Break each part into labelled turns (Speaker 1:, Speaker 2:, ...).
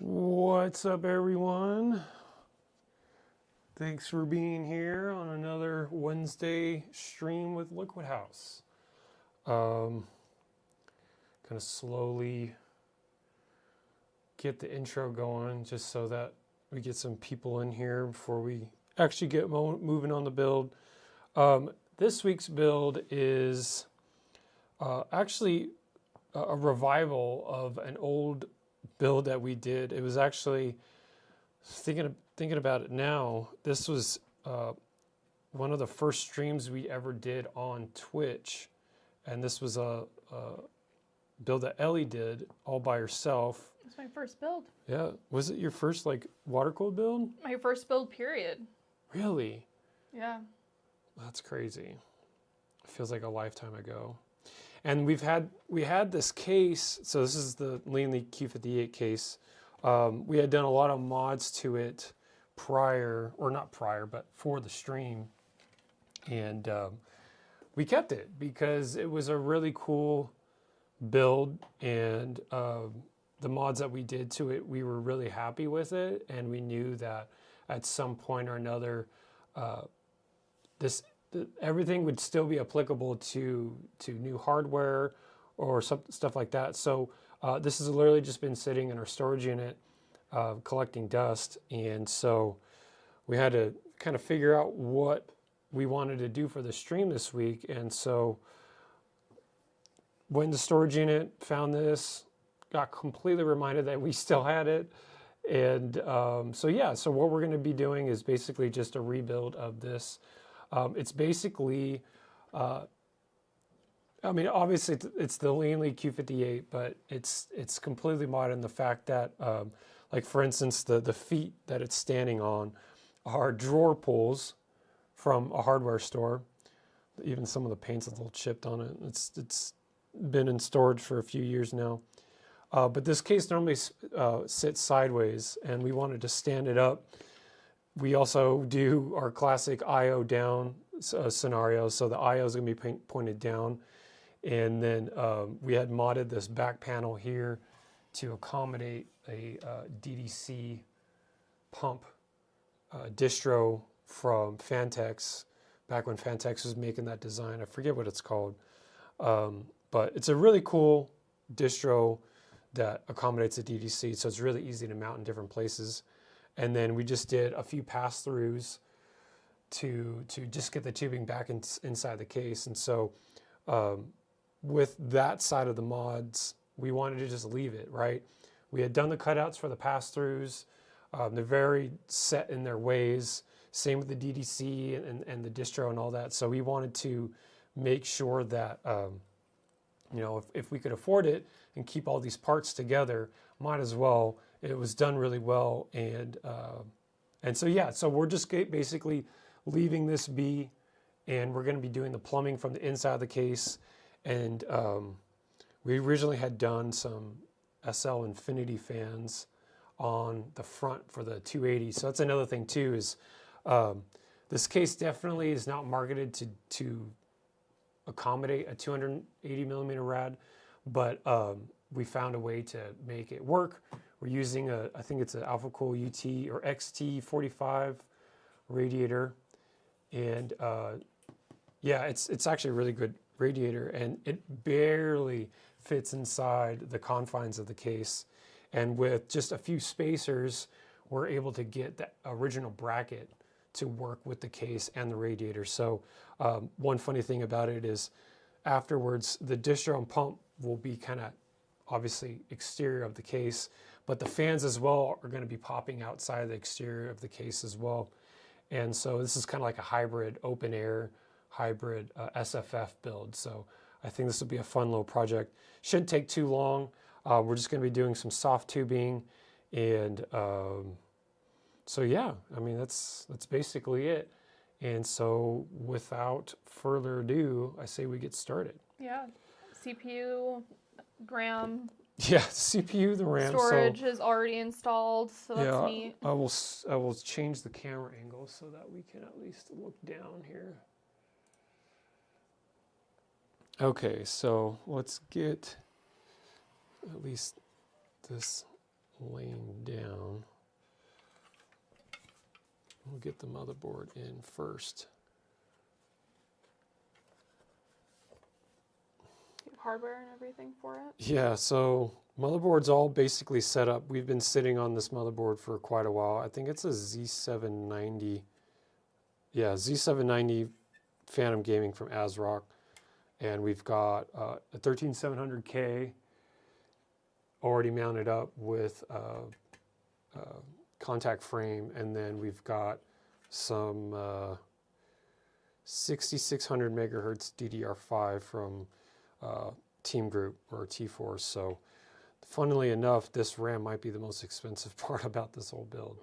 Speaker 1: What's up, everyone? Thanks for being here on another Wednesday stream with Liquid House. Kind of slowly get the intro going just so that we get some people in here before we actually get moving on the build. This week's build is actually a revival of an old build that we did. It was actually thinking about it now. This was one of the first streams we ever did on Twitch, and this was a build that Ellie did all by herself.
Speaker 2: It's my first build.
Speaker 1: Yeah, was it your first like water cooled build?
Speaker 2: My first build, period.
Speaker 1: Really?
Speaker 2: Yeah.
Speaker 1: That's crazy. It feels like a lifetime ago. And we had this case. So this is the Leanly Q58 case. We had done a lot of mods to it prior, or not prior, but for the stream, and we kept it because it was a really cool build, and the mods that we did to it, we were really happy with it, and we knew that at some point or another, everything would still be applicable to new hardware or stuff like that. So this has literally just been sitting in our storage unit, collecting dust, and so we had to kind of figure out what we wanted to do for the stream this week. And so went in the storage unit, found this, got completely reminded that we still had it. And so what we're going to be doing is basically just a rebuild of this. It's basically, obviously it's the Leanly Q58, but it's completely modern. The fact that, like for instance, the feet that it's standing on are drawer pulls from a hardware store. Even some of the paint's a little chipped on it. It's been in storage for a few years now. But this case normally sits sideways, and we wanted to stand it up. We also do our classic I/O down scenario, so the I/O is going to be pointed down. And then we had modded this back panel here to accommodate a DDC pump distro from Fantex, back when Fantex was making that design. I forget what it's called. But it's a really cool distro that accommodates a DDC, so it's really easy to mount in different places. And then we just did a few pass-throughs to just get the tubing back inside the case. And so with that side of the mods, we wanted to just leave it, right? We had done the cutouts for the pass-throughs. They're very set in their ways. Same with the DDC and the distro and all that. So we wanted to make sure that, if we could afford it and keep all these parts together, might as well. It was done really well. And so we're just basically leaving this be, and we're going to be doing the plumbing from the inside of the case. And we originally had done some SL Infinity fans on the front for the 280. So that's another thing too, is this case definitely is not marketed to accommodate a 280 millimeter rad, but we found a way to make it work. We're using I think it's an AlphaCool UT or XT45 radiator, and it's actually a really good radiator, and it barely fits inside the confines of the case. And with just a few spacers, we're able to get the original bracket to work with the case and the radiator. So one funny thing about it is afterwards, the distro and pump will be kind of obviously exterior of the case, but the fans as well are going to be popping outside the exterior of the case as well. And so this is kind of like a hybrid open air, hybrid SFF build. So I think this will be a fun little project. Shouldn't take too long. We're just going to be doing some soft tubing, and that's basically it. And so without further ado, I say we get started.
Speaker 2: Yeah, CPU, RAM.
Speaker 1: Yeah, CPU, the RAM.
Speaker 2: Storage is already installed, so that's neat.
Speaker 1: I will change the camera angle so that we can at least look down here. Okay, so let's get at least this laying down. We'll get the motherboard in first.
Speaker 2: Hardware and everything for it?
Speaker 1: Yeah, so motherboard's all basically set up. We've been sitting on this motherboard for quite a while. I think it's a Z790. Yeah, Z790 Phantom Gaming from ASRock. And we've got a 13700K already mounted up with contact frame, and then we've got some 6600 megahertz DDR5 from Team Group or T-Force. So funnily enough, this RAM might be the most expensive part about this whole build,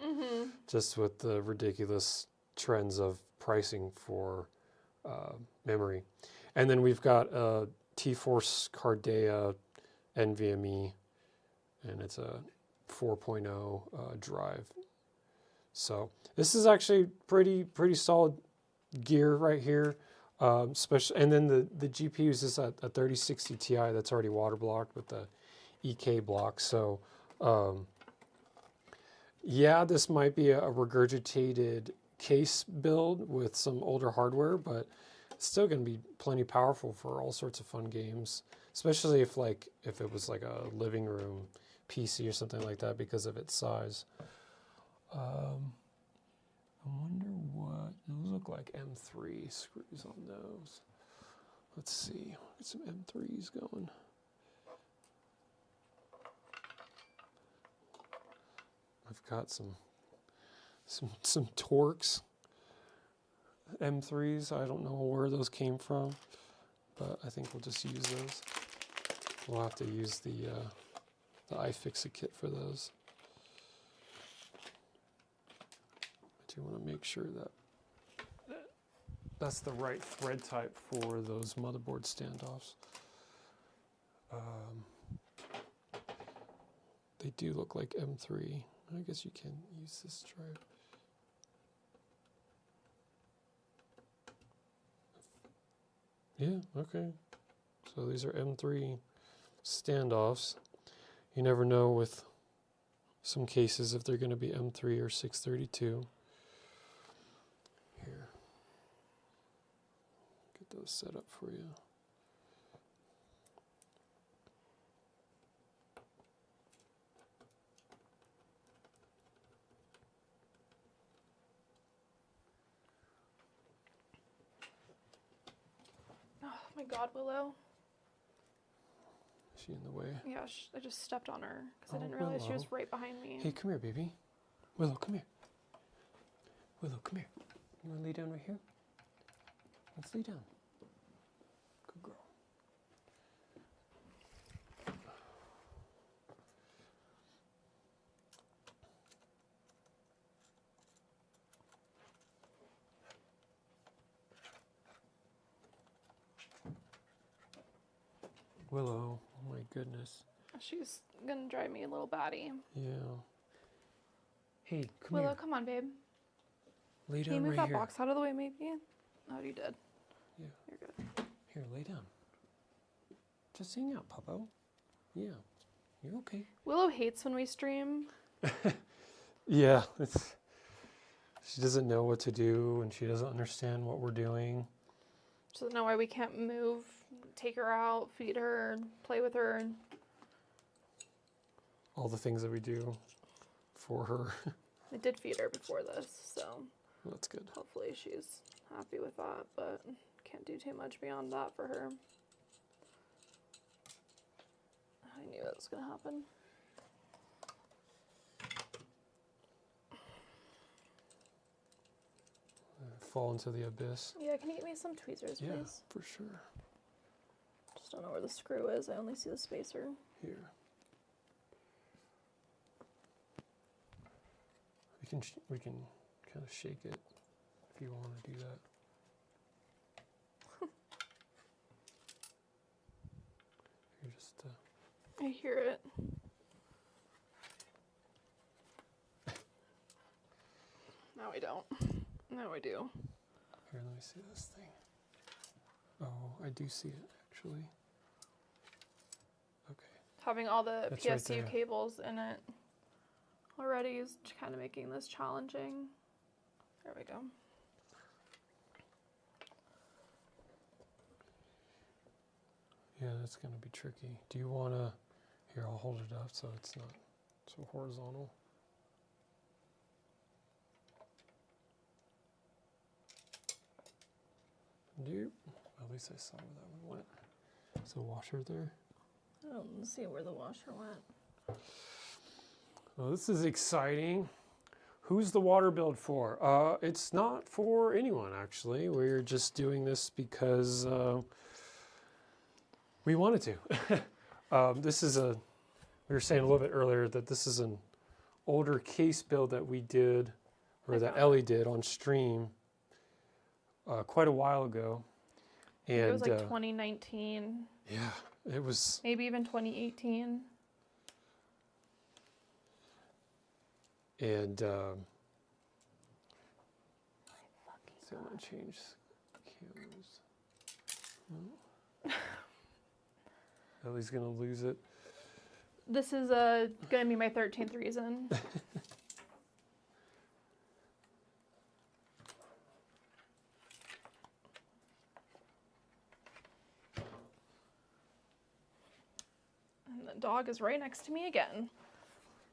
Speaker 1: just with the ridiculous trends of pricing for memory. And then we've got a T-Force Cardea NVMe, and it's a 4.0 drive. So this is actually pretty solid gear right here. Especially, and then the GPU is just a 3060 Ti that's already water blocked with the EK block. So yeah, this might be a regurgitated case build with some older hardware, but it's still going to be plenty powerful for all sorts of fun games, especially if it was like a living room PC or something like that because of its size. I wonder what those look like. M3 screws on those. Let's see. Get some M3s going. I've got some Torx M3s. I don't know where those came from, but I think we'll just use those. We'll have to use the iFixit kit for those. I do want to make sure that that's the right thread type for those motherboard standoffs. They do look like M3. I guess you can use this drive. Yeah, okay. So these are M3 standoffs. You never know with some cases if they're going to be M3 or 632. Here. Get those set up for you.
Speaker 2: Oh my God, Willow.
Speaker 1: Is she in the way?
Speaker 2: Yeah, I just stepped on her because I
Speaker 1: Oh,
Speaker 2: didn't realize she
Speaker 1: Willow.
Speaker 2: was right behind me.
Speaker 1: Hey, come here, baby. Willow, come here. Willow, come here. You want to lay down right here? Let's lay down. Good girl. Willow, oh my goodness.
Speaker 2: She's gonna drive me a little batty.
Speaker 1: Yeah. Hey, come
Speaker 2: Willow,
Speaker 1: here.
Speaker 2: come on, babe.
Speaker 1: Lay
Speaker 2: Can you
Speaker 1: down
Speaker 2: move
Speaker 1: right
Speaker 2: that
Speaker 1: here.
Speaker 2: box out of the way, maybe? Oh, you did.
Speaker 1: Yeah.
Speaker 2: You're good.
Speaker 1: Here, lay down. Just hang out, Puppo. Yeah. You're okay.
Speaker 2: Willow hates when we stream.
Speaker 1: Yeah, she doesn't know what to do and she doesn't understand what we're doing.
Speaker 2: She doesn't know why we can't move, take her out, feed her, play with her.
Speaker 1: All the things that we do for her.
Speaker 2: I did feed her before this, so
Speaker 1: That's good.
Speaker 2: hopefully she's happy with that, but can't do too much beyond that for her. I knew that was going to happen.
Speaker 1: Fall into the abyss.
Speaker 2: Yeah, can you get me some tweezers,
Speaker 1: Yeah,
Speaker 2: please?
Speaker 1: for sure.
Speaker 2: Just don't know where the screw is. I only see the spacer.
Speaker 1: Here. We can kind of shake it if you want to do that. You're just
Speaker 2: I hear it. No, I don't. No, I do.
Speaker 1: here. Let me see this thing. Oh, I do see it actually. Okay.
Speaker 2: Having all the
Speaker 1: That's right
Speaker 2: PSU
Speaker 1: there.
Speaker 2: cables in it already is kind of making this challenging. There we go.
Speaker 1: Yeah, that's going to be tricky. Do you want to... Here, I'll hold it up so it's not so horizontal. Nope. At least I saw where that one went. Is the washer there?
Speaker 2: I don't see where the washer went.
Speaker 1: Well, this is exciting. Who's the water build for? It's not for anyone, actually. We're just doing this because we wanted to. This is we were saying a little bit earlier that this is an older case build that we did, or that Ellie did on stream quite a while ago. And
Speaker 2: it was like 2019.
Speaker 1: Yeah, it was.
Speaker 2: Maybe even 2018.
Speaker 1: And so I'm gonna change cameras. No. Ellie's gonna lose it.
Speaker 2: This is gonna be my 13th reason. And the dog is right next to me again.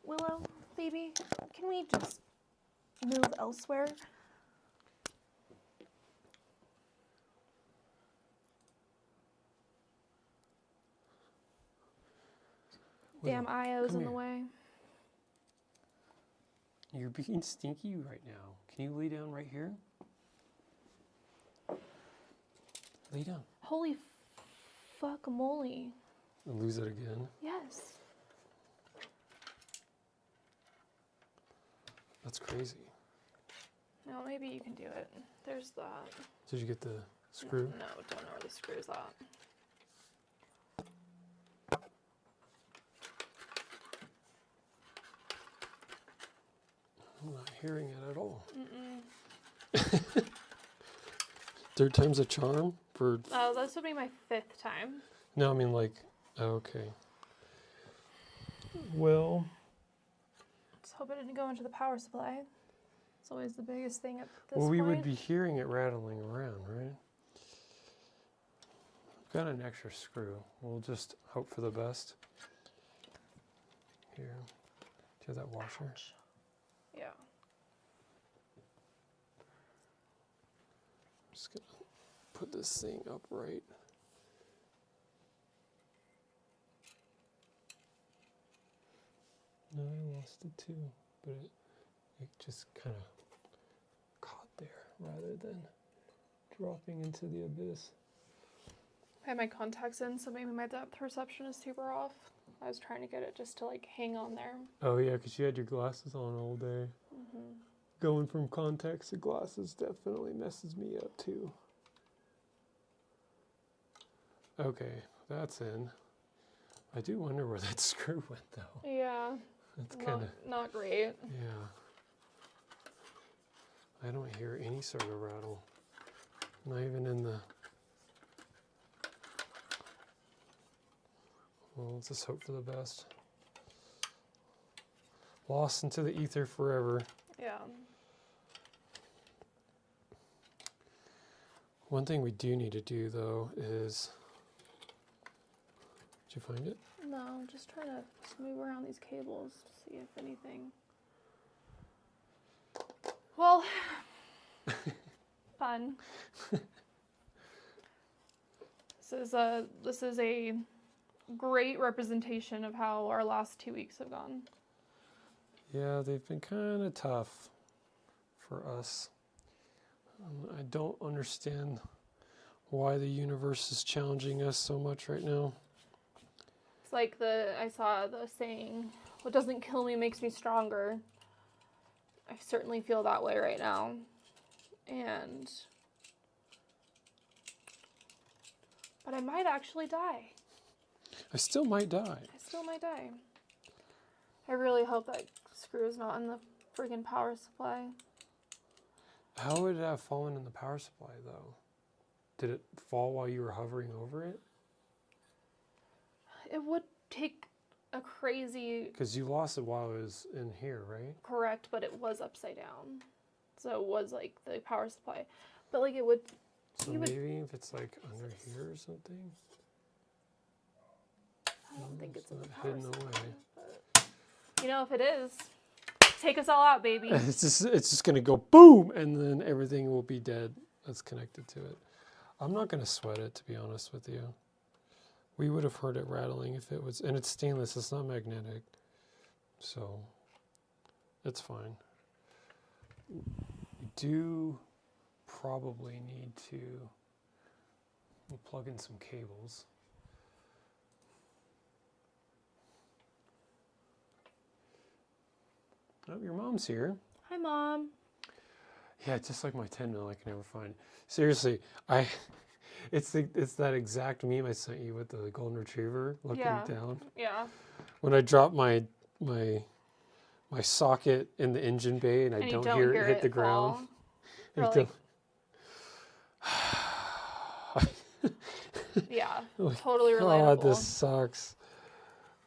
Speaker 2: Willow, baby, can we just move elsewhere? Damn, Io's in the way.
Speaker 1: You're being stinky right now. Can you lay down right here? Lay down.
Speaker 2: Holy fuck moly.
Speaker 1: And lose it again.
Speaker 2: Yes.
Speaker 1: That's crazy.
Speaker 2: No, maybe you can do it. There's that.
Speaker 1: Did you get the screw?
Speaker 2: No, don't know where the screw's at.
Speaker 1: I'm not hearing it at all. Third time's a charm for.
Speaker 2: Oh, this would be my 5th time.
Speaker 1: No, I mean like. Okay. Well.
Speaker 2: Let's hope it didn't go into the power supply. It's always the biggest thing at this
Speaker 1: Well, we
Speaker 2: point.
Speaker 1: would be hearing it rattling around, right? I've got an extra screw. We'll just hope for the best. Here. Do you have that washer?
Speaker 2: Yeah.
Speaker 1: I'm just gonna put this thing upright. No, I lost it too, but it just kind of caught there rather than dropping into the abyss.
Speaker 2: I have my contacts in, so maybe my depth perception is super off. I was trying to get it just to like hang on there.
Speaker 1: Oh yeah, because you had your glasses on all day. Going from contacts to glasses definitely messes me up too. Okay, that's in. I do wonder where that screw went though.
Speaker 2: Yeah.
Speaker 1: That's kind of,
Speaker 2: not great.
Speaker 1: yeah. I don't hear any sort of rattle. Not even in the. Well, let's just hope for the best. Lost into the ether forever.
Speaker 2: Yeah.
Speaker 1: One thing we do need to do though is. Did you find it?
Speaker 2: No, I'm just trying to move around these cables to see if anything. Well, fun. This is a great representation of how our last 2 weeks have gone.
Speaker 1: Yeah, they've been kind of tough for us. I don't understand why the universe is challenging us so much right now.
Speaker 2: It's like I saw the saying, what doesn't kill me makes me stronger. I certainly feel that way right now. But I might actually die.
Speaker 1: I still might die.
Speaker 2: I really hope that screw is not in the friggin' power supply.
Speaker 1: How would it have fallen in the power supply though? Did it fall while you were hovering over it?
Speaker 2: It would take a crazy...
Speaker 1: Because you lost it while it was in here, right?
Speaker 2: Correct, but it was upside down. So it was like the power supply. But like it would...
Speaker 1: So maybe if it's like under here or something?
Speaker 2: I don't think it's in the
Speaker 1: not
Speaker 2: power
Speaker 1: hidden
Speaker 2: supply.
Speaker 1: away.
Speaker 2: But, you know, if it is, take us all out, baby.
Speaker 1: It's just going to go boom, and then everything will be dead that's connected to it. I'm not going to sweat it, to be honest with you. We would have heard it rattling if it was, and it's stainless, it's not magnetic. So it's fine. You do probably need to plug in some cables. Oh, your mom's here.
Speaker 2: Hi, Mom.
Speaker 1: Yeah, just like my 10 mil, I can never find. Seriously, it's that exact meme I sent you with the golden retriever looking down.
Speaker 2: Yeah.
Speaker 1: When I drop my socket in the engine bay and I don't hear it hit the ground.
Speaker 2: Yeah,
Speaker 1: Like,
Speaker 2: totally relatable.
Speaker 1: God, this sucks.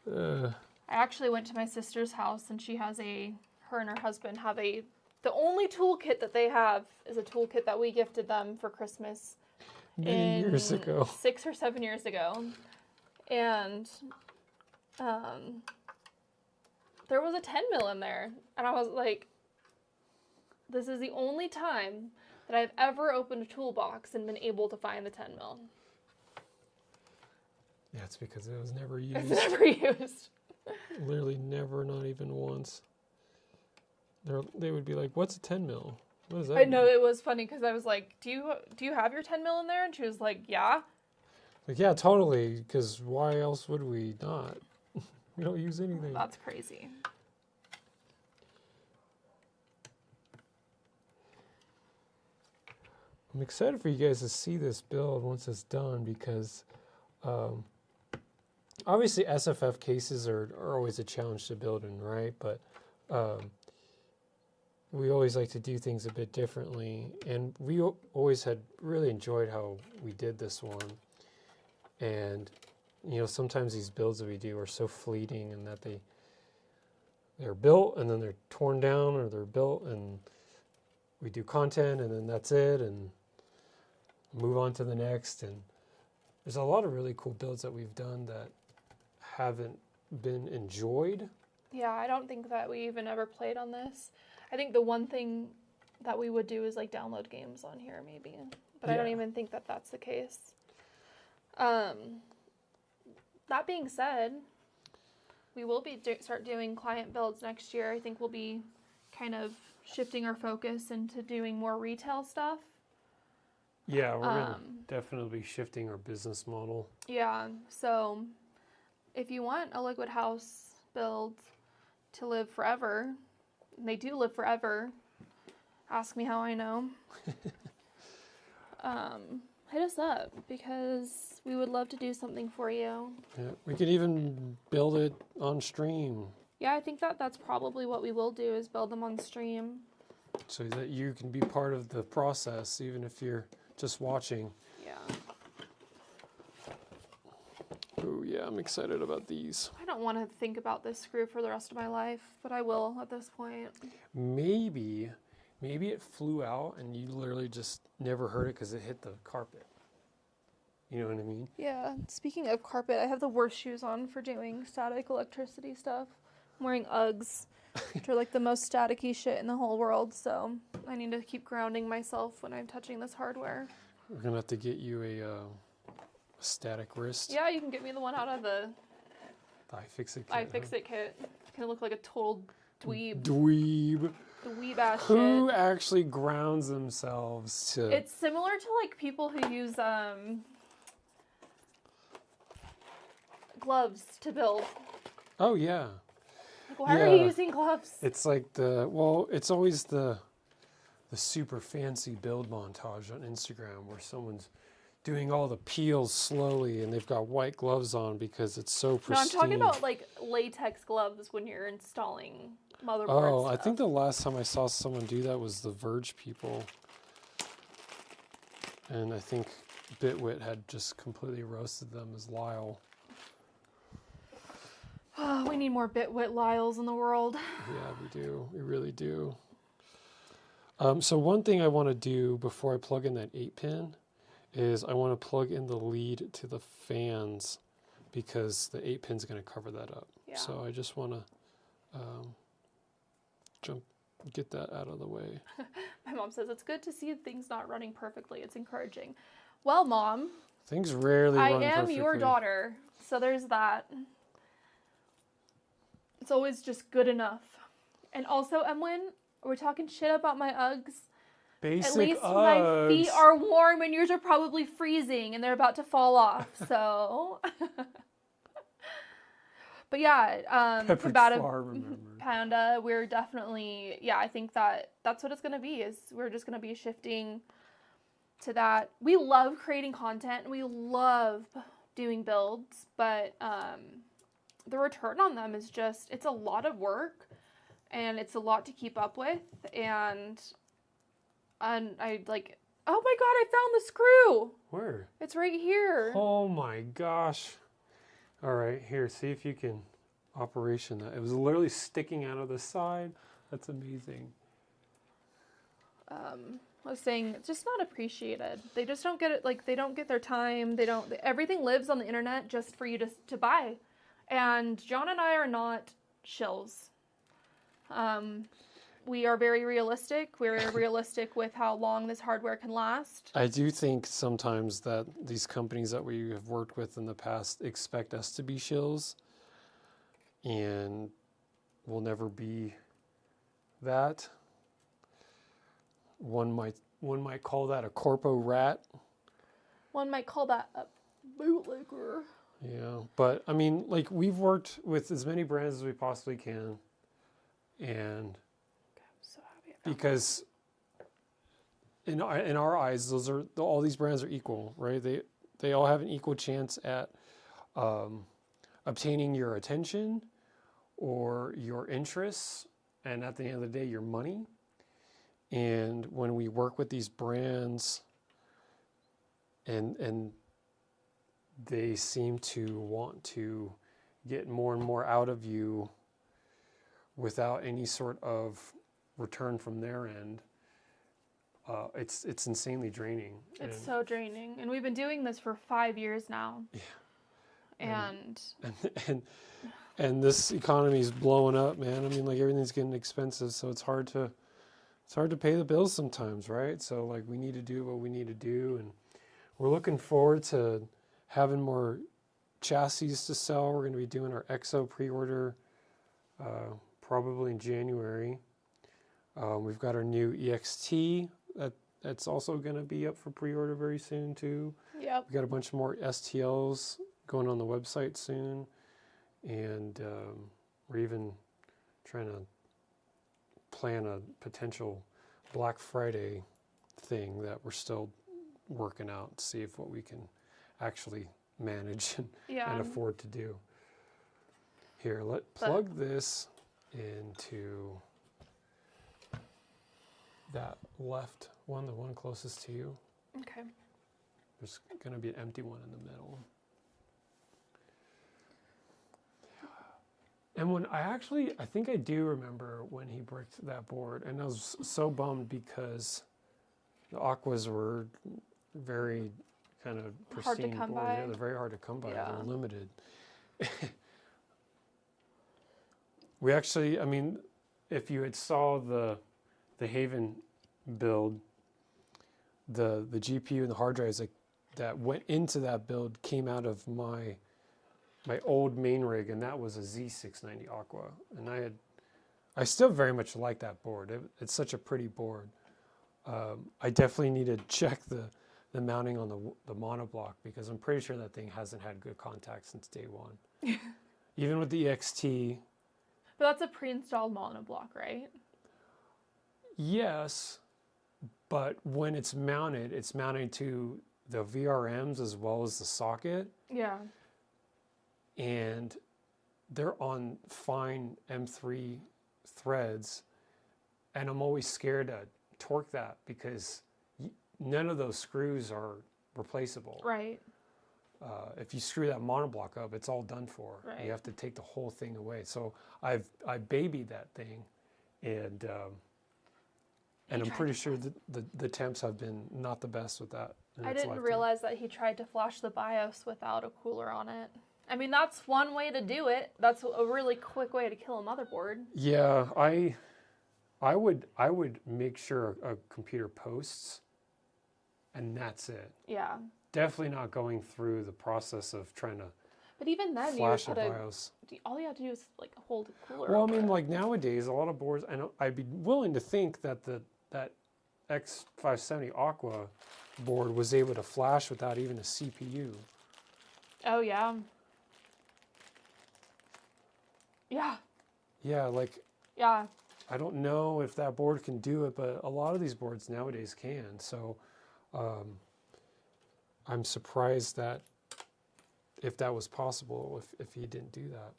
Speaker 2: I actually went to my sister's house and her and her husband have the only toolkit that they have is a toolkit that we gifted them for Christmas
Speaker 1: Many years ago.
Speaker 2: 6 or 7 years ago. And there was a 10 mil in there. And I was like, this is the only time that I've ever opened a toolbox and been able to find the 10 mil.
Speaker 1: Yeah, it's because it was never used.
Speaker 2: It's never used.
Speaker 1: Literally never, not even once. They would be like, "What's a 10 mil? What is that?"
Speaker 2: I know, it was funny because I was like, "Do you have your 10 mil in there?" And she was like, "Yeah."
Speaker 1: Like, yeah, totally. Because why else would we not? We don't use anything.
Speaker 2: That's crazy.
Speaker 1: I'm excited for you guys to see this build once it's done because obviously SFF cases are always a challenge to build in, right? But we always like to do things a bit differently. And we always had really enjoyed how we did this one. And, you know, sometimes these builds that we do are so fleeting in that they're built and then they're torn down, or they're built and we do content and then that's it and move on to the next. And there's a lot of really cool builds that we've done that haven't been enjoyed.
Speaker 2: Yeah, I don't think that we even ever played on this. I think the one thing that we would do is like download games on here maybe, but I don't even think that that's the case. That being said, we will be start doing client builds next year. I think we'll be kind of shifting our focus into doing more retail stuff.
Speaker 1: Yeah, we're going to definitely be shifting our business model.
Speaker 2: Yeah, so if you want a Liquid House build to live forever, and they do live forever, ask me how I know. Hit us up because we would love to do something for you.
Speaker 1: Yeah, we could even build it on stream.
Speaker 2: Yeah, I think that's probably what we will do is build them on stream.
Speaker 1: So that you can be part of the process, even if you're just watching.
Speaker 2: Yeah.
Speaker 1: Oh yeah, I'm excited about these.
Speaker 2: I don't want to think about this screw for the rest of my life, but I will at this point.
Speaker 1: Maybe it flew out and you literally just never heard it because it hit the carpet. You know what I mean?
Speaker 2: Yeah. Speaking of carpet, I have the worst shoes on for doing static electricity stuff. I'm wearing Uggs, which are like the most staticky shit in the whole world, so I need to keep grounding myself when I'm touching this hardware.
Speaker 1: We're going to have to get you a static wrist.
Speaker 2: Yeah, you can get me the one out of the
Speaker 1: iFixit kit.
Speaker 2: iFixit kit. It's gonna look like a total dweeb.
Speaker 1: Dweeb.
Speaker 2: Dweeb ass shit.
Speaker 1: Who actually grounds themselves to...
Speaker 2: It's similar to like people who use gloves to build.
Speaker 1: Oh, yeah.
Speaker 2: Like, why are you using gloves?
Speaker 1: It's like it's always the super fancy build montage on Instagram where someone's doing all the peels slowly and they've got white gloves on because it's so pristine.
Speaker 2: No, I'm talking about like latex gloves when you're installing motherboards.
Speaker 1: Oh, I think the last time I saw someone do that was the Verge people. And I think Bitwit had just completely roasted them as Lyle.
Speaker 2: Oh, we need more Bitwit Lyles in the world.
Speaker 1: Yeah, we do. We really do. So one thing I want to do before I plug in that 8-pin is I want to plug in the lead to the fans because the 8-pin is going to cover that up.
Speaker 2: Yeah.
Speaker 1: So I just want to get that out of the way.
Speaker 2: My mom says it's good to see things not running perfectly. It's encouraging. Well, Mom,
Speaker 1: Things rarely run perfectly.
Speaker 2: I am your daughter, so there's that. It's always just good enough. And also, Emwin, we're talking shit about my Uggs.
Speaker 1: Basic
Speaker 2: At least
Speaker 1: Uggs.
Speaker 2: my feet are warm and yours are probably freezing and they're about to fall off. So, but yeah,
Speaker 1: Pepperidge
Speaker 2: Tabata
Speaker 1: Farm, remember.
Speaker 2: Panda, we're definitely, yeah, I think that's what it's going to be, is we're just going to be shifting to that. We love creating content. We love doing builds, but the return on them is just, it's a lot of work and it's a lot to keep up with. And I like, oh my God, I found the screw.
Speaker 1: Where?
Speaker 2: It's right here.
Speaker 1: Oh my gosh. All right, here, see if you can operation that. It was literally sticking out of the side. That's amazing.
Speaker 2: I was saying, it's just not appreciated. They just don't get it. Like, they don't get their time. They don't, everything lives on the internet just for you to buy. And John and I are not shills. We are very realistic. We're realistic with how long this hardware can last.
Speaker 1: I do think sometimes that these companies that we have worked with in the past expect us to be shills, and we'll never be that. One might call that a corpo rat.
Speaker 2: One might call that a bootlegger.
Speaker 1: Yeah, but I mean, like, we've worked with as many brands as we possibly can, and
Speaker 2: So happy.
Speaker 1: because in our eyes, all these brands are equal, right? They all have an equal chance at obtaining your attention or your interests, and at the end of the day, your money. And when we work with these brands, and they seem to want to get more and more out of you without any sort of return from their end, it's insanely draining.
Speaker 2: It's so draining. And we've been doing this for 5 years now. Yeah.
Speaker 1: And this economy is blowing up, man. I mean, like, everything's getting expensive, so it's hard to pay the bills sometimes, right? So, like, we need to do what we need to do, and we're looking forward to having more chassis to sell. We're going to be doing our EXO pre-order probably in January. We've got our new EXT that's also going to be up for pre-order very soon too.
Speaker 2: Yep.
Speaker 1: We got a bunch more STLs going on the website soon, and we're even trying to plan a potential Black Friday thing that we're still working out to see if what we can actually manage and afford to do. Here, plug this into that left one, the one closest to you.
Speaker 2: Okay.
Speaker 1: There's going to be an empty one in the middle. And when I think I do remember when he bricked that board, and I was so bummed because the Aquas were very kind of pristine
Speaker 2: Hard to come
Speaker 1: boards.
Speaker 2: by.
Speaker 1: Yeah, they're very hard to come by.
Speaker 2: Yeah.
Speaker 1: They're limited. We actually, I mean, if you had saw the Haven build, the GPU and the hard drives that went into that build came out of my old main rig, and that was a Z690 Aqua, and I still very much like that board. It's such a pretty board. I definitely need to check the mounting on the monoblock, because I'm pretty sure that thing hasn't had good contact since day one. Even with the EXT.
Speaker 2: But that's a pre-installed monoblock, right?
Speaker 1: Yes, but when it's mounted to the VRMs as well as the socket.
Speaker 2: Yeah.
Speaker 1: And they're on fine M3 threads, and I'm always scared to torque that because none of those screws are replaceable.
Speaker 2: Right.
Speaker 1: If you screw that monoblock up, it's all done for.
Speaker 2: Right.
Speaker 1: You have to take the whole thing away. So I babied that thing, and I'm pretty sure that the temps have been not the best with that.
Speaker 2: I didn't realize that he tried to flash the BIOS without a cooler on it. I mean, that's one way to do it. That's a really quick way to kill a motherboard.
Speaker 1: Yeah, I would make sure a computer posts, and that's it.
Speaker 2: Yeah.
Speaker 1: Definitely not going through the process of trying to
Speaker 2: But even then,
Speaker 1: flash
Speaker 2: you
Speaker 1: a
Speaker 2: would put
Speaker 1: BIOS.
Speaker 2: all you have to do is like hold a cooler.
Speaker 1: Well, I
Speaker 2: over
Speaker 1: mean,
Speaker 2: it.
Speaker 1: like nowadays, a lot of boards, and I'd be willing to think that that X570 Aqua board was able to flash without even a CPU.
Speaker 2: Oh yeah. Yeah.
Speaker 1: Yeah, like
Speaker 2: Yeah.
Speaker 1: I don't know if that board can do it, but a lot of these boards nowadays can. So I'm surprised that if that was possible, if he didn't do that.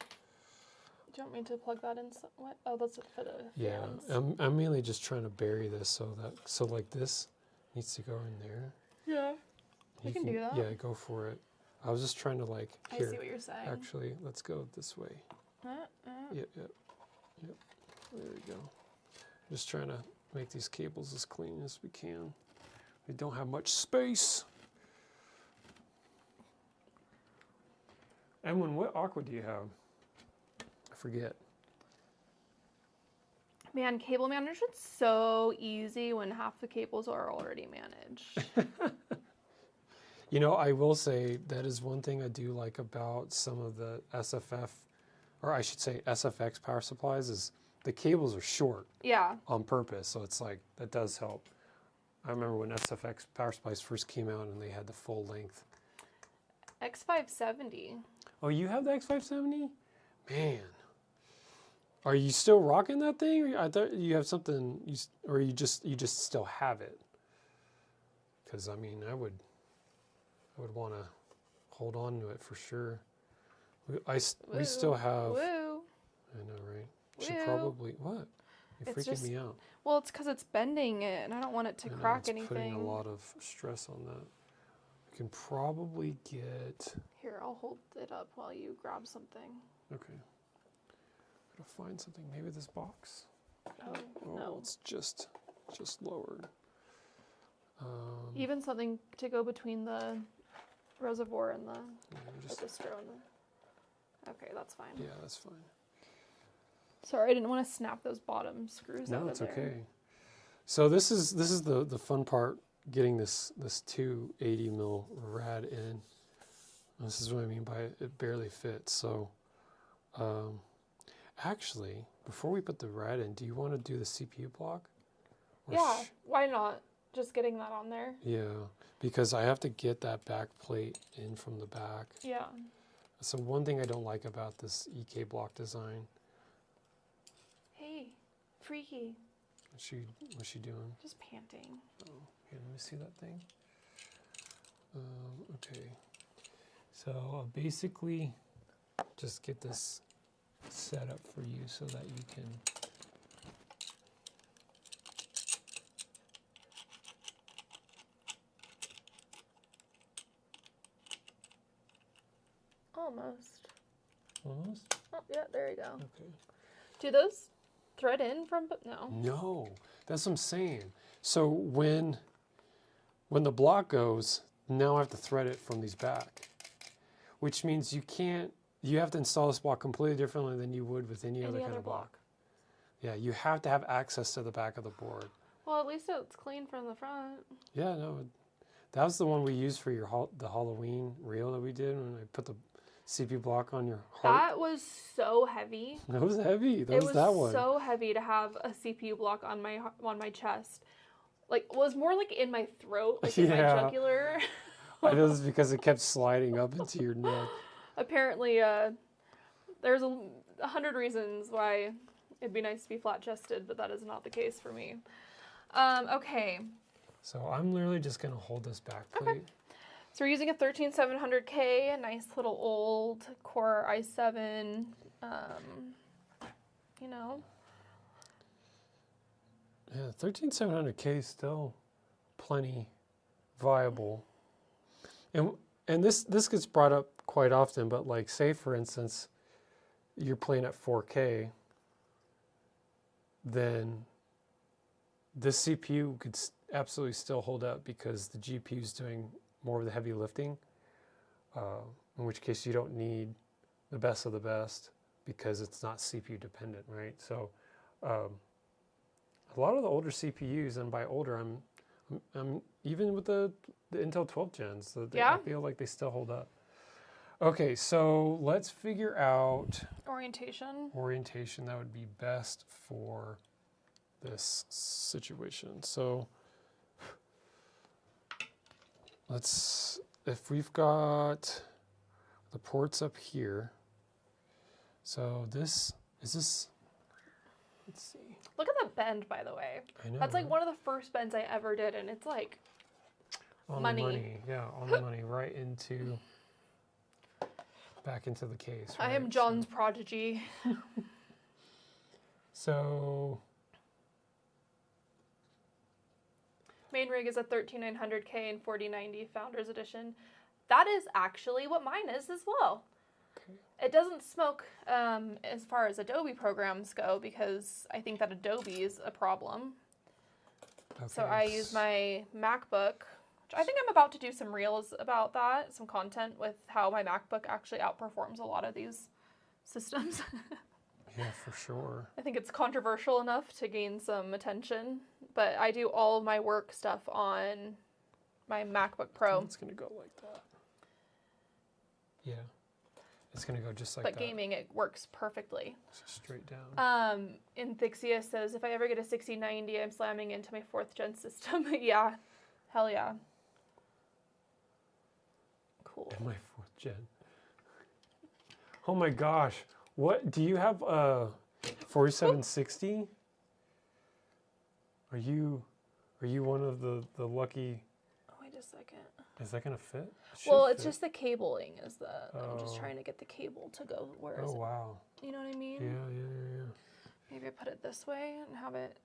Speaker 2: Do you want me to plug that in? What? Oh, that's for the
Speaker 1: Yeah,
Speaker 2: fans.
Speaker 1: I'm mainly just trying to bury this so like this needs to go in there.
Speaker 2: Yeah.
Speaker 1: You
Speaker 2: We can do that.
Speaker 1: Yeah, go for it. I was just trying to like
Speaker 2: I
Speaker 1: here.
Speaker 2: see what you're saying.
Speaker 1: Actually, let's go this way. Yep. There we go. Just trying to make these cables as clean as we can. We don't have much space. Emlyn, what Aqua do you have? I forget.
Speaker 2: Man, cable management's so easy when half the cables are already managed.
Speaker 1: You know, I will say that is one thing I do like about some of the SFF, or I should say SFX power supplies, is the cables are short
Speaker 2: Yeah.
Speaker 1: on purpose. So it's like, that does help. I remember when SFX power supplies first came out and they had the full length.
Speaker 2: X570.
Speaker 1: Oh, you have the X570? Man. Are you still rocking that thing? Or I thought you have something, or you just still have it. Because I mean, I would want to hold on to it for sure. We still have.
Speaker 2: Woo.
Speaker 1: I know, right? Should
Speaker 2: Woo.
Speaker 1: probably what? You're
Speaker 2: It's
Speaker 1: freaking
Speaker 2: just-
Speaker 1: me out.
Speaker 2: Well, it's because it's bending it, and I don't want it to
Speaker 1: I know,
Speaker 2: crack
Speaker 1: it's
Speaker 2: anything.
Speaker 1: putting a lot of stress on that. We can probably get.
Speaker 2: Here, I'll hold it up while you grab something.
Speaker 1: Okay. Gotta find something. Maybe this box.
Speaker 2: Oh,
Speaker 1: Oh,
Speaker 2: no.
Speaker 1: it's just lowered.
Speaker 2: Even something to go between the reservoir and the
Speaker 1: Yeah, just,
Speaker 2: distro and the... Okay, that's fine.
Speaker 1: yeah, that's fine.
Speaker 2: Sorry, I didn't want to snap those bottom screws out
Speaker 1: No,
Speaker 2: of
Speaker 1: it's
Speaker 2: there.
Speaker 1: okay. So this is the fun part, getting this 280 mil rad in. This is what I mean by it barely fits. So actually, before we put the rad in, do you want to do the CPU block? Or
Speaker 2: Yeah, why not? Just getting that on there.
Speaker 1: yeah, because I have to get that back plate in from the back.
Speaker 2: Yeah.
Speaker 1: So one thing I don't like about this EK block design.
Speaker 2: Hey, freaky.
Speaker 1: What's she doing?
Speaker 2: Just panting.
Speaker 1: Oh, here, let me see that thing. Okay. So I'll basically just get this set up for you so that you can.
Speaker 2: Almost.
Speaker 1: Almost?
Speaker 2: Oh, yeah, there you go.
Speaker 1: Okay.
Speaker 2: Do those thread in from... No.
Speaker 1: No, that's what I'm saying. So when the block goes, now I have to thread it from these back, which means you have to install this block completely differently than you would with any other kind of block. Yeah, you have to have access to the back of the board.
Speaker 2: Well, at least it's clean from the front.
Speaker 1: Yeah, no, that was the one we used for the Halloween reel that we did when I put the CPU block on your heart.
Speaker 2: That was so heavy.
Speaker 1: That was heavy. That
Speaker 2: It
Speaker 1: was that one.
Speaker 2: so heavy to have a CPU block on my chest. Like, it was more like in my throat, like in my
Speaker 1: Yeah.
Speaker 2: jugular.
Speaker 1: I know this because it kept sliding up into your neck.
Speaker 2: Apparently, there's 100 reasons why it'd be nice to be flat-chested, but that is not the case for me. Okay.
Speaker 1: So I'm literally just going to hold this back plate.
Speaker 2: Okay. So we're using a 13700K, a nice little old Core i7, you know.
Speaker 1: Yeah, 13700K is still plenty viable. And this gets brought up quite often, but like say for instance, you're playing at 4K, then this CPU could absolutely still hold up because the GPU is doing more of the heavy lifting, in which case you don't need the best of the best because it's not CPU dependent, right? So a lot of the older CPUs, and by older, I'm even with the Intel 12 gens, I
Speaker 2: Yeah?
Speaker 1: feel like they still hold up. Okay, so let's figure out
Speaker 2: Orientation.
Speaker 1: orientation that would be best for this situation. So if we've got the ports up here, so let's see.
Speaker 2: Look at that bend, by the way.
Speaker 1: I know.
Speaker 2: That's like
Speaker 1: right?
Speaker 2: one of the first bends I ever did, and it's like
Speaker 1: On
Speaker 2: money.
Speaker 1: the money, yeah, on the money, right back into the case.
Speaker 2: I
Speaker 1: right?
Speaker 2: am John's prodigy.
Speaker 1: So
Speaker 2: Main rig is a 13900K and 4090 Founders Edition. That is actually what mine is as well.
Speaker 1: okay.
Speaker 2: It doesn't smoke as far as Adobe programs go because I think that Adobe is a problem. So
Speaker 1: Okay.
Speaker 2: I use my MacBook, which I think I'm about to do some reels about that, some content with how my MacBook actually outperforms a lot of these systems.
Speaker 1: Yeah, for sure.
Speaker 2: I think it's controversial enough to gain some attention, but I do all of my work stuff on my MacBook Pro.
Speaker 1: It's gonna go like that. Yeah, it's gonna go just like
Speaker 2: But
Speaker 1: that.
Speaker 2: gaming, it works perfectly.
Speaker 1: Just straight down.
Speaker 2: Inthixia says, if I ever get a 6090, I'm slamming into my 4th gen system. Yeah, hell yeah. Cool.
Speaker 1: And my 4th gen. Oh my gosh, what do you have? 4760? Are you one of the lucky?
Speaker 2: Oh, wait a second.
Speaker 1: Is that gonna fit? It
Speaker 2: Well,
Speaker 1: should
Speaker 2: it's
Speaker 1: fit.
Speaker 2: just the cabling is the. I'm just
Speaker 1: Oh.
Speaker 2: trying to get the cable to go where is
Speaker 1: Oh
Speaker 2: it?
Speaker 1: wow.
Speaker 2: You know what I mean?
Speaker 1: Yeah.
Speaker 2: Maybe I put it this way and have it.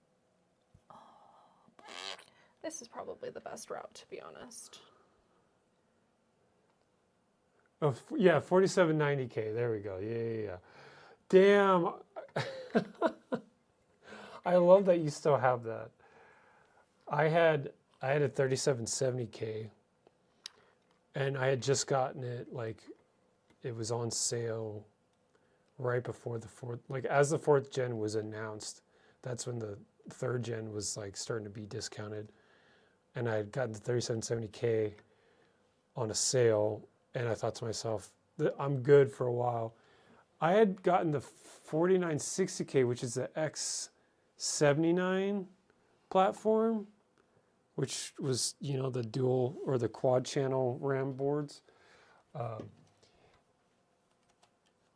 Speaker 2: Oh. This is probably the best route, to be honest.
Speaker 1: Oh yeah, 4790K. There we go. Yeah. Damn. I love that you still have that. I had a 3770K, and I had just gotten it, like it was on sale right before the fourth, like as the 4th gen was announced. That's when the 3rd gen was like starting to be discounted, and I had gotten the 3770K on a sale, and I thought to myself, I'm good for a while. I had gotten the 4960K, which is the X79 platform, which was, the dual or the quad channel RAM boards.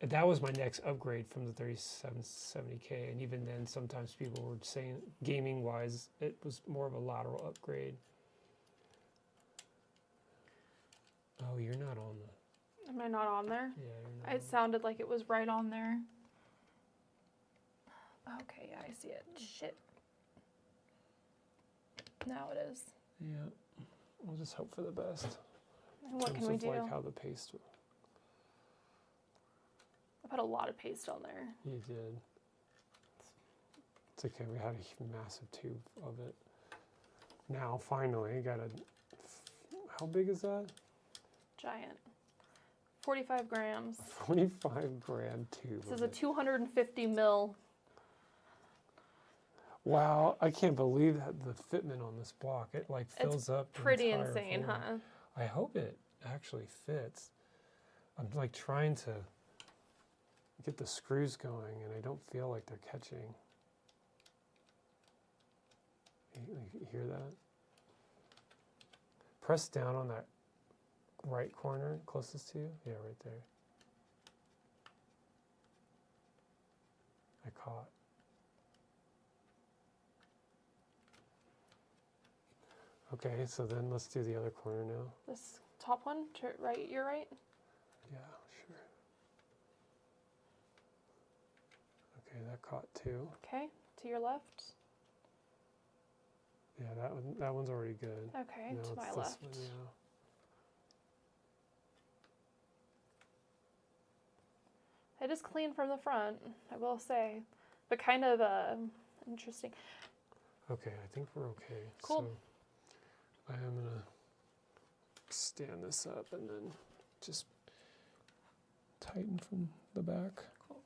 Speaker 1: And that was my next upgrade from the 3770K. And even then, sometimes people were saying, gaming wise, it was more of a lateral upgrade. Oh, you're not on the.
Speaker 2: Am I not on there?
Speaker 1: Yeah, you're not.
Speaker 2: It sounded like it was right on there. Okay, yeah, I see it. Shit. Now it is.
Speaker 1: Yeah, we'll just hope for the best.
Speaker 2: And what can we do?
Speaker 1: Like how the paste.
Speaker 2: I put a lot of paste on there.
Speaker 1: You did. It's okay. We had a massive tube of it. Now finally, got a. How big is that?
Speaker 2: Giant. 45 grams.
Speaker 1: 45-gram tube.
Speaker 2: This is a 250 mil.
Speaker 1: Wow, I can't believe that the fitment on this block. It like fills up. the
Speaker 2: Pretty
Speaker 1: entire
Speaker 2: insane,
Speaker 1: floor.
Speaker 2: huh?
Speaker 1: I hope it actually fits. I'm like trying to get the screws going, and I don't feel like they're catching. You hear that? Press down on that right corner closest to you. Yeah, right there. I caught. Okay, so then let's do the other corner now.
Speaker 2: This top one, right? You're right.
Speaker 1: Yeah, sure. Okay, that caught too.
Speaker 2: Okay, to your left.
Speaker 1: Yeah, that one's already good.
Speaker 2: Okay,
Speaker 1: No,
Speaker 2: to
Speaker 1: it's
Speaker 2: my
Speaker 1: this
Speaker 2: left.
Speaker 1: one, yeah.
Speaker 2: It is clean from the front, I will say, but kind of interesting.
Speaker 1: Okay, I think we're okay.
Speaker 2: Cool.
Speaker 1: So I am gonna stand this up and then just tighten from the back.
Speaker 2: Cool.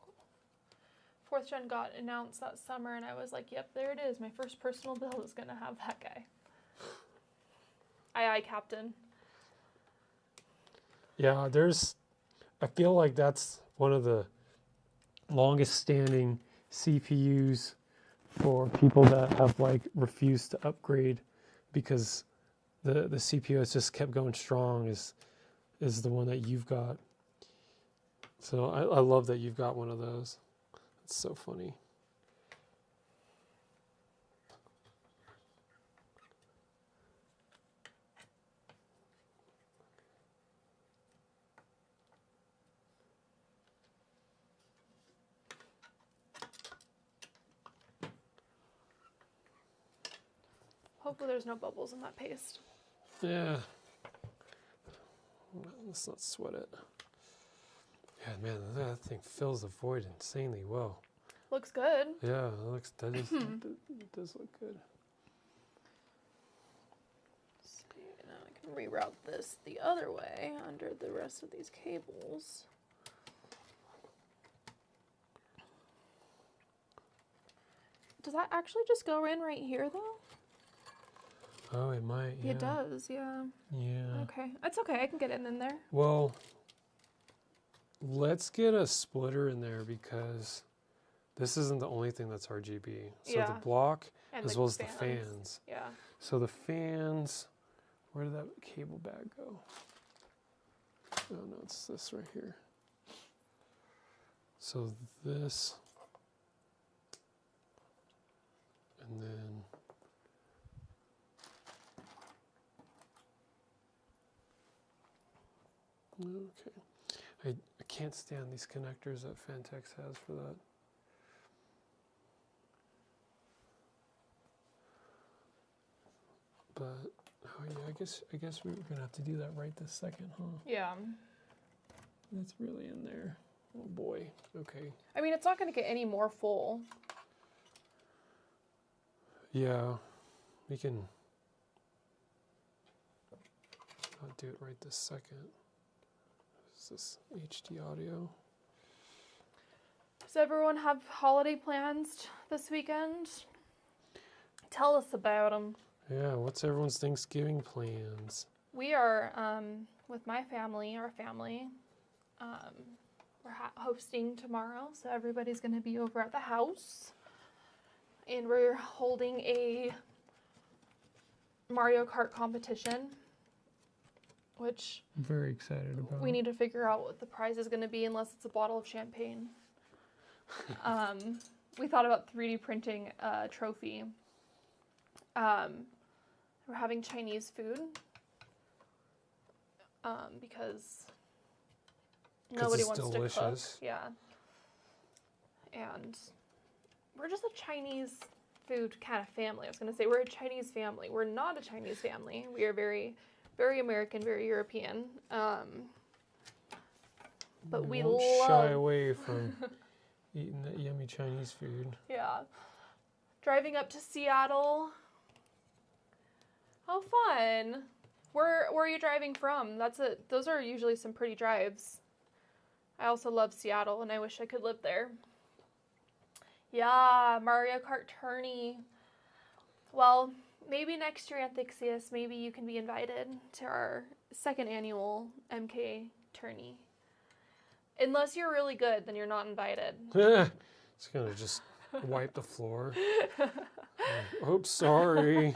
Speaker 2: 4th gen got announced that summer, and I was like, yep, there it is. My first personal build is going to have that guy. Aye, aye, Captain.
Speaker 1: Yeah, there's I feel like that's one of the longest standing CPUs for people that have like refused to upgrade because the CPU has just kept going strong is the one that you've got. So I love that you've got one of those. It's so funny.
Speaker 2: Hopefully there's no bubbles in that paste.
Speaker 1: Yeah. Let's not sweat it. Yeah, man, that thing fills the void insanely well.
Speaker 2: Looks good.
Speaker 1: Yeah, it does look good.
Speaker 2: See, now I can reroute this the other way under the rest of these cables. Does that actually just go in right here though?
Speaker 1: Oh, it might. Yeah.
Speaker 2: It does, yeah.
Speaker 1: Yeah.
Speaker 2: Okay, it's okay. I can get it in there.
Speaker 1: Well, let's get a splitter in there because this isn't the only thing that's RGB. So
Speaker 2: Yeah.
Speaker 1: the block
Speaker 2: And
Speaker 1: as well as the fans.
Speaker 2: Yeah.
Speaker 1: So the fans, where did that cable bag go? Oh no, it's this right here. So this, and then okay. I can't stand these connectors that Fantex has for that. But oh yeah, I guess we were gonna have to do that right this second, huh?
Speaker 2: Yeah.
Speaker 1: That's really in there. Oh boy. Okay.
Speaker 2: I mean, it's not going to get any more full.
Speaker 1: Yeah, we can not do it right this second. Is this HD audio?
Speaker 2: Does everyone have holiday plans this weekend? Tell us about them.
Speaker 1: Yeah, what's everyone's Thanksgiving plans?
Speaker 2: We are, with my family, our family, we're hosting tomorrow, so everybody's going to be over at the house. And we're holding a Mario Kart competition, which
Speaker 1: I'm very excited about.
Speaker 2: we need to figure out what the prize is going to be, unless it's a bottle of champagne. We thought about 3D printing a trophy. We're having Chinese food because nobody
Speaker 1: it's
Speaker 2: wants
Speaker 1: delicious.
Speaker 2: to cook. Yeah. And we're just a Chinese food kind of family. I was going to say we're a Chinese family. We're not a Chinese family. We are very, very American, very European. But we
Speaker 1: won't
Speaker 2: love...
Speaker 1: shy away from eating that yummy Chinese food.
Speaker 2: Yeah. Driving up to Seattle. How fun. Where are you driving from? Those are usually some pretty drives. I also love Seattle and I wish I could live there. Yeah, Mario Kart tourney. Well, maybe next year, Anthixis, maybe you can be invited to our second annual MK tourney. Unless you're really good, then you're not invited.
Speaker 1: It's gonna just wipe the floor. Oops, sorry.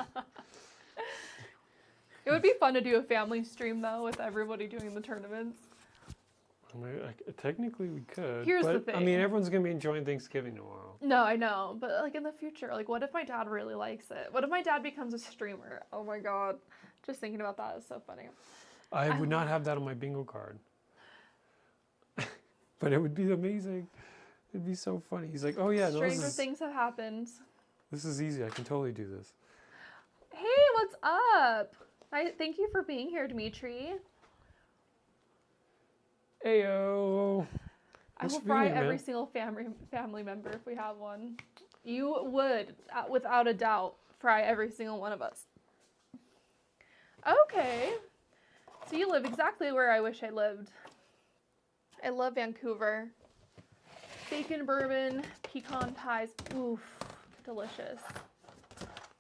Speaker 2: It would be fun to do a family stream, though, with everybody doing the tournaments.
Speaker 1: I mean, technically we could.
Speaker 2: Here's
Speaker 1: but,
Speaker 2: the
Speaker 1: I
Speaker 2: thing.
Speaker 1: mean, everyone's gonna be enjoying Thanksgiving tomorrow.
Speaker 2: No, I know, but like in the future, like what if my dad really likes it? What if my dad becomes a streamer? Oh my god. Just thinking about that is so funny.
Speaker 1: I would not have that on my bingo card. But it would be amazing. It'd be so funny. He's like, oh yeah, no,
Speaker 2: Stranger things have happened.
Speaker 1: this is easy. I can totally do this.
Speaker 2: Hey, what's up? Thank you for being here, Dimitri.
Speaker 1: Ayo.
Speaker 2: I
Speaker 1: Thanks
Speaker 2: will
Speaker 1: for
Speaker 2: fry
Speaker 1: being here,
Speaker 2: every
Speaker 1: man.
Speaker 2: single family member if we have one. You would, without a doubt, fry every single one of us. Okay. So you live exactly where I wish I lived. I love Vancouver. Bacon bourbon, pecan pies. Oof, delicious.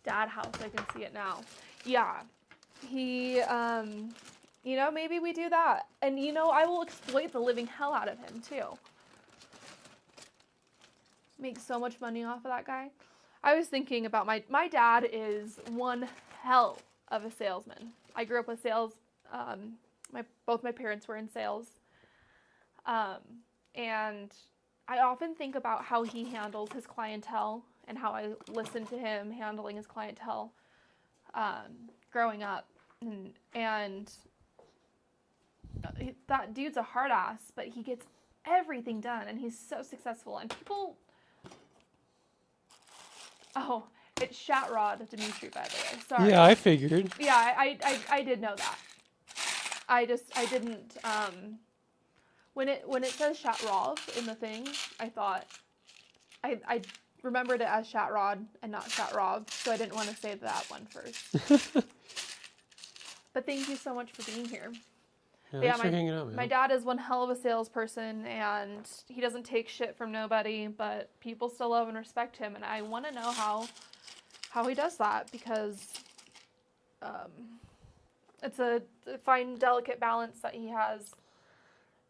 Speaker 2: Dad house, I can see it now. Yeah. He You know, maybe we do that. And, you know, I will exploit the living hell out of him, too. Make so much money off of that guy. I was thinking about my dad is one hell of a salesman. I grew up with sales. Both my parents were in sales. And I often think about how he handles his clientele and how I listened to him handling his clientele growing up. And that dude's a hard ass, but he gets everything done and he's so successful. And people... Oh, it's Shatrod Dimitri, by the way. Sorry.
Speaker 1: Yeah, I figured.
Speaker 2: Yeah, I did know that. I didn't, when it says Shatrov in the thing, I thought, I remembered it as Shatrod and not Shatrov, so I didn't want to say that one first. But thank you so much for being here.
Speaker 1: Yeah,
Speaker 2: Yeah,
Speaker 1: thanks for hanging out, man.
Speaker 2: My dad is one hell of a salesperson, and he doesn't take shit from nobody, but people still love and respect him, and I want to know how he does that, because it's a fine, delicate balance that he has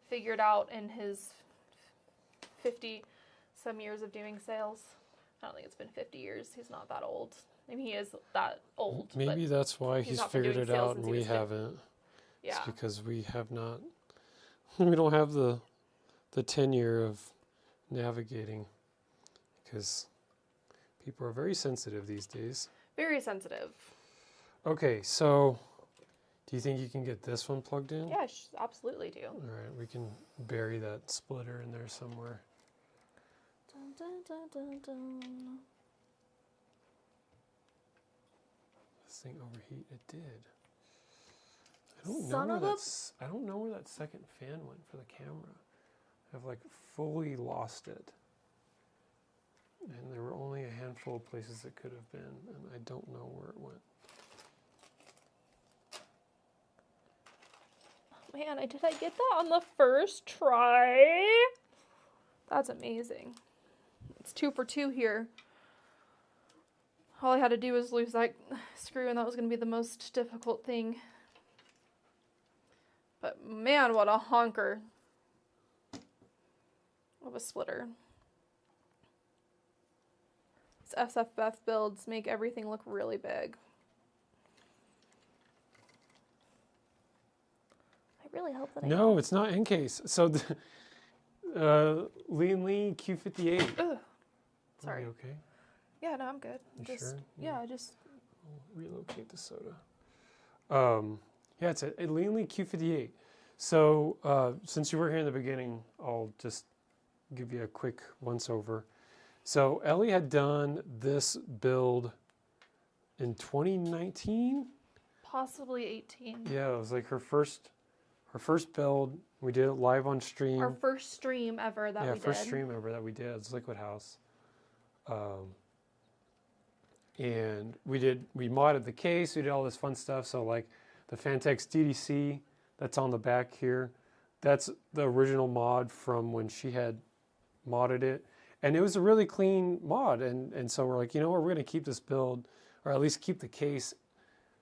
Speaker 2: figured out in his 50-some years of doing sales. I don't think it's been 50 years. He's not that old. Maybe he is that old.
Speaker 1: Maybe that's why he's
Speaker 2: not been
Speaker 1: figured
Speaker 2: doing
Speaker 1: it
Speaker 2: sales
Speaker 1: out and
Speaker 2: since he
Speaker 1: we
Speaker 2: was
Speaker 1: haven't.
Speaker 2: Yeah.
Speaker 1: It's because we have not. We don't have the tenure of navigating, because people are very sensitive these days.
Speaker 2: Very sensitive.
Speaker 1: Okay, so do you think you can get this one plugged in?
Speaker 2: Yeah, absolutely do.
Speaker 1: All right, we can bury that splitter in there somewhere.
Speaker 2: Dun, dun, dun, dun, dun.
Speaker 1: This thing overheat. It did. I don't
Speaker 2: Son
Speaker 1: know
Speaker 2: of
Speaker 1: where
Speaker 2: a-
Speaker 1: that's. I don't know where that second fan went for the camera. I've like fully lost it. And there were only a handful of places it could have been, and I don't know where it went.
Speaker 2: Man, did I get that on the first try? That's amazing. It's 2 for 2 here. All I had to do was lose that screw, and that was going to be the most difficult thing. But man, what a honker of a splitter. These SFF builds make everything look really big. I really hope that
Speaker 1: No, it's not in case. So the Lean Lee Q58.
Speaker 2: Ugh. Sorry.
Speaker 1: Are you okay?
Speaker 2: Yeah, no, I'm good.
Speaker 1: You
Speaker 2: Just,
Speaker 1: sure?
Speaker 2: yeah, just...
Speaker 1: I'll relocate the soda. Yeah, it's a Lean Lee Q58. So since you were here in the beginning, I'll just give you a quick once-over. So Ellie had done this build in 2019.
Speaker 2: Possibly 18.
Speaker 1: Yeah, it was like her first build. We did it live on stream.
Speaker 2: Our first stream ever that we did.
Speaker 1: First stream ever that we did. It was Liquid House. And we modded the case. We did all this fun stuff. So like the Fantex DDC that's on the back here, that's the original mod from when she had modded it. And it was a really clean mod. And so we're like, you know what, we're going to keep this build, or at least keep the case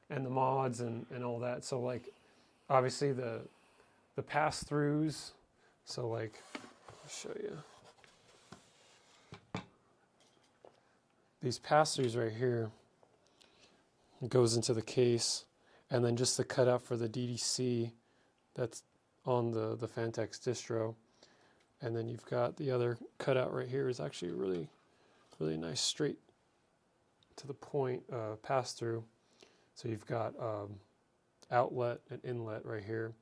Speaker 1: and the mods and all that. So like, obviously the pass-throughs. So like, I'll show you. These pass-throughs right here, it goes into the case, and then just the cutout for the DDC that's on the Fantex distro. And then you've got the other cutout right here is actually really, really nice, straight to the point pass-through. So you've got outlet and inlet right here.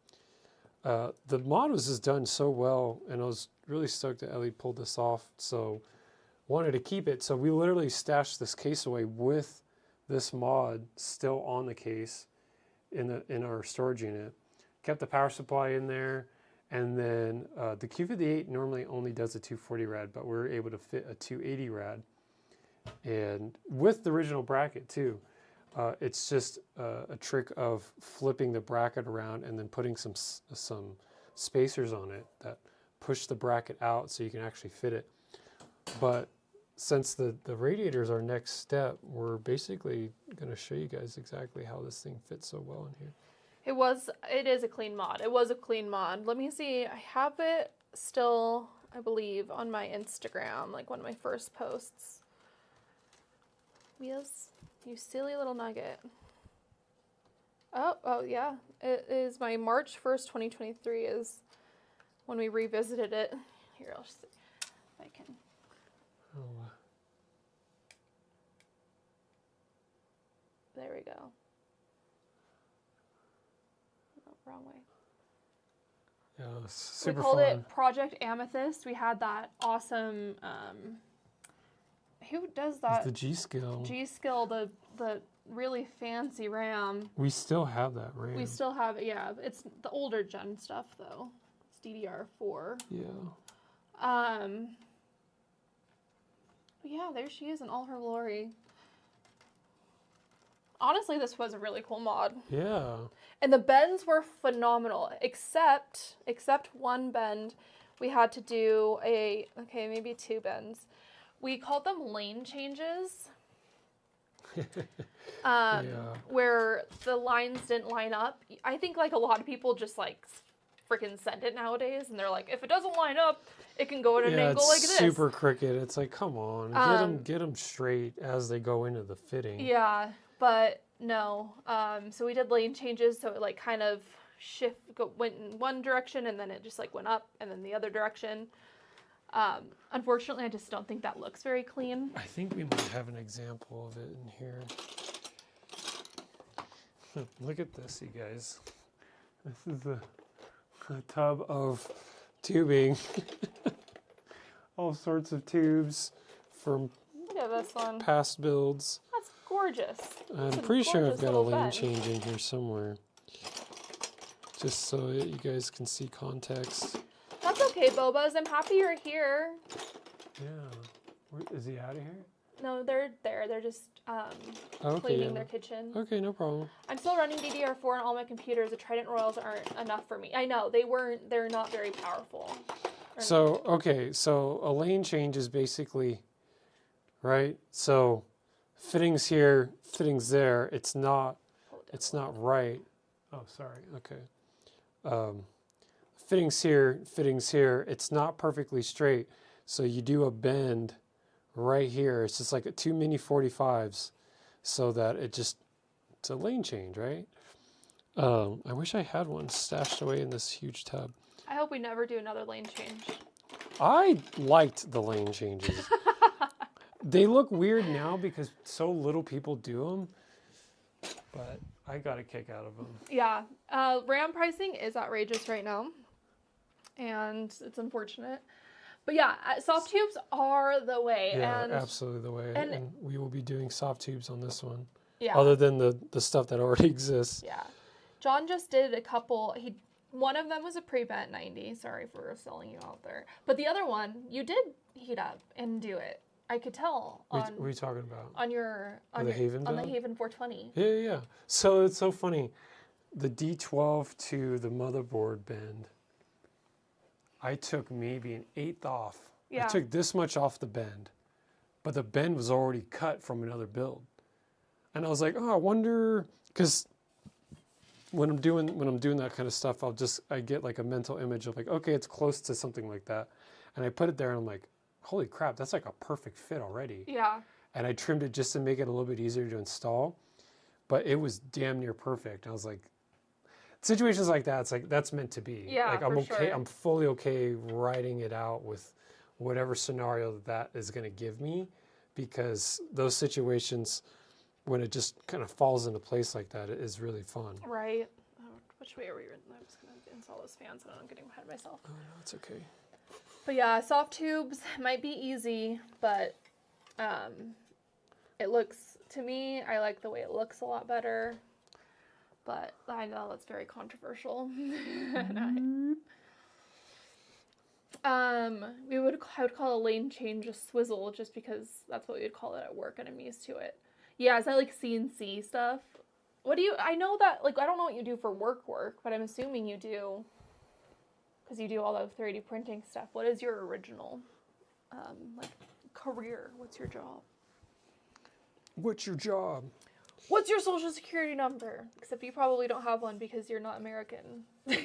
Speaker 1: The mod was just done so well, and I was really stoked that Ellie pulled this off. So wanted to keep it. So we literally stashed this case away with this mod still on the case in our storage unit. Kept the power supply in there, and then the Q58 normally only does a 240 rad, but we're able to fit a 280 rad, and with the original bracket too. It's just a trick of flipping the bracket around and then putting some spacers on it that push the bracket out so you can actually fit it. But since the radiator is our next step, we're basically going to show you guys exactly how this thing fits so well in here.
Speaker 2: It is a clean mod. It was a clean mod. Let me see. I have it still, I believe, on my Instagram, like one of my first posts. Yes, you silly little nugget. Oh yeah. It is my March 1st, 2023 is when we revisited it. Here, I'll see if I can.
Speaker 1: Oh,
Speaker 2: There we go. No, wrong way.
Speaker 1: yeah, it's super
Speaker 2: We called
Speaker 1: fun.
Speaker 2: it Project Amethyst. We had that awesome. Who does that?
Speaker 1: It's the G skill.
Speaker 2: G skill, the really fancy RAM.
Speaker 1: We still have that RAM.
Speaker 2: We still have it. Yeah, it's the older gen stuff though. It's DDR4.
Speaker 1: Yeah.
Speaker 2: Yeah, there she is in all her glory. Honestly, this was a really cool mod.
Speaker 1: Yeah.
Speaker 2: And the bends were phenomenal, except one bend. We had to do maybe two bends. We called them lane changes.
Speaker 1: Yeah.
Speaker 2: Where the lines didn't line up. I think like a lot of people just like freaking send it nowadays, and they're like, if it doesn't line up, it can go at an angle like this.
Speaker 1: Super crooked. It's like, come on, get them straight as they go into the fitting.
Speaker 2: Yeah, but no. So we did lane changes, so it like kind of went in one direction, and then it just like went up, and then the other direction. Unfortunately, I just don't think that looks very clean.
Speaker 1: I think we might have an example of it in here. Look at this, you guys. This is a tub of tubing. All sorts of tubes from
Speaker 2: Look at this one.
Speaker 1: past builds.
Speaker 2: That's gorgeous.
Speaker 1: I'm
Speaker 2: It's a
Speaker 1: pretty sure I've
Speaker 2: gorgeous
Speaker 1: got a
Speaker 2: little
Speaker 1: lane
Speaker 2: bend.
Speaker 1: change in here somewhere. Just so you guys can see context.
Speaker 2: That's okay, Bobas. I'm happy you're here.
Speaker 1: Yeah. Is he out of here?
Speaker 2: No, they're there. They're just
Speaker 1: Okay,
Speaker 2: cleaning
Speaker 1: yeah.
Speaker 2: their kitchen.
Speaker 1: Okay, no problem.
Speaker 2: I'm still running DDR4 on all my computers. The Trident Royals aren't enough for me. I know they're not very powerful.
Speaker 1: So, okay, so a lane change is basically, right? So fittings here, fittings there, it's not right. Oh, sorry, okay. Fittings here, it's not perfectly straight. So you do a bend right here. It's just like two mini 45s so that it's a lane change, right? I wish I had one stashed away in this huge tub.
Speaker 2: I hope we never do another lane change.
Speaker 1: I liked the lane changes. They look weird now because so little people do them, but I got a kick out of them.
Speaker 2: Yeah, RAM pricing is outrageous right now, and it's unfortunate. But yeah, soft tubes are the way.
Speaker 1: Yeah,
Speaker 2: and
Speaker 1: absolutely the way. And we will be doing soft tubes on this one.
Speaker 2: Yeah.
Speaker 1: Other than the stuff that already exists.
Speaker 2: Yeah. John just did a couple. One of them was a pre-bent 90. Sorry for selling you out there. But the other one, you did heat up and do it. I could tell
Speaker 1: What are you talking about?
Speaker 2: on
Speaker 1: the Haven
Speaker 2: on the
Speaker 1: build?
Speaker 2: Haven 420.
Speaker 1: Yeah. So it's so funny. The D12 to the motherboard bend, I took maybe an eighth off.
Speaker 2: Yeah.
Speaker 1: I took this much off the bend, but the bend was already cut from another build. And I was like, oh, I wonder, because when I'm doing that kind of stuff, I get like a mental image of like, okay, it's close to something like that. And I put it there and I'm like, holy crap, that's like a perfect fit already.
Speaker 2: Yeah.
Speaker 1: And I trimmed it just to make it a little bit easier to install, but it was damn near perfect. I was like, situations like that, it's like, that's meant to be.
Speaker 2: Yeah,
Speaker 1: like I'm
Speaker 2: for
Speaker 1: okay,
Speaker 2: sure.
Speaker 1: I'm fully okay writing it out with whatever scenario that is going to give me, because those situations, when it just kind of falls into place like that, it is really fun.
Speaker 2: Right. Oh, which way are we? I'm just going to install those fans so I'm getting ahead of myself.
Speaker 1: Oh, no, it's okay.
Speaker 2: But yeah, soft tubes might be easy, but it looks, to me, I like the way it looks a lot better. But I know that's very controversial. I would call a lane change a swizzle just because that's what we would call it at work and I'm used to it. Yeah, is that like CNC stuff? I know that, like, I don't know what you do for work, but I'm assuming you do, because you do all the 3D printing stuff. What is your original, career? What's your job?
Speaker 1: What's your job?
Speaker 2: What's your social security number? Except you probably don't have one because you're not American. Do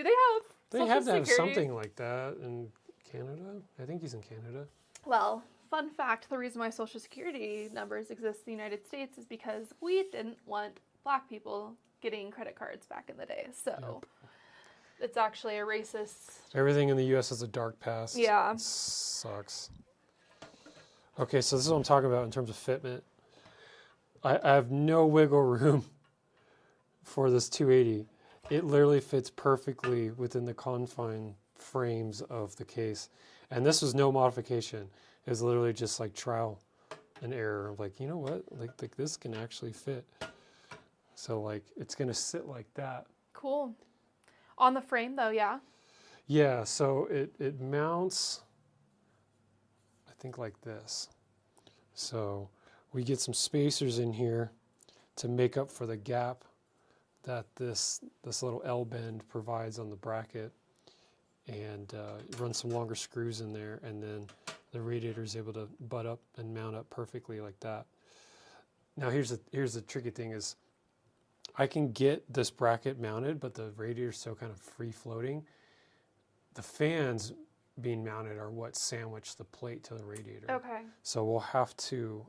Speaker 2: they have
Speaker 1: They
Speaker 2: social
Speaker 1: have to have
Speaker 2: security?
Speaker 1: something like that in Canada. I think he's in Canada.
Speaker 2: Well, fun fact, the reason why social security numbers exist in the United States is because we didn't want black people getting credit cards back in the day. So
Speaker 1: Yep.
Speaker 2: it's actually a racist.
Speaker 1: Everything in the U.S. has a dark past.
Speaker 2: Yeah.
Speaker 1: It sucks. Okay, so this is what I'm talking about in terms of fitment. I have no wiggle room for this 280. It literally fits perfectly within the confine frames of the case. And this was no modification. It was literally just like trial and error. I'm like, you know what? Like this can actually fit. So like it's going to sit like that.
Speaker 2: Cool. On the frame though, yeah.
Speaker 1: Yeah, so it mounts, I think like this. So we get some spacers in here to make up for the gap that this little L bend provides on the bracket, and run some longer screws in there, and then the radiator is able to butt up and mount up perfectly like that. Now here's the tricky thing is I can get this bracket mounted, but the radiator is so kind of free floating. The fans being mounted are what sandwich the plate to the radiator.
Speaker 2: Okay.
Speaker 1: So we'll have to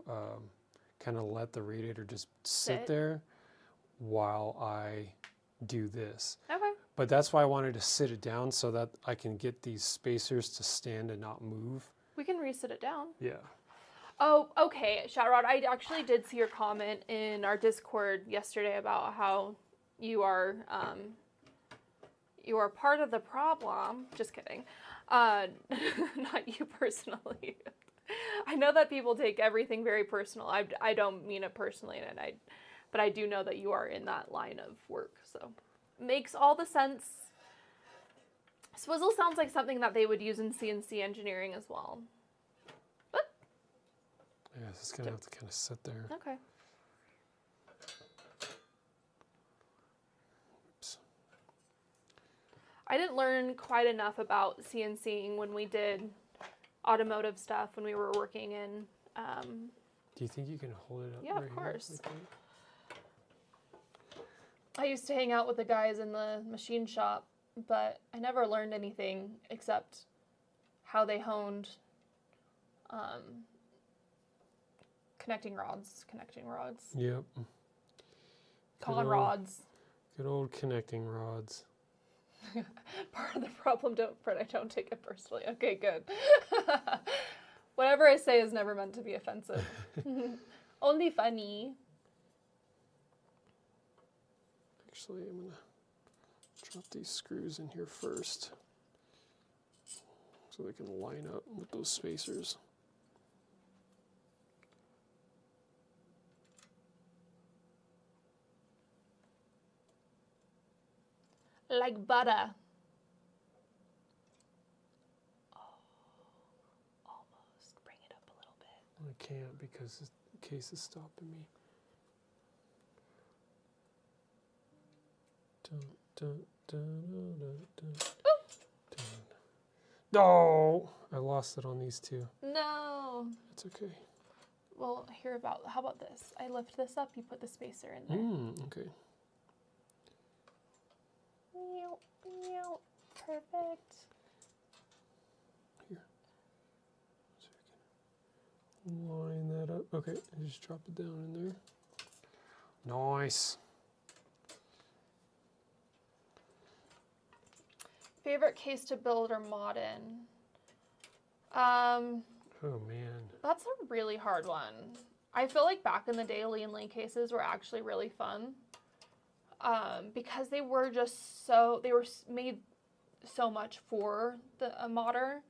Speaker 1: kind of let the radiator just sit there while I do this.
Speaker 2: Okay.
Speaker 1: But that's why I wanted to sit it down so that I can get these spacers to stand and not move.
Speaker 2: We can reset it down.
Speaker 1: Yeah.
Speaker 2: Oh, okay, Shatrod. I actually did see your comment in our Discord yesterday about how you are part of the problem. Just kidding. Not you personally. I know that people take everything very personal. I don't mean it personally, but I do know that you are in that line of work. So makes all the sense. Swizzle sounds like something that they would use in CNC engineering as well.
Speaker 1: Yeah, it's going to have to kind of sit there.
Speaker 2: Okay.
Speaker 1: Oops.
Speaker 2: I didn't learn quite enough about CNCing when we did automotive stuff when we were working in.
Speaker 1: Do you think you can hold it up?
Speaker 2: Yeah,
Speaker 1: right
Speaker 2: of
Speaker 1: here
Speaker 2: course.
Speaker 1: like that?
Speaker 2: I used to hang out with the guys in the machine shop, but I never learned anything except how they honed connecting rods.
Speaker 1: Yep.
Speaker 2: Con rods.
Speaker 1: Good old connecting rods.
Speaker 2: Part of the problem, Fred, I don't take it personally. Okay, good. Whatever I say is never meant to be offensive. Only funny.
Speaker 1: Actually, I'm going to drop these screws in here first so they can line up with those spacers.
Speaker 2: Like butter. Oh, almost. Bring it up a little bit.
Speaker 1: I can't because the case is stopping me. No, I lost it on these two.
Speaker 2: No.
Speaker 1: It's okay.
Speaker 2: Well, how about this? I lift this up, you put the spacer in there.
Speaker 1: Okay.
Speaker 2: Perfect.
Speaker 1: Here. So we can line that up. Okay, I just drop it down in there. Nice.
Speaker 2: Favorite case to build or mod in?
Speaker 1: Oh man.
Speaker 2: That's a really hard one. I feel like back in the day, Lean cases were actually really fun. Because they were made so much for a modder.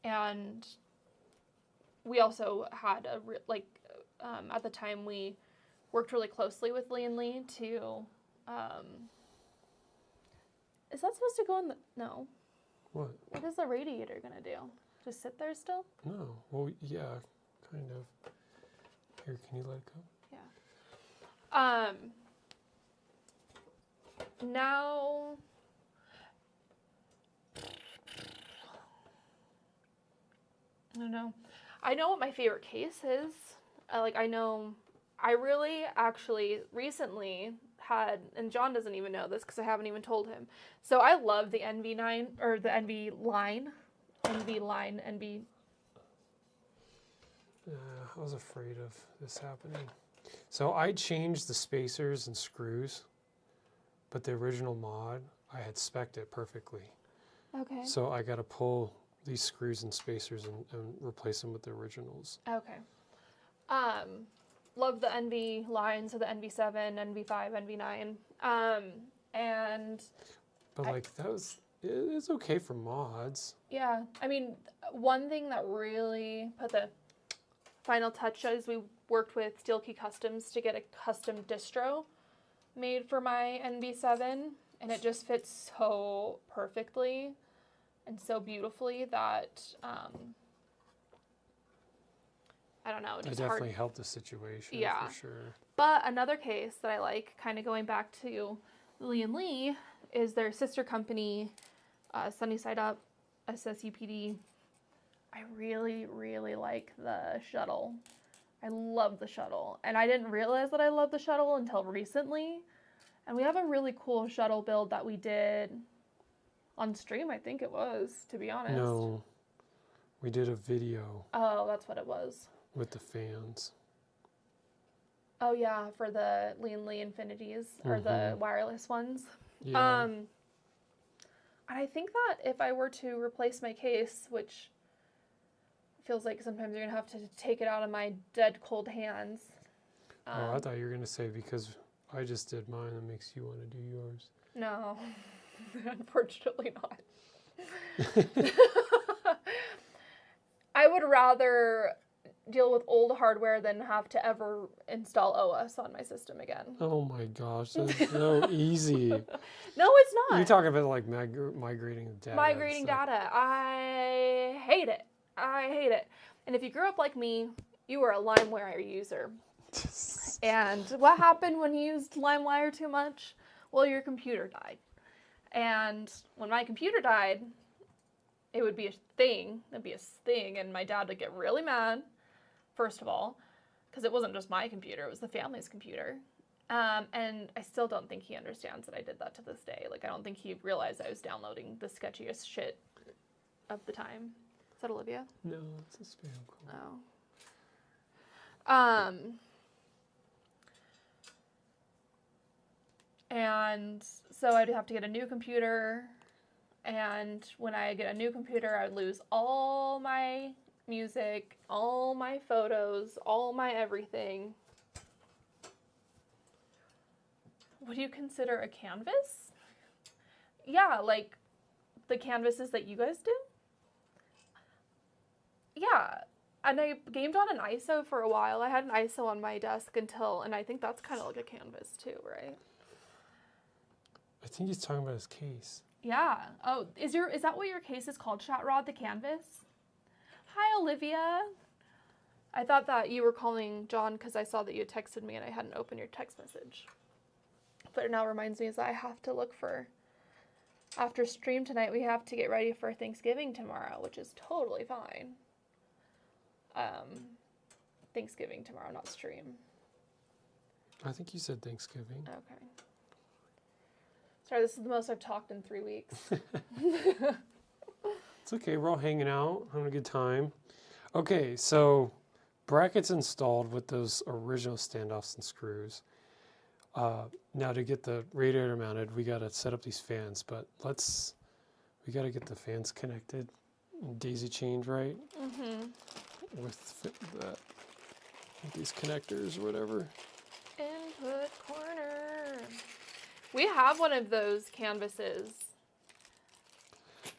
Speaker 2: And we also had at the time we worked really closely with Lee to, is that supposed to go in no.
Speaker 1: What?
Speaker 2: What is the radiator gonna do? Just sit there still?
Speaker 1: No. Well, yeah, kind of. Here, can you let it go?
Speaker 2: Now, I don't know. I know what my favorite case is. like I know, I really actually recently had, and John doesn't even know this because I haven't even told him. So I love the NV9 or the NV line, NV.
Speaker 1: I was afraid of this happening. So I changed the spacers and screws, but the original mod, I had spec'd it perfectly.
Speaker 2: Okay.
Speaker 1: So I got to pull these screws and spacers and replace them with the originals.
Speaker 2: Okay. Love the NV line, so the NV7, NV5, NV9. And
Speaker 1: But like that was, it's okay for mods.
Speaker 2: yeah, I mean, one thing that really put the final touch is we worked with Steelkey Customs to get a custom distro made for my NV7, and it just fits so perfectly and so beautifully that I don't know.
Speaker 1: It
Speaker 2: Just
Speaker 1: definitely
Speaker 2: hard.
Speaker 1: helped the situation,
Speaker 2: Yeah.
Speaker 1: for sure.
Speaker 2: But another case that I like, kind of going back to Lillian Lee, is their sister company, Sunny Side Up, SSUPD. I really, really like the shuttle. I love the shuttle. And I didn't realize that I love the shuttle until recently. And we have a really cool shuttle build that we did on stream, I think it was, to be honest.
Speaker 1: No, we did a video
Speaker 2: Oh, that's what it was.
Speaker 1: with the fans.
Speaker 2: Oh, yeah, for the Lean Lee Infinities, or the wireless ones.
Speaker 1: Yeah.
Speaker 2: And I think that if I were to replace my case, which feels like sometimes you're going to have to take it out of my dead cold hands.
Speaker 1: I thought you were going to say because I just did mine, that makes you want to do yours.
Speaker 2: No, unfortunately not. I would rather deal with old hardware than have to ever install OS on my system again.
Speaker 1: Oh my gosh, that's so easy.
Speaker 2: No, it's not.
Speaker 1: You're talking about like migrating data.
Speaker 2: Migrating data. I hate it. I hate it. And if you grew up like me, you were a LimeWire user. And what happened when you used LimeWire too much? Well, your computer died. And when my computer died, it would be a thing. It'd be a thing, and my dad would get really mad, first of all, because it wasn't just my computer, it was the family's computer. And I still don't think he understands that I did that to this day. Like, I don't think he realized I was downloading the sketchiest shit of the time. Is that Olivia?
Speaker 1: No, it's a spam call.
Speaker 2: Oh. And so I'd have to get a new computer. And when I get a new computer, I would lose all my music, all my photos, all my everything. Would you consider a canvas? Yeah, like the canvases that you guys do? Yeah. And I gamed on an ISO for a while. I had an ISO on my desk and I think that's kind of like a canvas too, right?
Speaker 1: I think he's talking about his case.
Speaker 2: Yeah. Oh, is that what your case is called, Shot Rod, the canvas? Hi, Olivia. I thought that you were calling John because I saw that you had texted me and I hadn't opened your text message. But it now reminds me that I have to look for, after stream tonight, we have to get ready for Thanksgiving tomorrow, which is totally fine. Thanksgiving tomorrow, not stream.
Speaker 1: I think you said Thanksgiving.
Speaker 2: Okay. Sorry, this is the most I've talked in 3 weeks.
Speaker 1: It's okay, we're all hanging out, having a good time. Okay, so brackets installed with those original standoffs and screws. Now to get the radiator mounted, we gotta set up these fans, but we gotta get the fans connected, daisy chained right, with these connectors or whatever.
Speaker 2: Input corner. We have one of those canvases.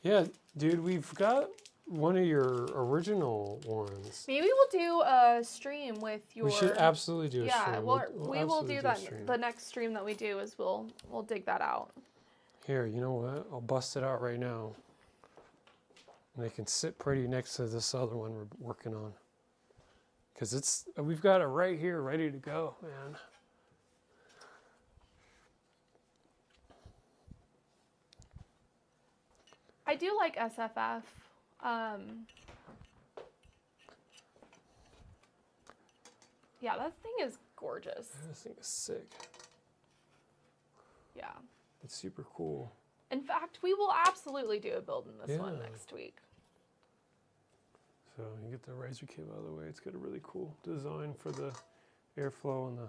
Speaker 1: Yeah, dude, we've got one of your original ones.
Speaker 2: Maybe we'll do a stream with your.
Speaker 1: We should absolutely do a stream.
Speaker 2: Yeah, we will do
Speaker 1: absolutely
Speaker 2: that.
Speaker 1: a stream.
Speaker 2: The next stream that we do is we'll dig that out.
Speaker 1: Here, you know what? I'll bust it out right now. And they can sit pretty next to this other one we're working on. Because we've got it right here, ready to go, man.
Speaker 2: I do like SFF. Yeah, that thing is gorgeous.
Speaker 1: This thing is sick.
Speaker 2: Yeah.
Speaker 1: It's super cool.
Speaker 2: In fact, we will absolutely do a build in this one
Speaker 1: Yeah.
Speaker 2: next week.
Speaker 1: So you get the riser cable out of the way. It's got a really cool design for the airflow and the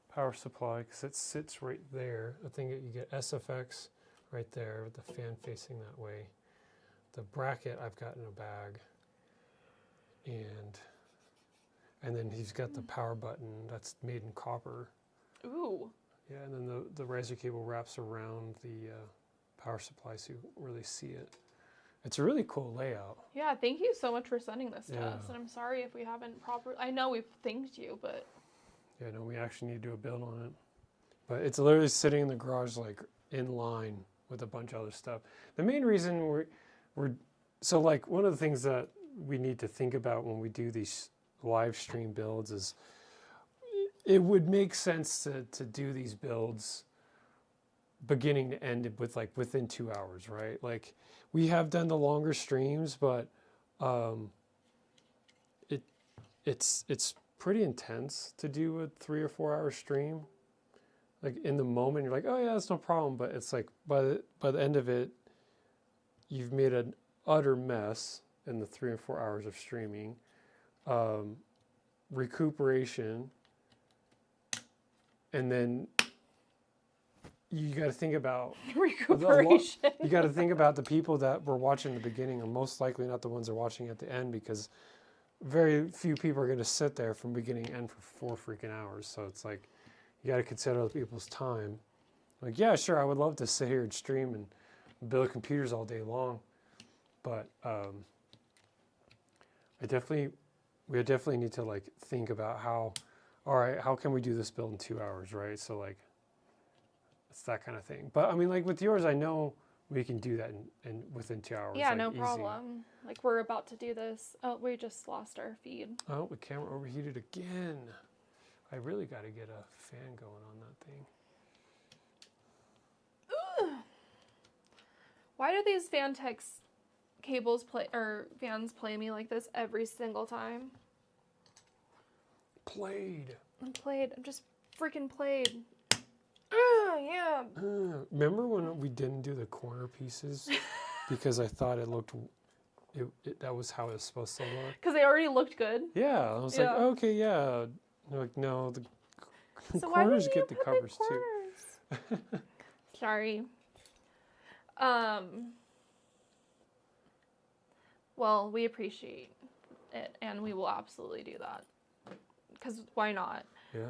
Speaker 1: power supply because it sits right there. I think you get SFX right there with the fan facing that way. The bracket I've got in a bag, and then he's got the power button that's made in copper.
Speaker 2: Ooh.
Speaker 1: Yeah, and then the riser cable wraps around the power supply so you really see it. It's a really cool layout.
Speaker 2: Yeah, thank you so much for sending this to
Speaker 1: Yeah.
Speaker 2: us. And I'm sorry if we haven't I know we've thanked you, but
Speaker 1: Yeah, no, we actually need to do a build on it. But it's literally sitting in the garage, like in line with a bunch of other stuff. The main reason so like one of the things that we need to think about when we do these live stream builds is it would make sense to do these builds beginning to end with like within 2 hours, right? Like we have done the longer streams, but it's pretty intense to do a 3 or 4 hour stream. Like in the moment, you're like, oh yeah, that's no problem. But it's like by the end of it, you've made an utter mess in the 3 or 4 hours of streaming. Recuperation, and then you got to think about
Speaker 2: recuperation.
Speaker 1: You got to think about the people that were watching the beginning are most likely not the ones that are watching at the end because very few people are going to sit there from beginning to end for 4 freaking hours. So it's like you got to consider other people's time. Like, yeah, sure, I would love to sit here and stream and build computers all day long, but we definitely need to like think about how can we do this build in 2 hours, right? So like it's that kind of thing. But I mean, like with yours, I know we can do that in within 2 hours.
Speaker 2: Yeah,
Speaker 1: like,
Speaker 2: no
Speaker 1: easy.
Speaker 2: problem. Like we're about to do this. Oh, we just lost our feed.
Speaker 1: Oh, the camera overheated again. I really got to get a fan going on that thing.
Speaker 2: Why do these Fantex cables fans play me like this every single time? I'm just freaking played. Yeah.
Speaker 1: Remember when we didn't do the corner pieces because I thought it looked that was how it was supposed to look?
Speaker 2: Because they already looked good.
Speaker 1: Yeah, I was like, okay, yeah. They're like, no, the
Speaker 2: So why
Speaker 1: corners
Speaker 2: didn't
Speaker 1: get
Speaker 2: you
Speaker 1: the
Speaker 2: put
Speaker 1: covers
Speaker 2: corners?
Speaker 1: too.
Speaker 2: Sorry. Well, we appreciate it, and we will absolutely do that. Because why not?
Speaker 1: Yeah.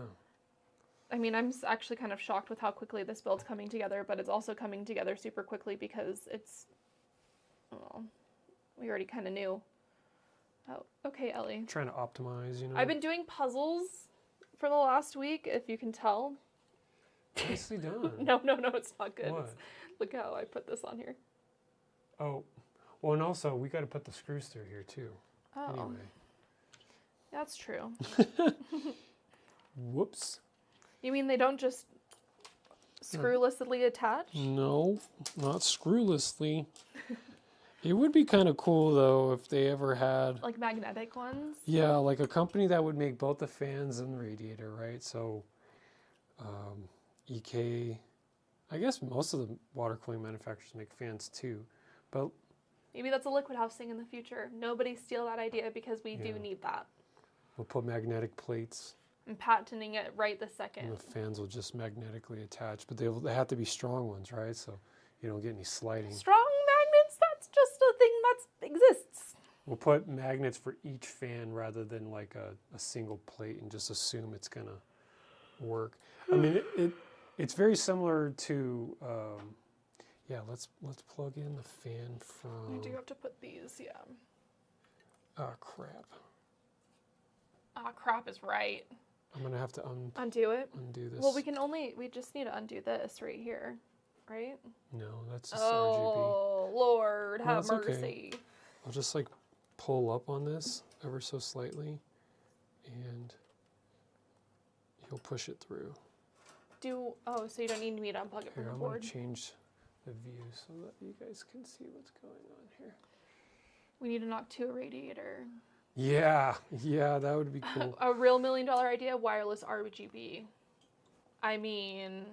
Speaker 2: I mean, I'm actually kind of shocked with how quickly this build's coming together, but it's also coming together super quickly because well, we already kind of knew. Oh, okay, Ellie.
Speaker 1: Trying to optimize, you know.
Speaker 2: I've been doing puzzles for the last week, if you can tell.
Speaker 1: Nicely done.
Speaker 2: No, it's not good.
Speaker 1: What?
Speaker 2: Look how I put this on here.
Speaker 1: Oh, well, and also we got to put the screws through here too.
Speaker 2: Oh,
Speaker 1: Anyway.
Speaker 2: that's true.
Speaker 1: Whoops.
Speaker 2: You mean they don't just screwlessly attach?
Speaker 1: No, not screwlessly. It would be kind of cool though if they ever had
Speaker 2: Like magnetic ones?
Speaker 1: yeah, like a company that would make both the fans and the radiator, right? So, EK, I guess most of the water cooling manufacturers make fans too, but
Speaker 2: Maybe that's a liquid house thing in the future. Nobody steal that idea because we do
Speaker 1: Yeah.
Speaker 2: need that.
Speaker 1: we'll put magnetic plates
Speaker 2: I'm patenting it right this
Speaker 1: and
Speaker 2: second.
Speaker 1: the fans will just magnetically attach, but they have to be strong ones, right? So you don't get any sliding.
Speaker 2: Strong magnets, that's just a thing that exists.
Speaker 1: We'll put magnets for each fan rather than like a single plate and just assume it's gonna work. I mean, it's very similar to, yeah, let's plug in the fan from,
Speaker 2: You do have to put these, yeah.
Speaker 1: oh crap.
Speaker 2: Ah, crap is right.
Speaker 1: I'm gonna have to
Speaker 2: Undo it.
Speaker 1: undo this.
Speaker 2: Well, we just need to undo this right here, right?
Speaker 1: No, that's just RGB.
Speaker 2: Oh, Lord,
Speaker 1: No,
Speaker 2: have
Speaker 1: it's okay.
Speaker 2: mercy.
Speaker 1: I'll just like pull up on this ever so slightly and you'll push it through.
Speaker 2: So you don't need me to unplug it from
Speaker 1: Here,
Speaker 2: the
Speaker 1: I'm
Speaker 2: board?
Speaker 1: gonna change the view so that you guys can see what's going on here.
Speaker 2: We need to knock to a radiator.
Speaker 1: Yeah, yeah, that would be cool.
Speaker 2: A real $1 million idea, wireless RGB. I mean,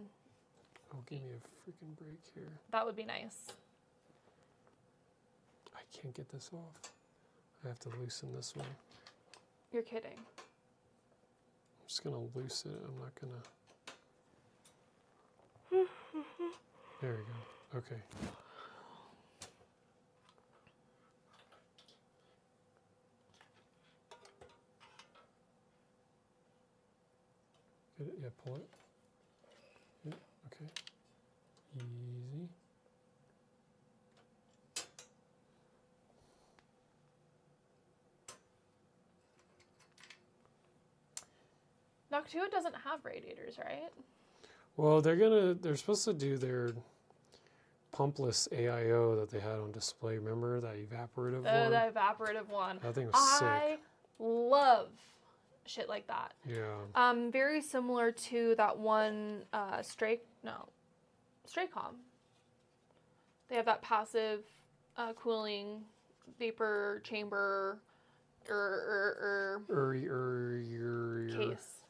Speaker 1: Oh, give me a freaking break here.
Speaker 2: that would be nice.
Speaker 1: I can't get this off. I have to loosen this one.
Speaker 2: You're kidding.
Speaker 1: I'm just gonna loosen it. I'm not gonna. There we go. Okay. Get it? Yeah, pull it. Yeah, okay. Easy.
Speaker 2: Noctua doesn't have radiators, right?
Speaker 1: Well, they're supposed to do their pumpless AIO that they had on display. Remember that evaporative one?
Speaker 2: The evaporative one.
Speaker 1: That thing was
Speaker 2: I
Speaker 1: sick.
Speaker 2: love shit like that.
Speaker 1: Yeah.
Speaker 2: Very similar to that one Straycom. They have that passive cooling vapor chamber case.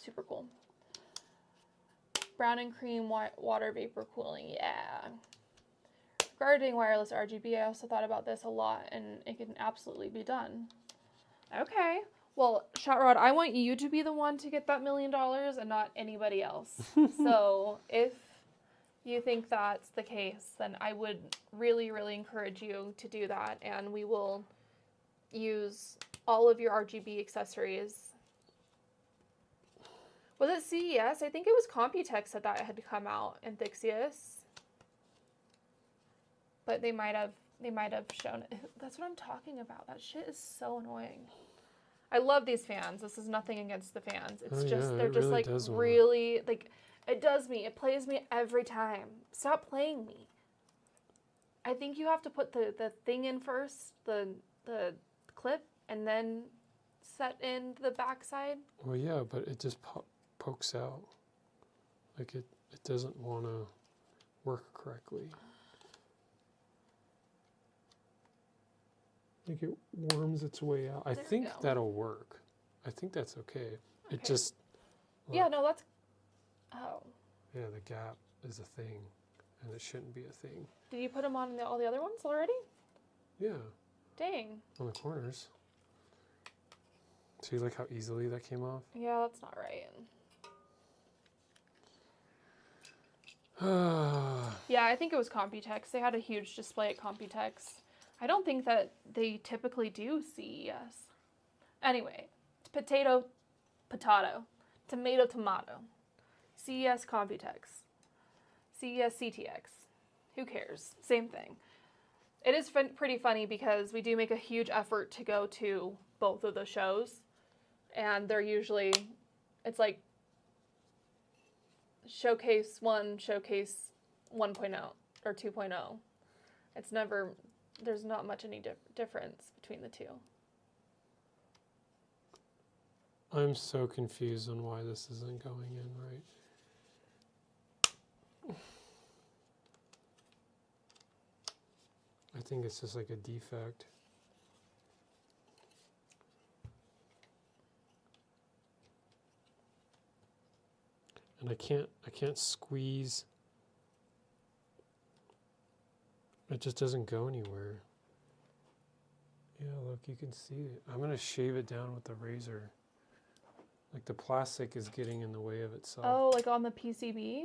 Speaker 2: Super cool. Brown and cream water vapor cooling. Yeah. Regarding wireless RGB, I also thought about this a lot, and it can absolutely be done. Okay. Well, Shotrod, I want you to be the one to get that $1 million and not anybody else. So if you think that's the case, then I would really, really encourage you to do that, and we will use all of your RGB accessories. Was it CES? I think it was Computex that had come out in Thixius. But they might have shown it. That's what I'm talking about. That shit is so annoying. I love these fans. This is nothing against the fans. It's they're just like really like it does me. It plays me every time. Stop playing me. I think you have to put the thing in first, the clip, and then set in the backside.
Speaker 1: Well, yeah, but it just pokes out. Like it doesn't want to work correctly. Like it worms its way out. I think that'll work. I think that's okay. It just... Look,
Speaker 2: yeah, no, that's... Oh.
Speaker 1: Yeah, the gap is a thing, and it shouldn't be a thing.
Speaker 2: Did you put them on all the other ones already?
Speaker 1: Yeah.
Speaker 2: Dang.
Speaker 1: On the corners. See, like how easily that came off?
Speaker 2: Yeah, that's not right. Yeah, I think it was Computex. They had a huge display at Computex. I don't think that they typically do CES. Anyway, potato, tomato. CES Computex. CES CTX. Who cares? Same thing. It is pretty funny because we do make a huge effort to go to both of the shows. And they're usually, it's like showcase 1, showcase 1.0 or 2.0. It's never, there's not much any difference between the two.
Speaker 1: I'm so confused on why this isn't going in right. I think it's just like a defect. And I can't squeeze. It just doesn't go anywhere. Yeah, look, you can see it. I'm gonna shave it down with the razor. Like the plastic is getting in the way of itself.
Speaker 2: Oh, like on the PCB?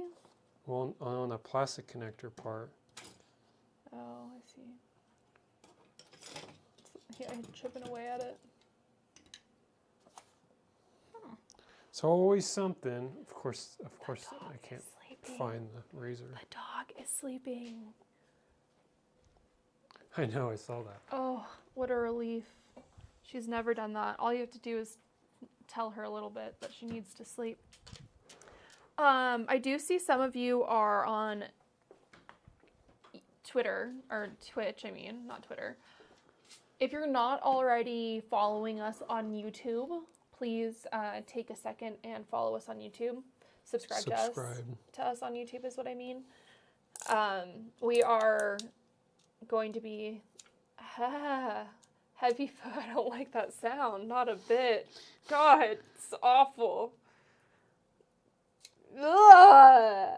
Speaker 1: Well, on the plastic connector part.
Speaker 2: Oh, I see. Yeah, I'm chipping away at it.
Speaker 1: So always something. Of course, I can't
Speaker 2: sleeping.
Speaker 1: find the razor.
Speaker 2: The dog is sleeping.
Speaker 1: I know, I saw that.
Speaker 2: Oh, what a relief. She's never done that. All you have to do is tell her a little bit that she needs to sleep. I do see some of you are on Twitter, or Twitch, I mean, not Twitter. If you're not already following us on YouTube, please take a second and follow us on YouTube. Subscribe. To us on YouTube is what I mean. We are going to be Heavy foot. I don't like that sound. Not a bit. God, it's awful. Ugh.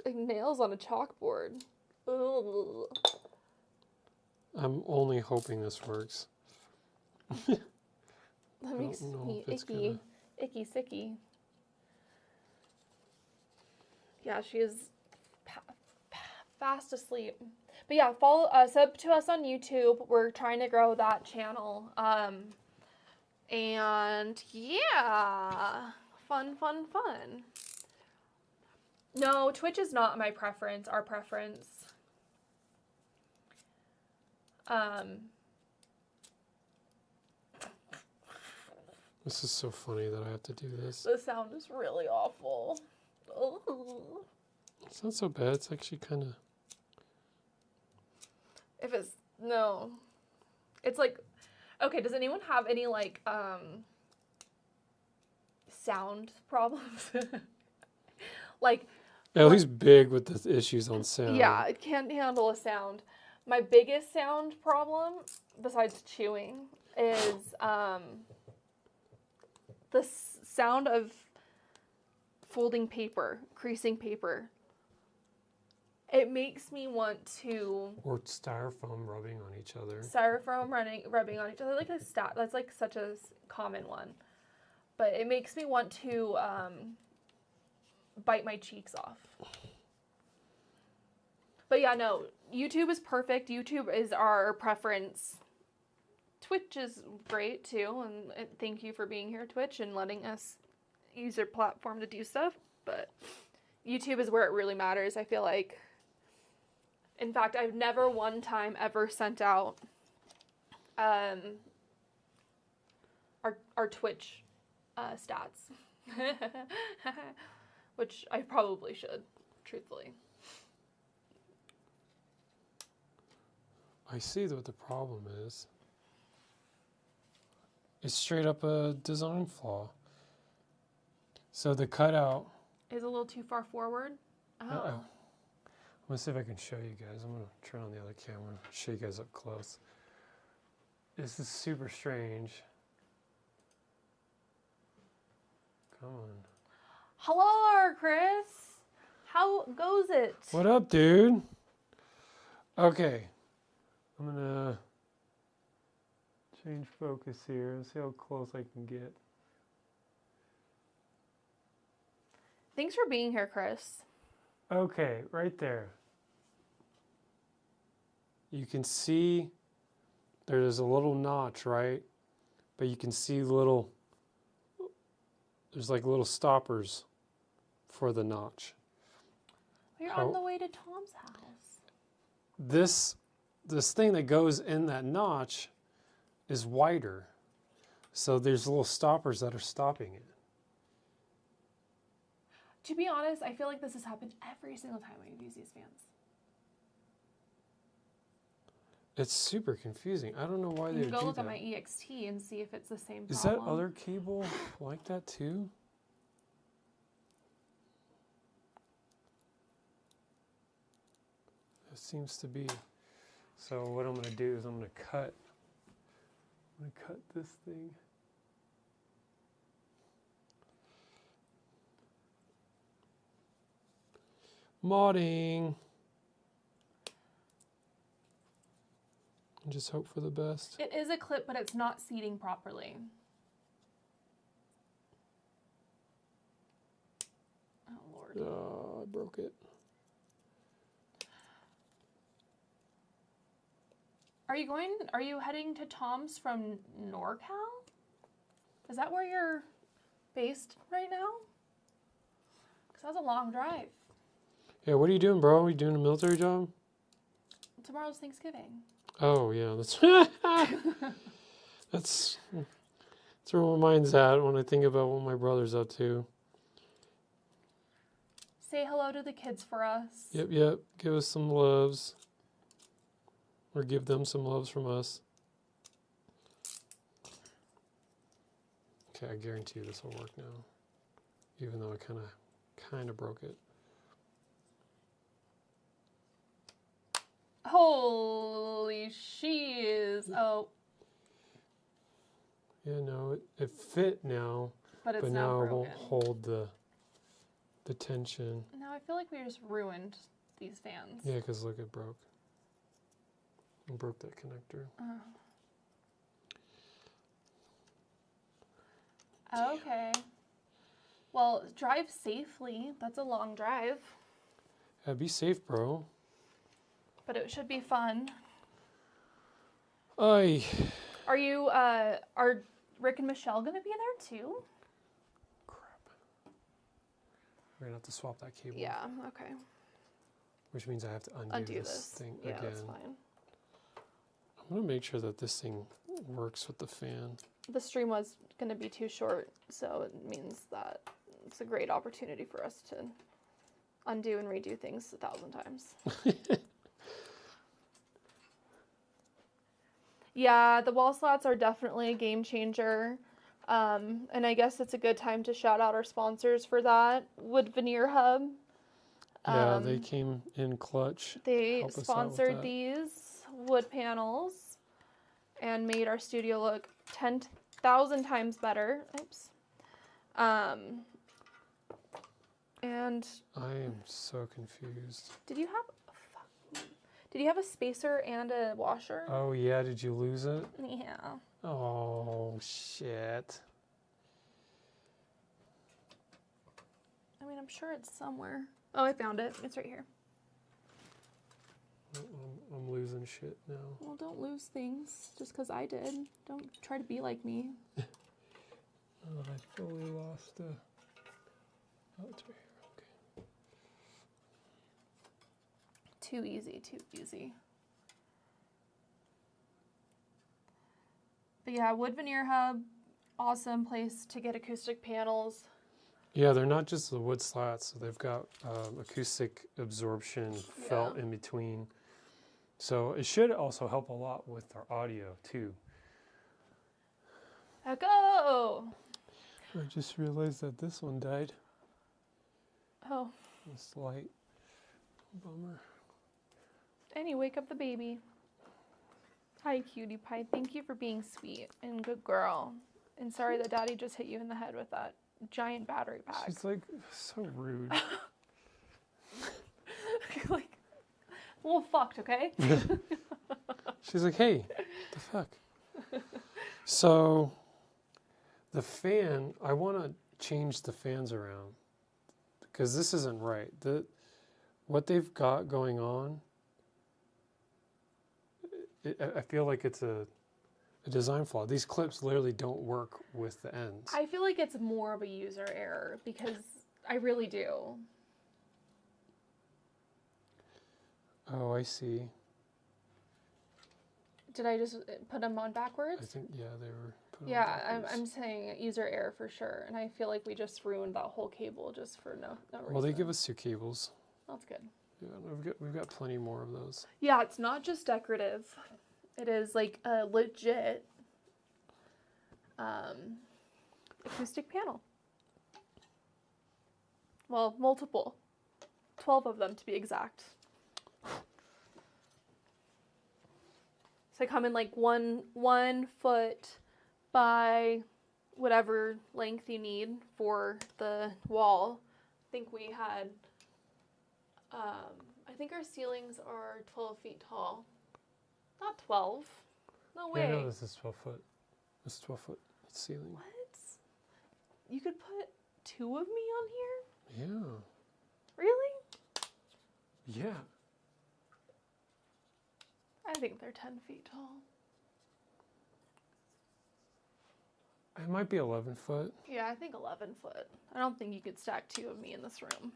Speaker 2: Like nails on a chalkboard. Ugh.
Speaker 1: I'm only hoping this works.
Speaker 2: That
Speaker 1: don't
Speaker 2: makes
Speaker 1: know
Speaker 2: me
Speaker 1: if it's
Speaker 2: icky.
Speaker 1: gonna-
Speaker 2: Icky sicky. Yeah, she is fast asleep. But yeah, follow sub to us on YouTube. We're trying to grow that channel. And yeah, fun. No, Twitch is not my preference. Our preference.
Speaker 1: This is so funny that I have to do this.
Speaker 2: The sound is really awful. Ugh.
Speaker 1: It's not so bad. It's actually kind of...
Speaker 2: If it's no, it's like, okay. Does anyone have any like sound problems? Like,
Speaker 1: At least big with the issues on sound.
Speaker 2: yeah, it can't handle a sound. My biggest sound problem, besides chewing, is the sound of folding paper, creasing paper. It makes me want to
Speaker 1: Or styrofoam rubbing on each other.
Speaker 2: styrofoam rubbing on each other, like that's like such a common one. But it makes me want to bite my cheeks off. But yeah, no, YouTube is perfect. YouTube is our preference. Twitch is great too, and thank you for being here, Twitch, and letting us use your platform to do stuff. But YouTube is where it really matters, I feel like. In fact, I've never one time ever sent out our Twitch stats, which I probably should, truthfully.
Speaker 1: I see what the problem is. It's straight up a design flaw. So the cutout...
Speaker 2: Is a little too far forward. Oh.
Speaker 1: Uh-oh. I'm going to see if I can show you guys. I'm going to turn on the other camera, show you guys up close. This is super strange. Come on.
Speaker 2: Hello, Chris. How goes it?
Speaker 1: What up, dude? Okay. I'm going to change focus here and see how close I can get.
Speaker 2: Thanks for being here, Chris.
Speaker 1: Okay, right there. You can see there's a little notch, right? But you can see there's like little stoppers for the notch.
Speaker 2: You're on the way to Tom's house.
Speaker 1: This thing that goes in that notch is wider. So there's little stoppers that are stopping it.
Speaker 2: To be honest, I feel like this has happened every single time I've used these fans.
Speaker 1: It's super confusing. I don't know why they
Speaker 2: You
Speaker 1: do
Speaker 2: can go look
Speaker 1: that.
Speaker 2: at my EXT and see if it's the same
Speaker 1: Is
Speaker 2: problem.
Speaker 1: that other cable like that too? It seems to be. So what I'm going to do is I'm going to cut this thing. Modding. And just hope for the best.
Speaker 2: It is a clip, but it's not seating properly. Oh, Lord.
Speaker 1: I broke it.
Speaker 2: Are you heading to Tom's from NorCal? Is that where you're based right now? Because that's a long drive.
Speaker 1: Yeah, what are you doing, bro? Are you doing a military job?
Speaker 2: Tomorrow's Thanksgiving.
Speaker 1: Oh, yeah, that's where my mind's at when I think about what my brother's up to.
Speaker 2: Say hello to the kids for us.
Speaker 1: Yep. Give us some loves. Or give them some loves from us. Okay, I guarantee you this will work now. Even though I kind of broke it.
Speaker 2: Holy, she is Oh,
Speaker 1: Yeah, no, it fit now,
Speaker 2: but it's
Speaker 1: but
Speaker 2: now
Speaker 1: now it
Speaker 2: broken.
Speaker 1: won't hold the tension.
Speaker 2: Now I feel like we just ruined these fans.
Speaker 1: Yeah, because look, it broke. It broke that connector.
Speaker 2: Okay. Well, drive safely. That's a long drive,
Speaker 1: Yeah, be safe, bro.
Speaker 2: but it should be fun.
Speaker 1: Ay.
Speaker 2: Are Rick and Michelle gonna be there too?
Speaker 1: Crap. We're gonna have to swap that cable.
Speaker 2: Yeah, okay.
Speaker 1: Which means I have to undo this thing
Speaker 2: Yeah,
Speaker 1: again.
Speaker 2: that's fine.
Speaker 1: I'm gonna make sure that this thing works with the fan.
Speaker 2: The stream was gonna be too short, so it means that it's a great opportunity for us to undo and redo things 1,000 times. Yeah, the wall slats are definitely a game changer. And I guess it's a good time to shout out our sponsors for that. Wood Veneer Hub.
Speaker 1: Yeah, they came in clutch.
Speaker 2: They
Speaker 1: Help us out with
Speaker 2: sponsored
Speaker 1: that.
Speaker 2: these wood panels and made our studio look 10,000 times better. Oops. And
Speaker 1: I am so confused.
Speaker 2: did you have a spacer and a washer?
Speaker 1: Oh yeah, did you lose it?
Speaker 2: Yeah.
Speaker 1: Oh shit.
Speaker 2: I mean, I'm sure it's somewhere. Oh, I found it. It's right here.
Speaker 1: I'm losing shit now.
Speaker 2: Well, don't lose things just because I did. Don't try to be like me.
Speaker 1: Oh, I fully lost oh, it's right here. Okay.
Speaker 2: Too easy, too easy. But yeah, Wood Veneer Hub, awesome place to get acoustic panels.
Speaker 1: Yeah, they're not just the wood slats. So they've got acoustic absorption felt in between. So it should also help a lot with our audio too.
Speaker 2: Echo!
Speaker 1: I just realized that this one died.
Speaker 2: Oh,
Speaker 1: This light. Bummer.
Speaker 2: Annie, wake up the baby. Hi, cutie pie. Thank you for being sweet and good girl. And sorry that daddy just hit you in the head with that giant battery pack.
Speaker 1: She's like so rude.
Speaker 2: Like, a little fucked, okay?
Speaker 1: She's like, hey, the fuck? So, the fan, I want to change the fans around because this isn't right. What they've got going on, I feel like it's a design flaw. These clips literally don't work with the ends.
Speaker 2: I feel like it's more of a user error because I really do.
Speaker 1: Oh, I see.
Speaker 2: Did I just put them on backwards?
Speaker 1: I think, yeah, they were put on
Speaker 2: Yeah,
Speaker 1: backwards.
Speaker 2: I'm saying user error for sure. And I feel like we just ruined that whole cable just for no reason.
Speaker 1: Well, they give us 2 cables.
Speaker 2: That's good.
Speaker 1: Yeah, we've got plenty more of those.
Speaker 2: Yeah, it's not just decorative. It is like a legit acoustic panel. Well, multiple. 12 of them to be exact. So they come in like one foot by whatever length you need for the wall. I think we had, I think our ceilings are 12 feet tall. Not 12. No way.
Speaker 1: Yeah, no, this is 12 foot. This is 12 foot ceiling.
Speaker 2: What? You could put 2 of me on here?
Speaker 1: Yeah.
Speaker 2: Really?
Speaker 1: Yeah.
Speaker 2: I think they're 10 feet tall.
Speaker 1: It might be 11 foot.
Speaker 2: Yeah, I think 11 foot. I don't think you could stack 2 of me in this room.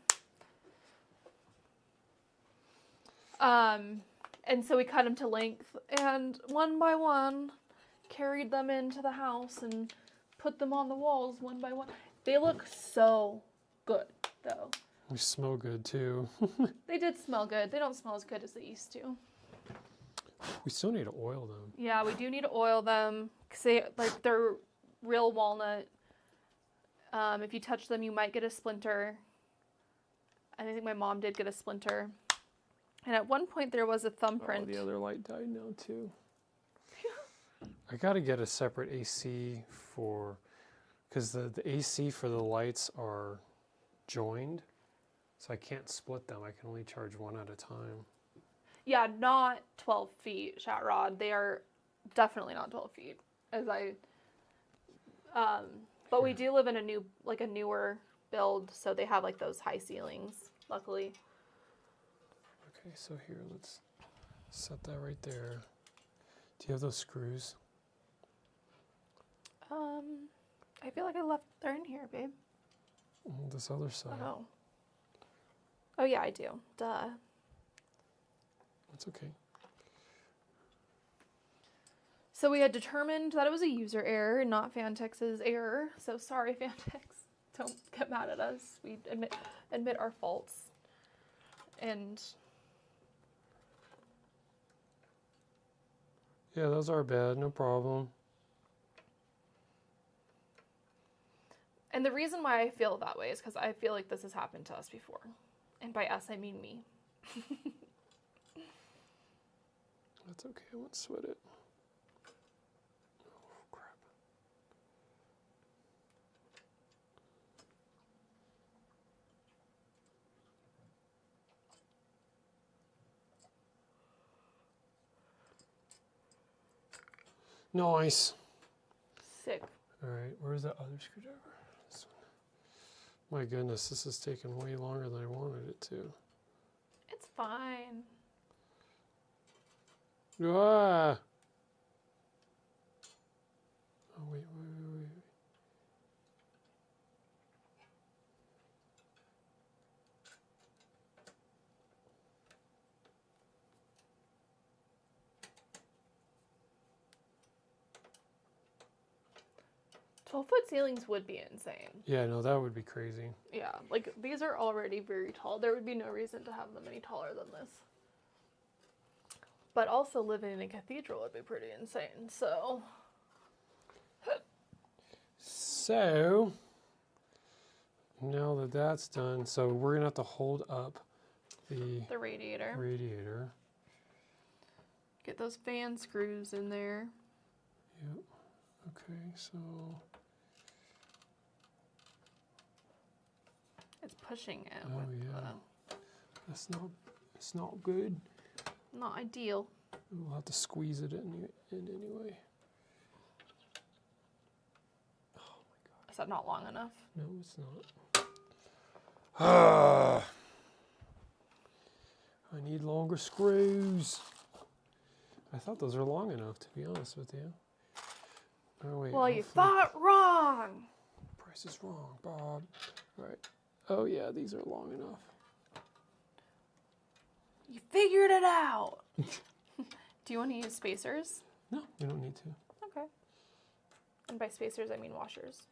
Speaker 2: And so we cut them to length and one by one carried them into the house and put them on the walls one by one. They look so good though.
Speaker 1: They smell good too.
Speaker 2: They did smell good. They don't smell as good as they used to.
Speaker 1: We still need to oil them.
Speaker 2: Yeah, we do need to oil them because they're real walnut. If you touch them, you might get a splinter. I think my mom did get a splinter. And at one point, there was a thumbprint.
Speaker 1: Oh, the other light died now too. I got to get a separate AC for, because the AC for the lights are joined, so I can't split them. I can only charge one at a time.
Speaker 2: Yeah, not 12 feet, Chat Rod. They are definitely not 12 feet. But we do live in a newer build, so they have like those high ceilings, luckily.
Speaker 1: Okay, so here, let's set that right there. Do you have those screws?
Speaker 2: I feel like they're in here, babe.
Speaker 1: This other side.
Speaker 2: Oh. Oh yeah, I do. Duh.
Speaker 1: That's okay.
Speaker 2: So we had determined that it was a user error, not Fantex's error. So sorry, Fantex. Don't get mad at us. We admit our faults. And
Speaker 1: Yeah, those are bad, no problem.
Speaker 2: And the reason why I feel that way is because I feel like this has happened to us before. And by us, I mean me.
Speaker 1: That's okay, I won't sweat it. Oh, crap. Nice.
Speaker 2: Sick.
Speaker 1: All right, where's that other screwdriver? This one. My goodness, this is taking way longer than I wanted it to.
Speaker 2: It's fine.
Speaker 1: Ah! Oh, wait.
Speaker 2: 12-foot ceilings would be insane.
Speaker 1: Yeah, no, that would be crazy.
Speaker 2: Yeah, like these are already very tall. There would be no reason to have them any taller than this. But also living in a cathedral would be pretty insane, so.
Speaker 1: So, now that that's done, so we're going to have to hold up the
Speaker 2: radiator.
Speaker 1: radiator.
Speaker 2: Get those fan screws in there.
Speaker 1: Yep. Okay, so
Speaker 2: It's pushing it.
Speaker 1: Oh, yeah. It's not good.
Speaker 2: Not ideal.
Speaker 1: We'll have to squeeze it in anyway.
Speaker 2: Is that not long enough?
Speaker 1: No, it's not. I need longer screws. I thought those were long enough, to be honest with you. Oh, wait,
Speaker 2: Well, you
Speaker 1: hopefully-
Speaker 2: thought wrong.
Speaker 1: Price is wrong, Bob. All right. Oh, yeah, these are long enough.
Speaker 2: You figured it out. Do you want to use spacers?
Speaker 1: No, we don't need to.
Speaker 2: Okay. And by spacers, I mean washers.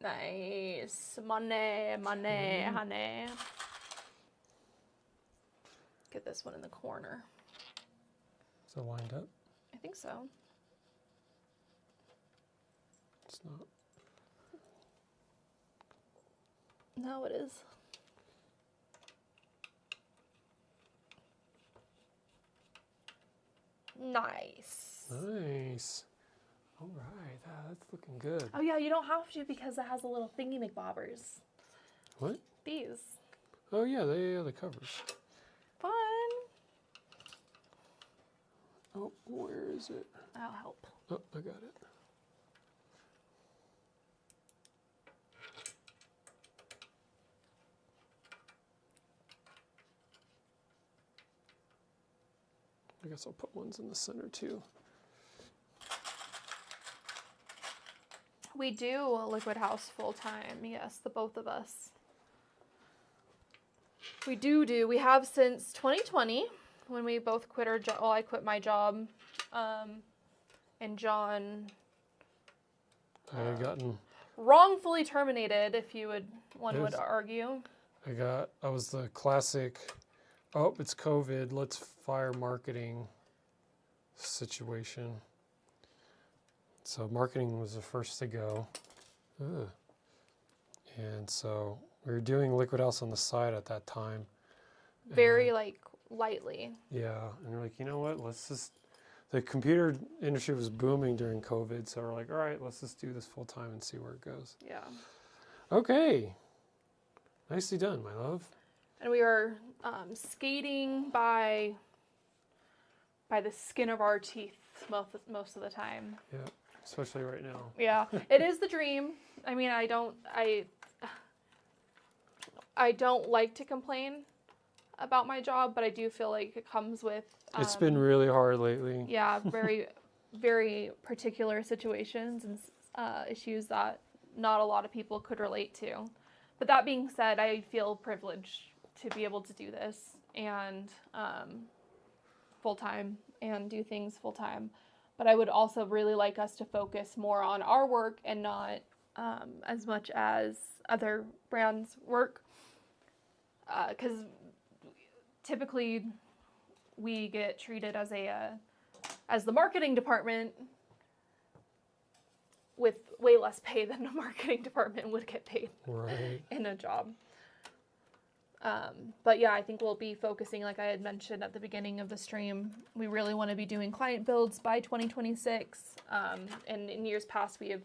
Speaker 2: Nice. Money, honey. Get this one in the corner.
Speaker 1: Is it lined up?
Speaker 2: I think so.
Speaker 1: It's not.
Speaker 2: No, it is. Nice.
Speaker 1: Nice. All right, that's looking good.
Speaker 2: Oh yeah, you don't have to because it has a little thingy McBobbers.
Speaker 1: What?
Speaker 2: These.
Speaker 1: Oh, yeah, the covers.
Speaker 2: Fun.
Speaker 1: Oh, where is it?
Speaker 2: I'll help.
Speaker 1: Oh, I got it. I guess I'll put ones in the center too.
Speaker 2: We do Liquid House full time. Yes, the both of us. We do. We have since 2020 when we both quit our job. Well, I quit my job, and John
Speaker 1: I had gotten.
Speaker 2: wrongfully terminated. If you would, one
Speaker 1: Yes.
Speaker 2: would argue.
Speaker 1: I was the classic. Oh, it's COVID. Let's fire marketing situation. So marketing was the first to go. Ugh. And so we were doing Liquid House on the side at that time.
Speaker 2: very like lightly.
Speaker 1: Yeah, and we're like, you know what? The computer industry was booming during COVID, so we're like, all right, let's just do this full time and see where it goes.
Speaker 2: Yeah.
Speaker 1: Okay. Nicely done, my love.
Speaker 2: And we were skating by the skin of our teeth most of the time.
Speaker 1: Yeah, especially right now.
Speaker 2: Yeah, it is the dream. I mean, I don't like to complain about my job, but I do feel like it comes with.
Speaker 1: It's been really hard lately.
Speaker 2: Yeah, very, very particular situations and issues that not a lot of people could relate to. But that being said, I feel privileged to be able to do this and full time and do things full time. But I would also really like us to focus more on our work and not as much as other brands' work. Because typically we get treated as the marketing department with way less pay than the marketing department would get paid
Speaker 1: Right.
Speaker 2: in a job. But yeah, I think we'll be focusing, like I had mentioned at the beginning of the stream, we really want to be doing client builds by 2026. And in years past, we have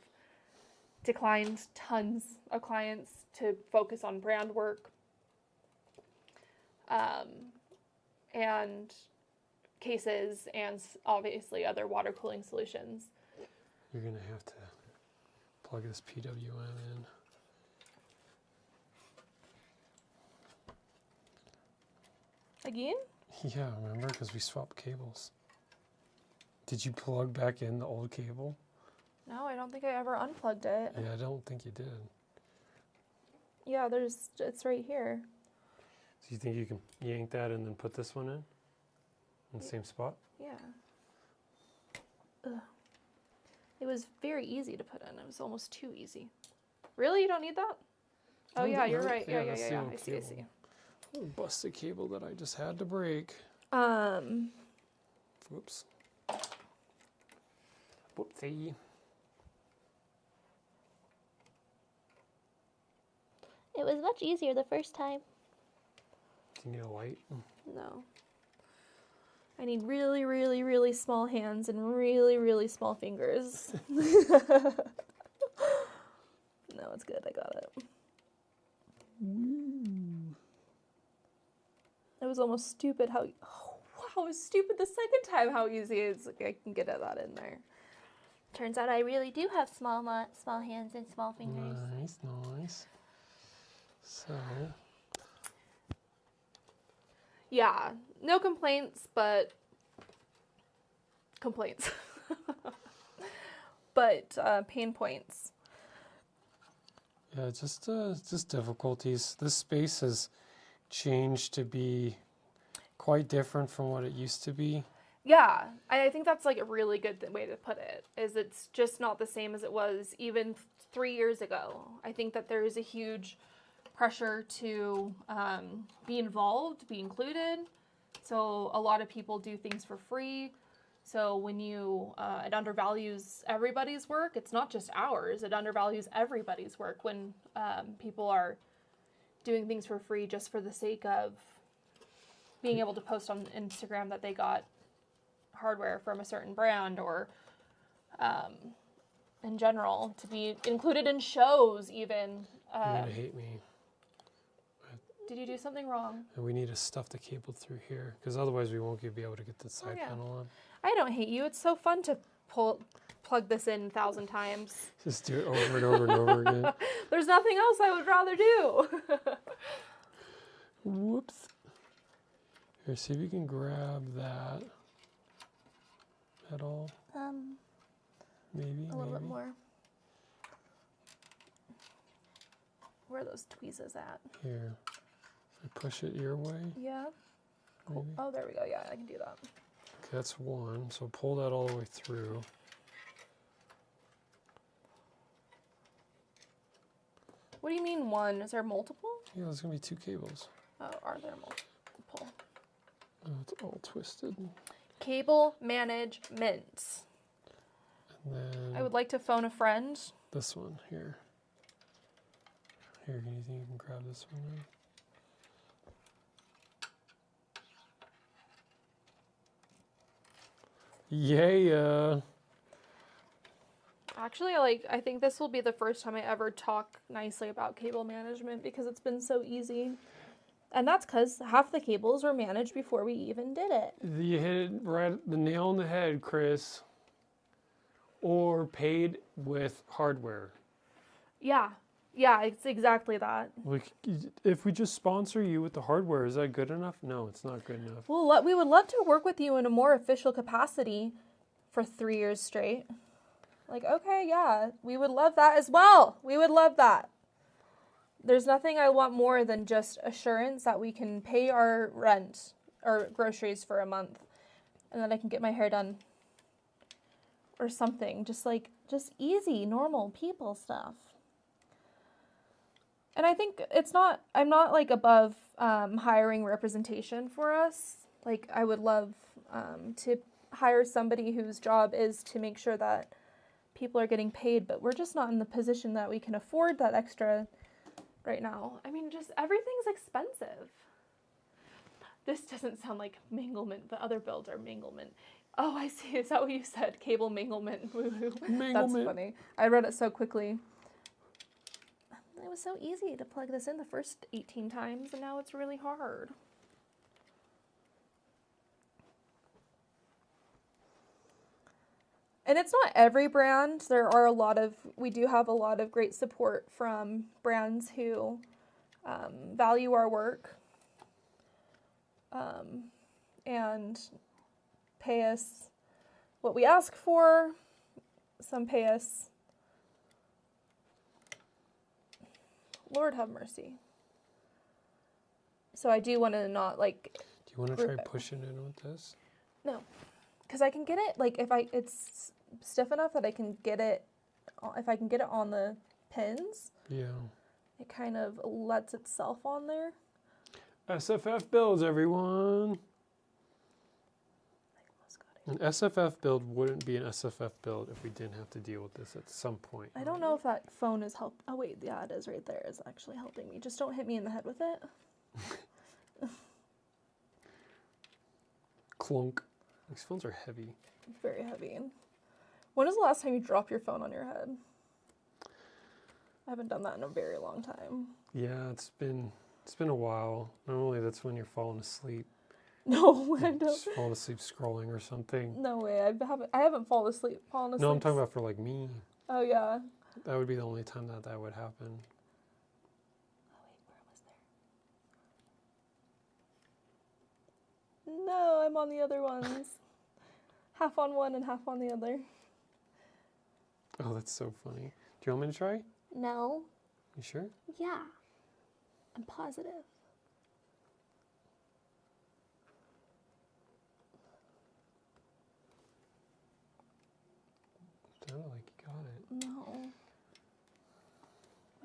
Speaker 2: declined tons of clients to focus on brand work. And cases and obviously other water cooling solutions.
Speaker 1: You're going to have to plug this PWM in.
Speaker 2: Again?
Speaker 1: Yeah, remember? Because we swapped cables. Did you plug back in the old cable?
Speaker 2: No, I don't think I ever unplugged it.
Speaker 1: Yeah, I don't think you did.
Speaker 2: Yeah, it's right here.
Speaker 1: So you think you can yank that and then put this one in the same spot?
Speaker 2: Yeah. Ugh. It was very easy to put in. It was almost too easy. Really? You don't need that? Oh, yeah, you're right. Yeah.
Speaker 1: that's the old
Speaker 2: I see.
Speaker 1: cable. Oh, busted cable that I just had to break. Whoops. Whoopsie.
Speaker 3: It was much easier the first time.
Speaker 1: Do you need a light?
Speaker 2: No. I need really, really, really small hands and really, really small fingers. No, it's good. I got it. It was almost stupid how... Oh, wow, it was stupid the second time how easy it is. Like, I can get that in there.
Speaker 3: Turns out I really do have small hands and small fingers.
Speaker 1: Nice. So,
Speaker 2: Yeah, no complaints, but complaints. But pain points.
Speaker 1: yeah, just difficulties. This space has changed to be quite different from what it used to be.
Speaker 2: Yeah, I think that's like a really good way to put it, is it's just not the same as it was even 3 years ago. I think that there is a huge pressure to be involved, be included. So a lot of people do things for free. So when it undervalues everybody's work, it's not just ours, it undervalues everybody's work when people are doing things for free just for the sake of being able to post on Instagram that they got hardware from a certain brand, or in general, to be included in shows even.
Speaker 1: You're going to hate me.
Speaker 2: Did you do something wrong?
Speaker 1: And we need to stuff the cable through here, because otherwise we won't be able to get the side
Speaker 2: yeah.
Speaker 1: panel on.
Speaker 2: I don't hate you. It's so fun to plug this in 1,000 times.
Speaker 1: Just do it over and over and over again.
Speaker 2: There's nothing else I would rather do.
Speaker 1: Whoops. Here, see if you can grab that at all. Maybe.
Speaker 2: A little bit more. Where are those tweezers at?
Speaker 1: Here. I push it your way.
Speaker 2: Yeah.
Speaker 1: Maybe.
Speaker 2: Oh, there we go. Yeah, I can do that.
Speaker 1: Okay, that's one. So pull that all the way through.
Speaker 2: What do you mean one? Is there multiple?
Speaker 1: Yeah, there's going to be 2 cables.
Speaker 2: Oh, are there multiple?
Speaker 1: Oh, it's all twisted.
Speaker 2: Cable management.
Speaker 1: And then
Speaker 2: I would like to phone a friend.
Speaker 1: this one here. Here, can you think you can grab this one now? Yeah.
Speaker 2: Actually, I think this will be the first time I ever talk nicely about cable management because it's been so easy. And that's because half the cables were managed before we even did it.
Speaker 1: You hit it right the nail on the head, Chris. Or paid with hardware.
Speaker 2: Yeah. Yeah, it's exactly that.
Speaker 1: Like, if we just sponsor you with the hardware, is that good enough? No, it's not good enough.
Speaker 2: Well, we would love to work with you in a more official capacity for 3 years straight. Like, okay, yeah, we would love that as well. We would love that. There's nothing I want more than just assurance that we can pay our rent or groceries for a month and that I can get my hair done or something. Just easy, normal people stuff. And I think I'm not like above hiring representation for us. Like, I would love to hire somebody whose job is to make sure that people are getting paid, but we're just not in the position that we can afford that extra right now. I mean, just everything's expensive. This doesn't sound like minglement. The other bills are minglement. Oh, I see. Is that what you said? Cable minglement. Woo-hoo. That's
Speaker 1: Minglement.
Speaker 2: funny. I read it so quickly. It was so easy to plug this in the first 18 times, and now it's really hard. And it's not every brand. We do have a lot of great support from brands who value our work and pay us what we ask for. Some pay us, Lord have mercy. So I do want to not like.
Speaker 1: Do you want to try pushing in with this?
Speaker 2: No. Because I can get it, like, it's stiff enough that I can get it, if I can get it on the pins,
Speaker 1: Yeah.
Speaker 2: it kind of lets itself on there.
Speaker 1: SFF builds, everyone. An SFF build wouldn't be an SFF build if we didn't have to deal with this at some point.
Speaker 2: I don't know if that phone is help. Oh, wait, yeah, it is right there. It's actually helping me. Just don't hit me in the head with it.
Speaker 1: Clunk. These phones are heavy.
Speaker 2: Very heavy. When was the last time you dropped your phone on your head? I haven't done that in a very long time.
Speaker 1: Yeah, it's been a while. Normally that's when you're falling asleep.
Speaker 2: No, I don't.
Speaker 1: Just falling asleep scrolling or something.
Speaker 2: No way. I haven't fallen asleep.
Speaker 1: No, I'm talking about for like me.
Speaker 2: Oh, yeah.
Speaker 1: That would be the only time that would happen.
Speaker 2: No, I'm on the other ones. Half on one and half on the other.
Speaker 1: Oh, that's so funny. Do you want me to try?
Speaker 3: No.
Speaker 1: You sure?
Speaker 3: Yeah. I'm positive.
Speaker 1: Sounded like you got it.
Speaker 2: No. Am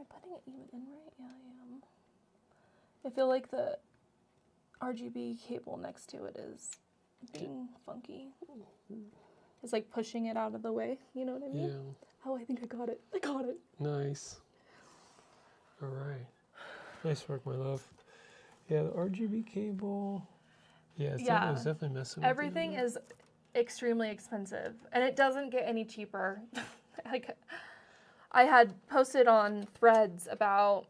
Speaker 2: I putting it even in right? Yeah, I am. I feel like the RGB cable next to it is being funky. It's like pushing it out of the way. You know what I mean?
Speaker 1: Yeah.
Speaker 2: Oh, I think I got it. I got it.
Speaker 1: Nice. All right. Nice work, my love. Yeah, the RGB cable. Yeah, it's definitely messing with
Speaker 2: Everything is extremely expensive, and it doesn't get any cheaper. Like, I had posted on Threads about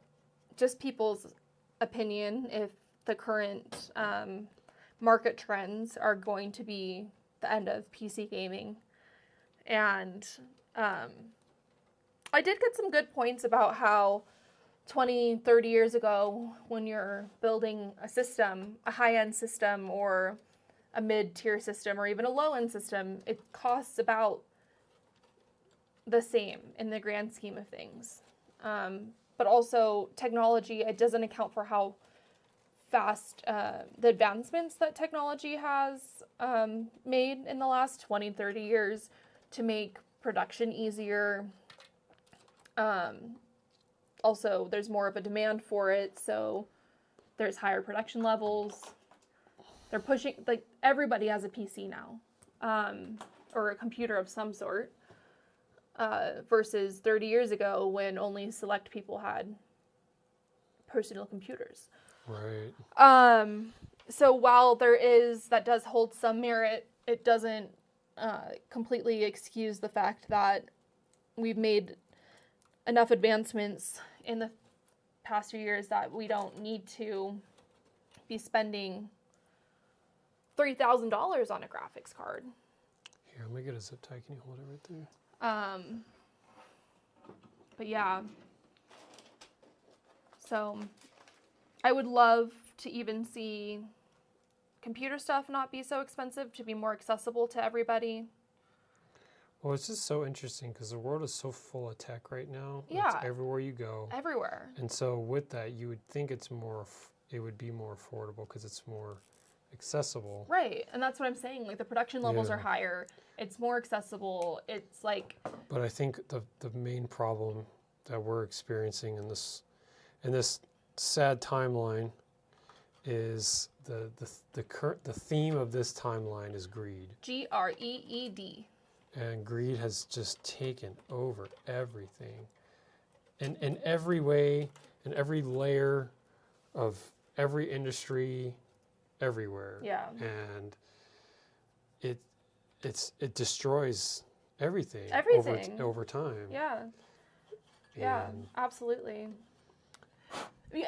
Speaker 2: just people's opinion if the current market trends are going to be the end of PC gaming. And I did get some good points about how 20, 30 years ago, when you're building a system, a high-end system or a mid-tier system or even a low-end system, it costs about the same in the grand scheme of things. But also technology, it doesn't account for how fast the advancements that technology has made in the last 20, 30 years to make production easier. Also, there's more of a demand for it, so there's higher production levels. They're pushing, like, everybody has a PC now, or a computer of some sort, versus 30 years ago when only select people had personal computers.
Speaker 1: Right.
Speaker 2: So while that does hold some merit, it doesn't completely excuse the fact that we've made enough advancements in the past few years that we don't need to be spending $3,000 on a graphics card.
Speaker 1: Here, let me get a zip tie. Can you hold it right there?
Speaker 2: But yeah. So I would love to even see computer stuff not be so expensive, to be more accessible to everybody.
Speaker 1: Well, it's just so interesting because the world is so full of tech right now.
Speaker 2: Yeah.
Speaker 1: It's everywhere you go.
Speaker 2: Everywhere.
Speaker 1: And so with that, you would think it would be more affordable because it's more accessible.
Speaker 2: Right. And that's what I'm saying. Like, the production levels are
Speaker 1: Yeah.
Speaker 2: higher. It's more accessible. It's like,
Speaker 1: But I think the main problem that we're experiencing in this sad timeline is the theme of this timeline is greed.
Speaker 2: GREED.
Speaker 1: And greed has just taken over everything. In every way, in every layer of every industry, everywhere.
Speaker 2: Yeah.
Speaker 1: And it destroys everything.
Speaker 2: Everything.
Speaker 1: Over time.
Speaker 2: Yeah. Yeah,
Speaker 1: And
Speaker 2: absolutely.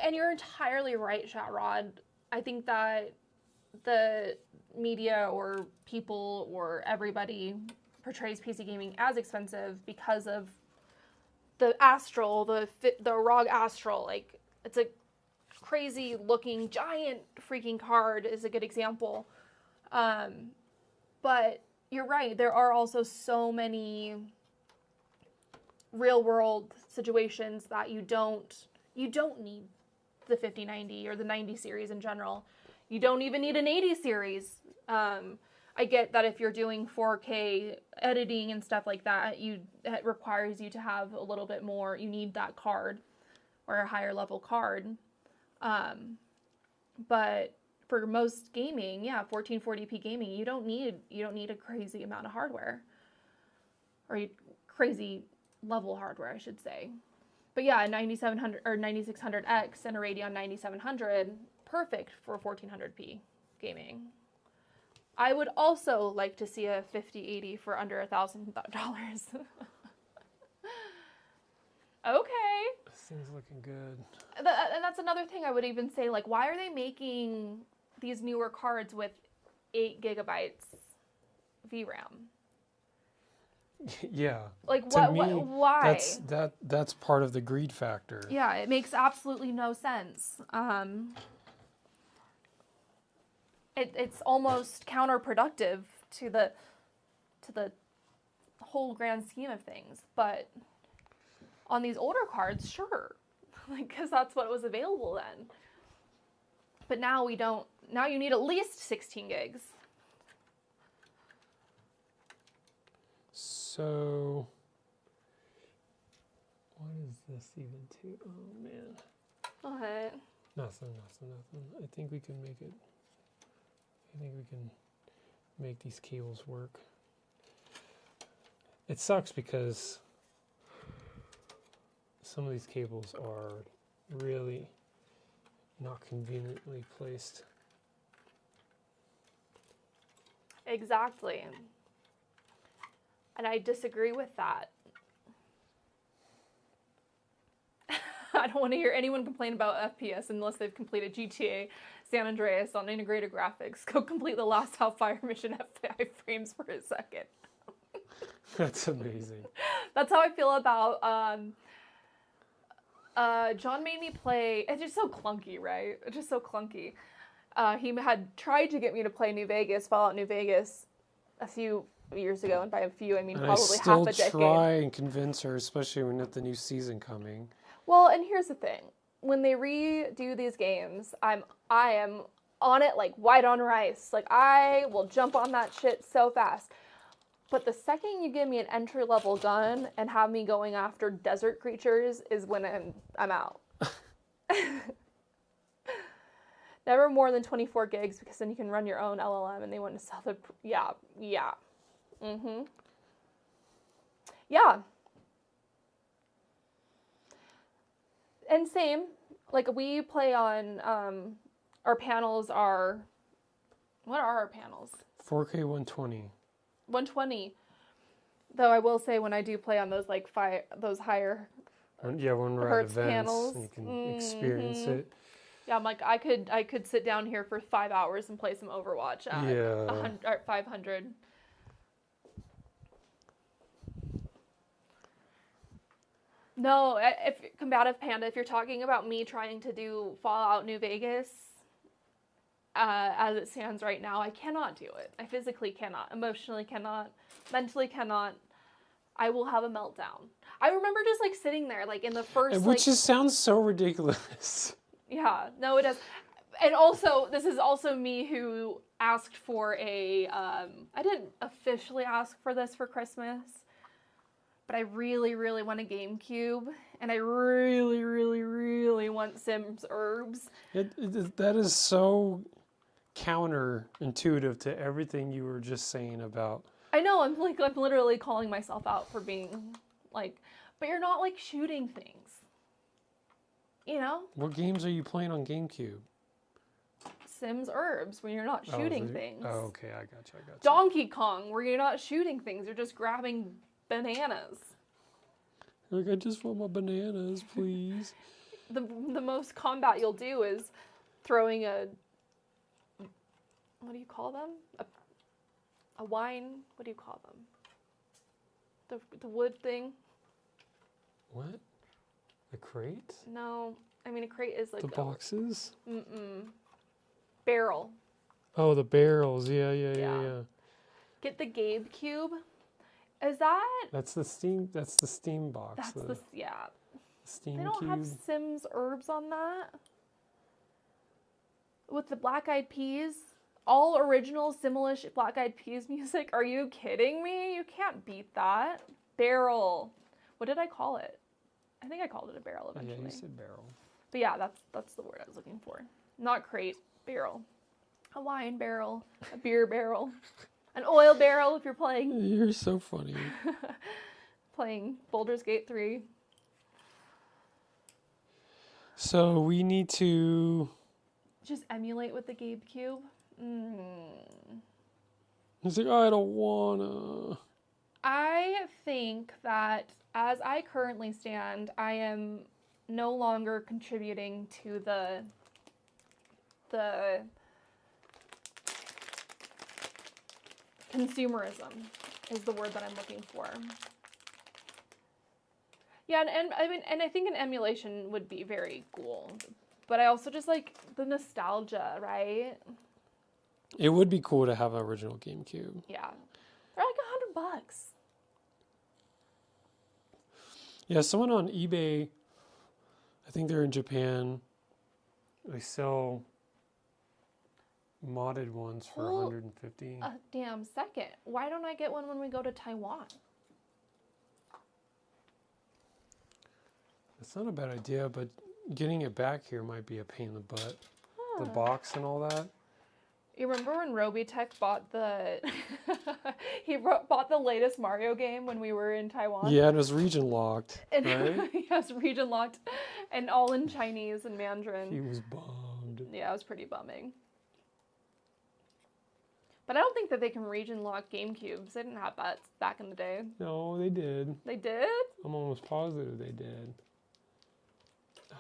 Speaker 2: And you're entirely right, Shatrod. I think that the media or people or everybody portrays PC gaming as expensive because of the Astral, the ROG Astral. Like, it's a crazy looking giant freaking card is a good example. But you're right. There are also so many real world situations that you don't need the 5090 or the 90 series in general. You don't even need an 80 series. I get that if you're doing 4K editing and stuff like that, it requires you to have a little bit more. You need that card or a higher level card. But for most gaming, 1440p gaming, you don't need a crazy amount of hardware or crazy level hardware, I should say. But yeah, a 9700 or 9600X and a Radeon 9700, perfect for 1400p gaming. I would also like to see a 5080 for under $1,000. Okay.
Speaker 1: this thing's looking good.
Speaker 2: And that's another thing I would even say, like, why are they making these newer cards with 8 gigabytes VRAM?
Speaker 1: Yeah.
Speaker 2: Like,
Speaker 1: To
Speaker 2: what?
Speaker 1: me,
Speaker 2: Why?
Speaker 1: That's part of the greed factor.
Speaker 2: Yeah, it makes absolutely no sense. It's almost counterproductive to the whole grand scheme of things. But on these older cards, sure, like, because that's what was available then. But now we don't. Now you need at least 16 gigs.
Speaker 1: So, what is this even to? Oh man.
Speaker 2: What?
Speaker 1: Nothing. I think we can make it. I think we can make these cables work. It sucks because some of these cables are really not conveniently placed.
Speaker 2: Exactly. And I disagree with that. I don't want to hear anyone complain about FPS unless they've completed GTA San Andreas on integrated graphics. Go complete the last Hellfire mission at 5 frames per second.
Speaker 1: That's amazing.
Speaker 2: That's how I feel about John made me play. It's just so clunky, right? It's just so clunky. He had tried to get me to play New Vegas, Fallout New Vegas, a few years ago, and by a few I mean
Speaker 1: And
Speaker 2: probably
Speaker 1: I
Speaker 2: half
Speaker 1: still
Speaker 2: a decade.
Speaker 1: try and convince her, especially when at the new season coming.
Speaker 2: Well, and here's the thing: when they redo these games, I am on it like white on rice. Like, I will jump on that shit so fast. But the second you give me an entry-level gun and have me going after desert creatures is when I'm out. Never more than 24 gigs, because then you can run your own LLM and they want to sell the... Yeah. Mm-hmm. Yeah. And same, like, we play on, our panels are... What are our panels?
Speaker 1: 4K 120.
Speaker 2: 120. Though I will say when I do play on those like those higher,
Speaker 1: Yeah, when we're at
Speaker 2: Hertz
Speaker 1: events,
Speaker 2: panels.
Speaker 1: you can experience it.
Speaker 2: yeah, I'm like I could sit down here for 5 hours and play some Overwatch at
Speaker 1: Yeah.
Speaker 2: 100 or 500. No, if Combative Panda, if you're talking about me trying to do Fallout New Vegas, as it stands right now, I cannot do it. I physically cannot, emotionally cannot, mentally cannot. I will have a meltdown. I remember just like sitting there, like in the first,
Speaker 1: Which just sounds so ridiculous.
Speaker 2: yeah, no, it does. And also, this is also me who asked for a. I didn't officially ask for this for Christmas, but I really, really want a GameCube, and I really, really, really want Sims Herbs.
Speaker 1: That is so counterintuitive to everything you were just saying about.
Speaker 2: I know, I'm literally calling myself out for being like, but you're not like shooting things. You know?
Speaker 1: What games are you playing on GameCube?
Speaker 2: Sims Herbs, where you're not shooting things.
Speaker 1: Oh, okay, I got you.
Speaker 2: Donkey Kong, where you're not shooting things, you're just grabbing bananas.
Speaker 1: Like, I just want my bananas, please.
Speaker 2: The most combat you'll do is throwing a, what do you call them? A wine, what do you call them? The wood thing?
Speaker 1: What? The crate?
Speaker 2: No, I mean a crate is like
Speaker 1: The boxes?
Speaker 2: barrel.
Speaker 1: Oh, the barrels. Yeah.
Speaker 2: Yeah. Get the Gabe Cube. Is that?
Speaker 1: That's the Steam box.
Speaker 2: That's
Speaker 1: the
Speaker 2: the yeah.
Speaker 1: Steam
Speaker 2: They don't
Speaker 1: Cube.
Speaker 2: have Sims Herbs on that. With the Black Eyed Peas, all original Simlish Black Eyed Peas music. Are you kidding me? You can't beat that. Barrel. What did I call it? I think I called it a barrel
Speaker 1: Yeah,
Speaker 2: eventually.
Speaker 1: you said barrel.
Speaker 2: But yeah, that's the word I was looking for. Not crate, barrel. A wine barrel, a beer barrel, an oil barrel if you're playing
Speaker 1: You're so funny.
Speaker 2: Baldur's Gate 3.
Speaker 1: So we need to.
Speaker 2: Just emulate with the Gabe Cube.
Speaker 1: He's like, I don't wanna.
Speaker 2: I think that as I currently stand, I am no longer contributing to the consumerism is the word that I'm looking for. Yeah, and I mean, and I think an emulation would be very cool, but I also just like the nostalgia, right?
Speaker 1: It would be cool to have an original GameCube.
Speaker 2: Yeah, they're like $100.
Speaker 1: Yeah, someone on eBay, I think they're in Japan, they sell modded ones for
Speaker 2: Well,
Speaker 1: $150.
Speaker 2: A damn second. Why don't I get one when we go to Taiwan?
Speaker 1: It's not a bad idea, but getting it back here might be a pain in the butt. The box and all that.
Speaker 2: You remember when Robitech bought the bought the latest Mario game when we were in Taiwan?
Speaker 1: Yeah, it was region locked,
Speaker 2: And
Speaker 1: right?
Speaker 2: yes, region locked and all in Chinese and
Speaker 1: He
Speaker 2: Mandarin.
Speaker 1: was bummed.
Speaker 2: Yeah, it was pretty bumming. But I don't think that they can region lock GameCubes. They didn't have that back in the day.
Speaker 1: No, they did.
Speaker 2: They did?
Speaker 1: I'm almost positive they did. Oh,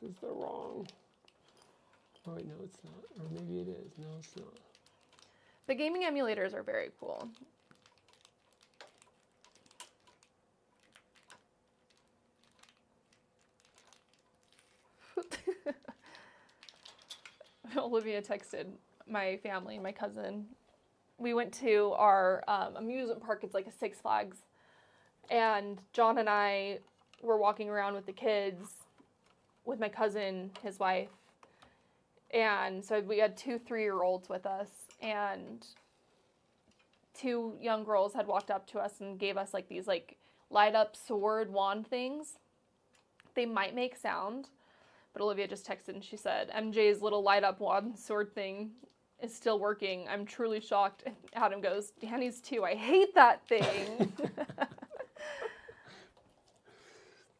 Speaker 1: this is the wrong. Oh, wait, no, it's not. Or maybe it is. No, it's not.
Speaker 2: The gaming emulators are very cool. Olivia texted my family, my cousin. We went to our amusement park. It's like a Six Flags. And John and I were walking around with the kids, with my cousin, his wife. And so we had 2 3-year-olds with us. And 2 young girls had walked up to us and gave us like these like light up sword wand things. They might make sound. But Olivia just texted and she said, MJ's little light up wand sword thing is still working. I'm truly shocked. And Adam goes, Danny's too. I hate that thing.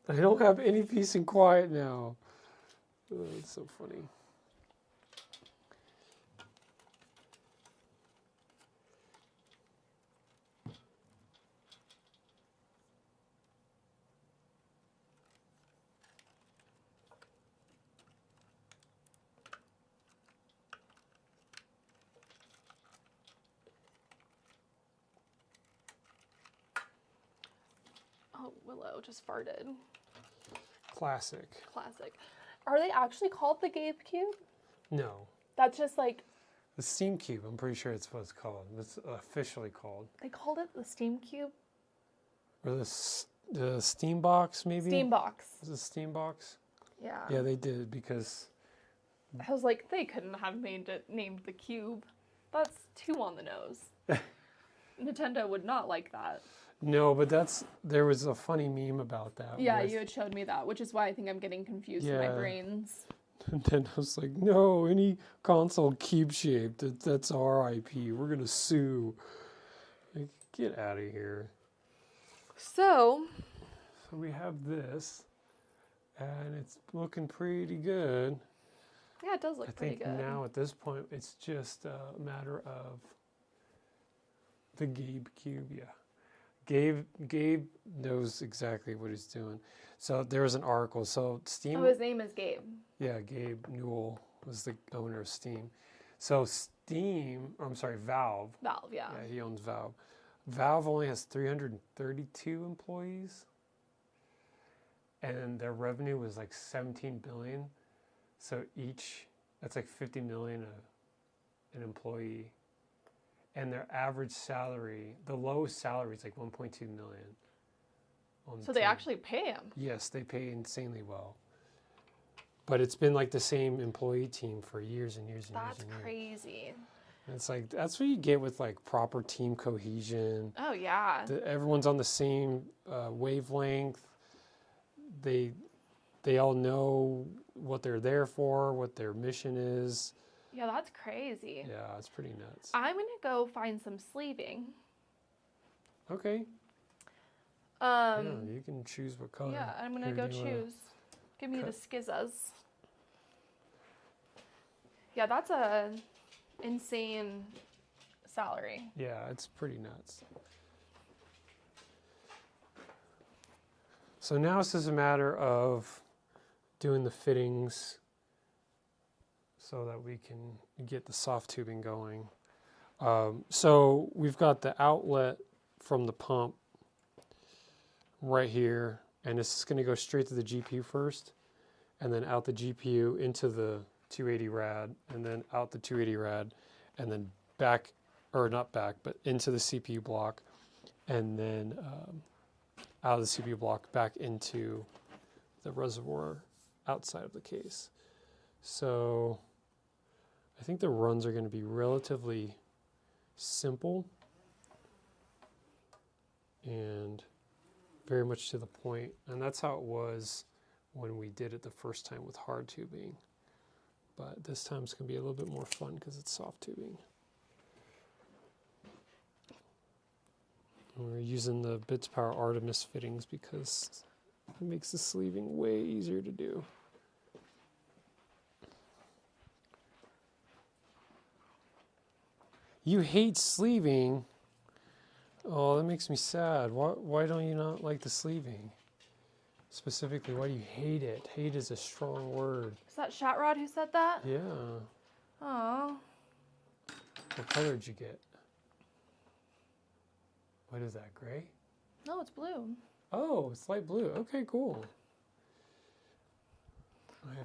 Speaker 1: I don't have any peace and quiet now. Oh, it's so funny.
Speaker 2: Willow just farted.
Speaker 1: Classic.
Speaker 2: Classic. Are they actually called the Gabe Cube?
Speaker 1: No.
Speaker 2: That's just like,
Speaker 1: The Steam Cube, I'm pretty sure it's what it's called. It's officially called.
Speaker 2: they called it the Steam Cube?
Speaker 1: Or the Steam Box, maybe?
Speaker 2: Steam Box.
Speaker 1: Was it Steam Box?
Speaker 2: Yeah.
Speaker 1: Yeah, they did because...
Speaker 2: I was like, they couldn't have named the Cube. That's too on the nose. Nintendo would not like that.
Speaker 1: No, but there was a funny meme about that.
Speaker 2: Yeah,
Speaker 1: with-
Speaker 2: you had showed me that, which is why I think I'm getting confused in my
Speaker 1: Yeah.
Speaker 2: brains.
Speaker 1: Nintendo's like, no, any console cube-shaped, that's our IP. We're going to sue. Like, get out of here.
Speaker 2: So,
Speaker 1: So we have this, and it's looking pretty good.
Speaker 2: yeah, it does look
Speaker 1: I
Speaker 2: pretty
Speaker 1: think
Speaker 2: good.
Speaker 1: now at this point, it's just a matter of the Gabe Cube, yeah. Gabe knows exactly what he's doing. So there was an article. So Steam,
Speaker 2: Oh, his name is Gabe.
Speaker 1: yeah, Gabe Newell was the owner of Steam. So Valve.
Speaker 2: Valve, yeah.
Speaker 1: Yeah, he owns Valve. Valve only has 332 employees, and their revenue was like 17 billion. So that's like 50 million an employee. And their average salary, the lowest salary is like 1.2 million. On
Speaker 2: So
Speaker 1: the
Speaker 2: they
Speaker 1: team.
Speaker 2: actually pay him.
Speaker 1: Yes, they pay insanely well. But it's been like the same employee team for years and years and
Speaker 2: That's
Speaker 1: years and years.
Speaker 2: crazy.
Speaker 1: And it's like, that's what you get with like proper team cohesion.
Speaker 2: Oh, yeah.
Speaker 1: Everyone's on the same wavelength. They all know what they're there for, what their mission is.
Speaker 2: Yeah, that's crazy.
Speaker 1: Yeah, it's pretty nuts.
Speaker 2: I'm going to go find some sleeving.
Speaker 1: Okay.
Speaker 2: Yeah,
Speaker 1: Yeah, you can choose what color.
Speaker 2: I'm going to
Speaker 1: Here,
Speaker 2: go
Speaker 1: do you wanna-
Speaker 2: choose. Give me the
Speaker 1: cut?
Speaker 2: skizzas. Yeah, that's a insane salary.
Speaker 1: Yeah, it's pretty nuts. So now it's just a matter of doing the fittings so that we can get the soft tubing going. So we've got the outlet from the pump right here, and it's going to go straight to the GPU first, and then out the GPU into the 280 rad, and then out the 280 rad, and then back, or not back, but into the CPU block, and then out of the CPU block back into the reservoir outside of the case. So I think the runs are going to be relatively simple and very much to the point. And that's how it was when we did it the first time with hard tubing. But this time it's going to be a little bit more fun because it's soft tubing. And we're using the Bits Power Artemis fittings because it makes the sleeving way easier to do. You hate sleeving. Oh, that makes me sad. Why don't you not like the sleeving? Specifically, why do you hate it? Hate is a strong word.
Speaker 2: Is that Shatrod who said that?
Speaker 1: Yeah.
Speaker 2: Oh,
Speaker 1: What color did you get? What is that, gray?
Speaker 2: no, it's blue.
Speaker 1: Oh, it's light blue. Okay, cool.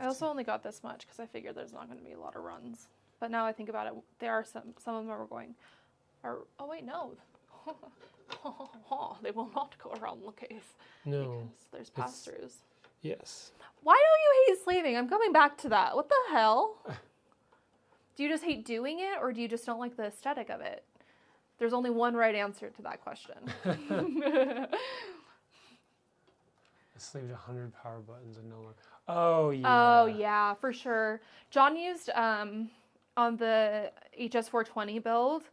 Speaker 2: I also only got this much because I figured there's not going to be a lot of runs. But now I think about it, there are some of them are going, oh wait, no. They will not go around the case
Speaker 1: No.
Speaker 2: because there's pass-throughs.
Speaker 1: Yes.
Speaker 2: Why don't you hate sleeving? I'm coming back to that. What the hell? Do you just hate doing it, or do you just don't like the aesthetic of it? There's only one right answer to that question.
Speaker 1: I sleeved 100 power buttons and no more. Oh, yeah.
Speaker 2: Oh yeah, for sure. John used on the HS420 build,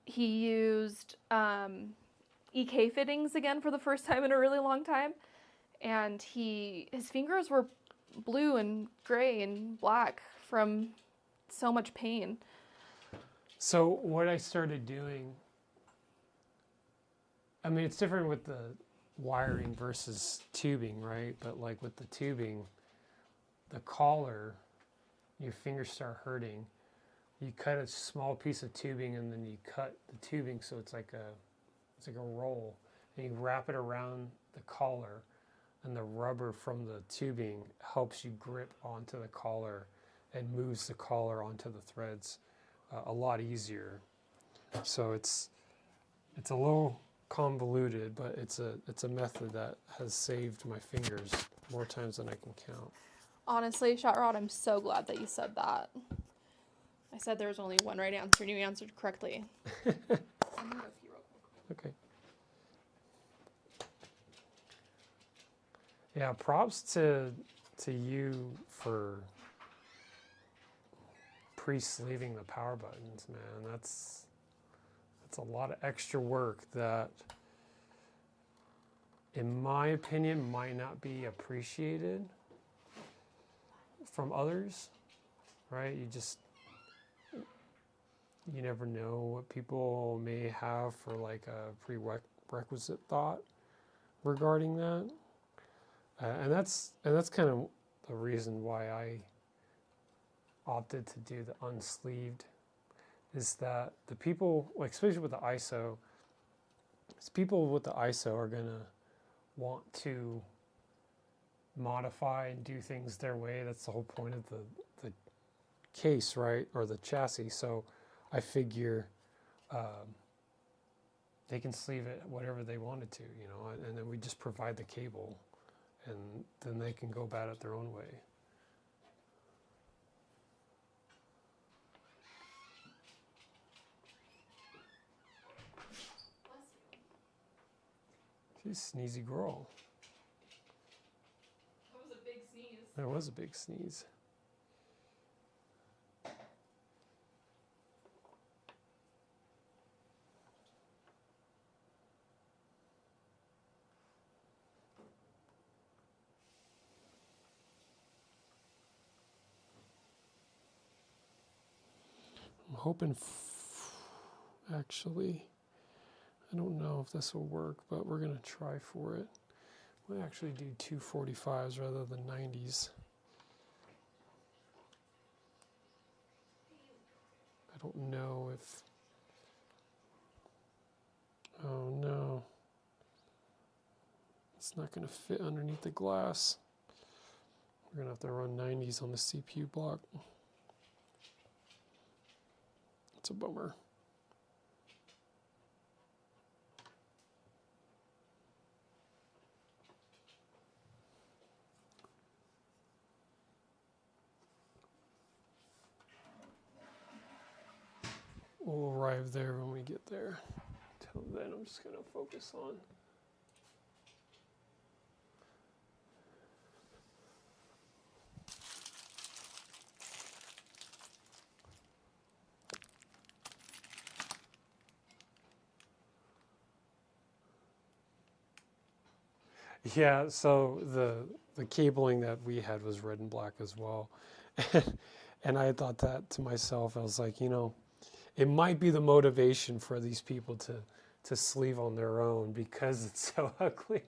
Speaker 2: he used EK fittings again for the first time in a really long time, and his fingers were blue and gray and black from so much pain.
Speaker 1: So what I started doing, I mean, it's different with the wiring versus tubing, right? But like with the tubing, the collar, your fingers start hurting. You cut a small piece of tubing and then you cut the tubing so it's like a roll. and you wrap it around the collar, and the rubber from the tubing helps you grip onto the collar and moves the collar onto the threads a lot easier. So it's a little convoluted, but it's a method that has saved my fingers more times than I can count.
Speaker 2: Honestly, Shot Rod, I'm so glad that you said that. I said there was only one right answer, and you answered correctly. I'm gonna go pee real quick.
Speaker 1: Okay. Yeah, props to you for pre-sleeving the power buttons, man. That's a lot of extra work that, in my opinion, might not be appreciated from others, right? You never know what people may have for like a prerequisite thought regarding that. And that's kind of the reason why I opted to do the unsleeved, is that the people, like especially with the ISO, people with the ISO are gonna want to modify and do things their way. That's the whole point of the case, right, or the chassis. So I figure they can sleeve it whatever they wanted to, and then we just provide the cable, and then they can go about it their own way. She's a sneezy girl.
Speaker 2: That was a big sneeze.
Speaker 1: That was a big sneeze. I'm hoping, actually, I don't know if this will work, but we're going to try for it. We'll actually do 245s rather than 90s. I don't know if, oh no, it's not going to fit underneath the glass. We're going to have to run 90s on the CPU block. It's a bummer. We'll arrive there when we get there. Till then, I'm just going to focus on yeah, so the cabling that we had was red and black as well. And I thought that to myself. I was like, it might be the motivation for these people to sleeve on their own because it's so ugly.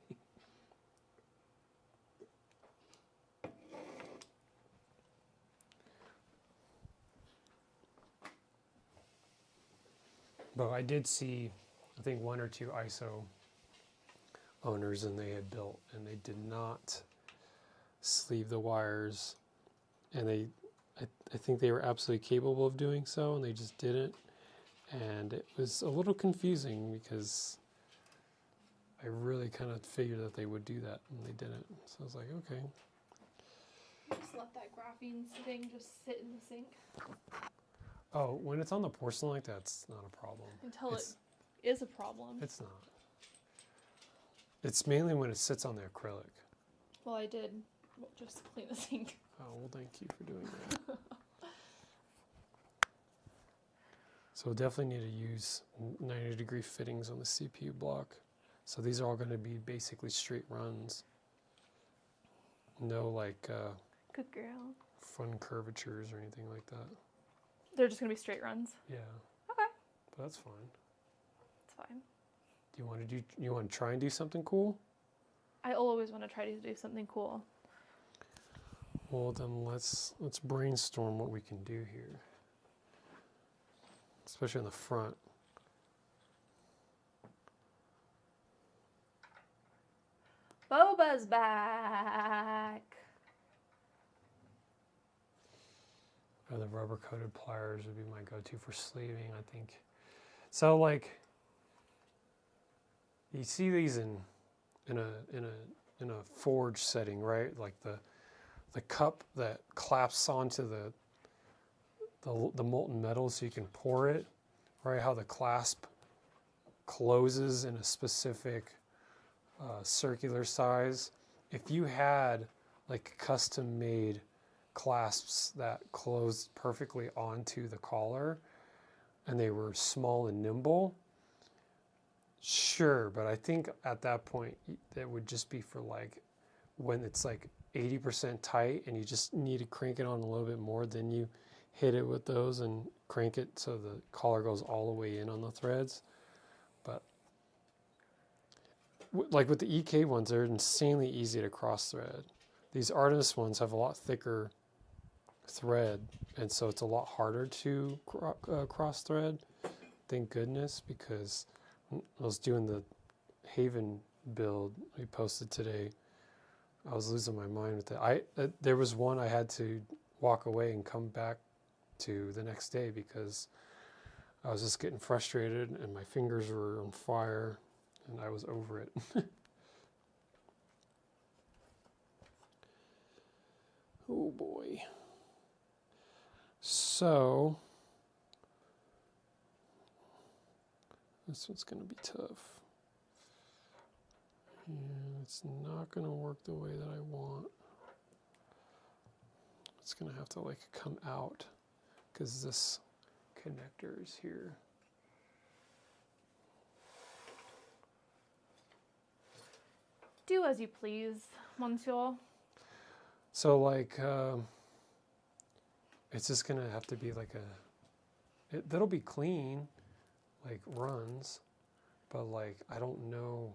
Speaker 1: But I did see, I think, one or two ISO owners, and they had built, and they did not sleeve the wires, and I think they were absolutely capable of doing so, and they just didn't. And it was a little confusing because I really kind of figured that they would do that, and they didn't. So I was like, okay.
Speaker 2: Just let that graphene thing just sit in the sink
Speaker 1: Oh, when it's on the porcelain like that, it's not a problem.
Speaker 2: until it
Speaker 1: It's-
Speaker 2: is a problem.
Speaker 1: It's not. It's mainly when it sits on the acrylic.
Speaker 2: Well, I did just clean the sink.
Speaker 1: Oh, well, thank you for doing that. So we'll definitely need to use 90-degree fittings on the CPU block. So these are all going to be basically straight runs. No like
Speaker 2: Good girl.
Speaker 1: fun curvatures or anything like that.
Speaker 2: They're just gonna be straight runs.
Speaker 1: Yeah.
Speaker 2: Okay.
Speaker 1: But that's fine.
Speaker 2: It's fine.
Speaker 1: Do you want to try and do something cool?
Speaker 2: I always want to try to do something cool.
Speaker 1: Well, then let's brainstorm what we can do here. Especially in the front.
Speaker 2: is back.
Speaker 1: Or the rubber coated pliers would be my go-to for sleeving, I think. So like, you see these in a forge setting, right? Like the cup that claps onto the molten metal so you can pour it, right? How the clasp closes in a specific circular size. If you had like custom made clasps that closed perfectly onto the collar and they were small and nimble, sure, but I think at that point that would just be for like when it's like 80% tight and you just need to crank it on a little bit more, then you hit it with those and crank it so the collar goes all the way in on the threads. But like with the EK ones, they're insanely easy to cross thread. These Artemis ones have a lot thicker thread, and so it's a lot harder to cross thread. Thank goodness, because I was doing the Haven build we posted today. I was losing my mind with it. There was one I had to walk away and come back to the next day because I was just getting frustrated and my fingers were on fire and I was over it. Oh boy. So, this one's going to be tough. Yeah, it's not going to work the way that I want. It's going to have to like come out because this connector is here.
Speaker 2: Do as you please, Monsieur.
Speaker 1: So like, it's just going to have to be like that'll be clean, like runs, but like, I don't know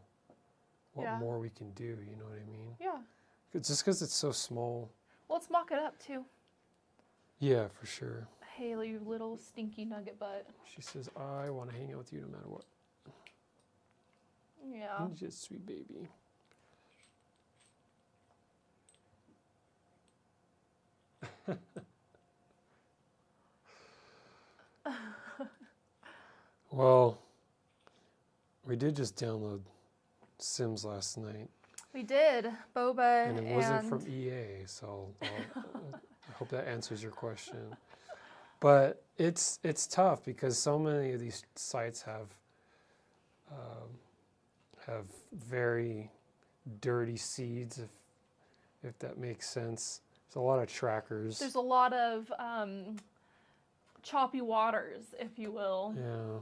Speaker 1: what more we can do, you know what I mean?
Speaker 2: Yeah.
Speaker 1: It's just because it's so small.
Speaker 2: Well, let's mock it up too.
Speaker 1: Yeah, for sure.
Speaker 2: Hey, you little stinky nugget butt.
Speaker 1: She says, I want to hang out with you no matter what.
Speaker 2: Yeah.
Speaker 1: You're just sweet baby. Well, we did just download Sims last night.
Speaker 2: We did, Boba,
Speaker 1: And it wasn't from EA, so I hope that answers your question. But it's tough because so many of these sites have very dirty seeds, if that makes sense. There's a lot of trackers.
Speaker 2: There's a lot of choppy waters, if you will.
Speaker 1: Yeah,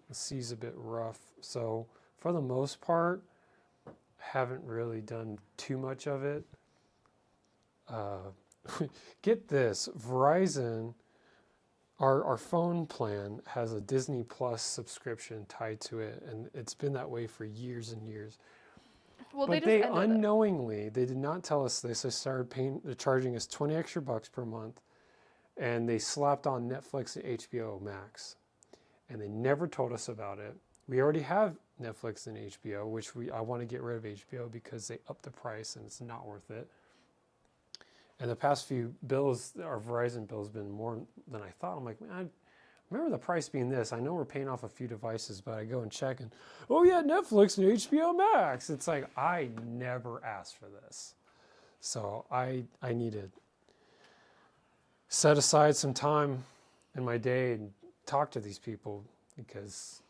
Speaker 1: the sea's a bit rough. So for the most part, haven't really done too much of it. Get this, Verizon, our phone plan has a Disney Plus subscription tied to it, and it's been that way for years and years.
Speaker 2: Well,
Speaker 1: But
Speaker 2: they
Speaker 1: they
Speaker 2: just ended it.
Speaker 1: unknowingly, they did not tell us this. They started charging us $20 extra per month, and they slapped on Netflix and HBO Max, and they never told us about it. We already have Netflix and HBO, which I want to get rid of HBO because they upped the price and it's not worth it. And the past few bills, our Verizon bill has been more than I thought. I'm like, man, I remember the price being this. I know we're paying off a few devices, but I go and check and, oh yeah, Netflix and HBO Max. It's like, I never asked for this. So I need to set aside some time in my day and talk to these people because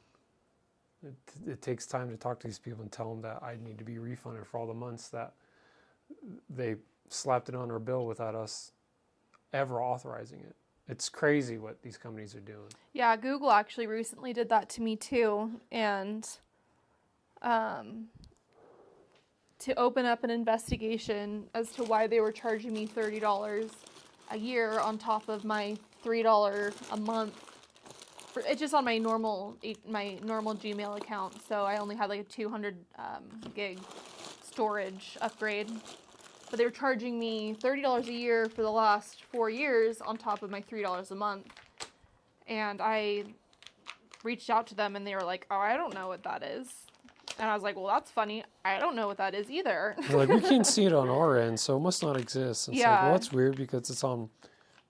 Speaker 1: it takes time to talk to these people and tell them that I need to be refunded for all the months that they slapped it on our bill without us ever authorizing it. It's crazy what these companies are doing.
Speaker 2: Yeah, Google actually recently did that to me too, and to open up an investigation as to why they were charging me $30 a year on top of my $3 a month. It's just on my normal Gmail account, so I only had like a 200 gig storage upgrade. But they were charging me $30 a year for the last 4 years on top of my $3 a month. And I reached out to them and they were like, oh, I don't know what that is. And I was like, well, that's funny. I don't know what that is either.
Speaker 1: They're like, we can't see it on our end, so it must not exist. It's like, well,
Speaker 2: Yeah.
Speaker 1: that's weird because it's on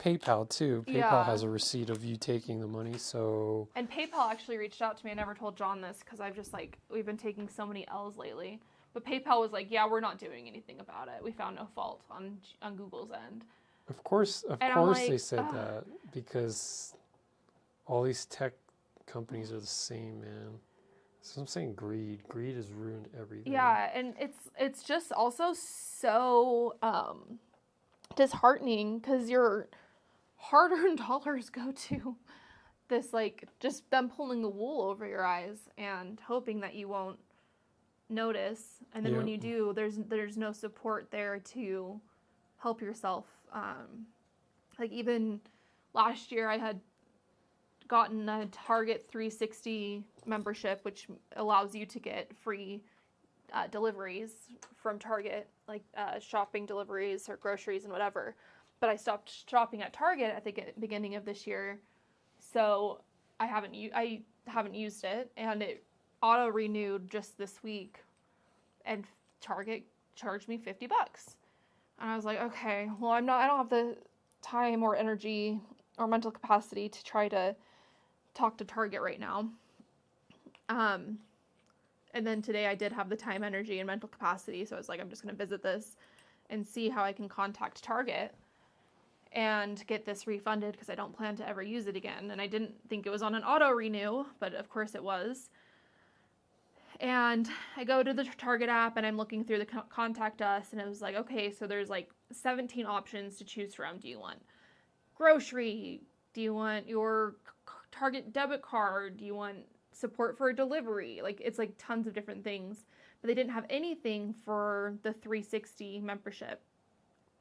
Speaker 1: PayPal too. PayPal
Speaker 2: Yeah.
Speaker 1: has a receipt of you taking the money, so
Speaker 2: And PayPal actually reached out to me. I never told John this because I've just like, we've been taking so many L's lately. But PayPal was like, yeah, we're not doing anything about it. We found no fault on Google's end.
Speaker 1: of course
Speaker 2: And I'm
Speaker 1: they
Speaker 2: like,
Speaker 1: said
Speaker 2: ugh.
Speaker 1: that because all these tech companies are the same, man. So I'm saying greed. Greed has ruined everything.
Speaker 2: Yeah, and it's just also so disheartening because your hard-earned dollars go to this, like, just them pulling the wool over your eyes and hoping that you won't notice. And then when
Speaker 1: Yeah.
Speaker 2: you do, there's no support there to help yourself. Like even last year, I had gotten a Target 360 membership, which allows you to get free deliveries from Target, like shopping deliveries or groceries and whatever. But I stopped shopping at Target at the beginning of this year, so I haven't used it, and it auto renewed just this week, and Target charged me $50. And I was like, okay, well, I don't have the time or energy or mental capacity to try to talk to Target right now. And then today I did have the time, energy, and mental capacity, so I was like, I'm just going to visit this and see how I can contact Target and get this refunded because I don't plan to ever use it again. And I didn't think it was on an auto renew, but of course it was. And I go to the Target app and I'm looking through the contact us, and it was like, okay, so there's like 17 options to choose from. Do you want grocery? Do you want your Target debit card? Do you want support for a delivery? Like, it's like tons of different things, but they didn't have anything for the 360 membership.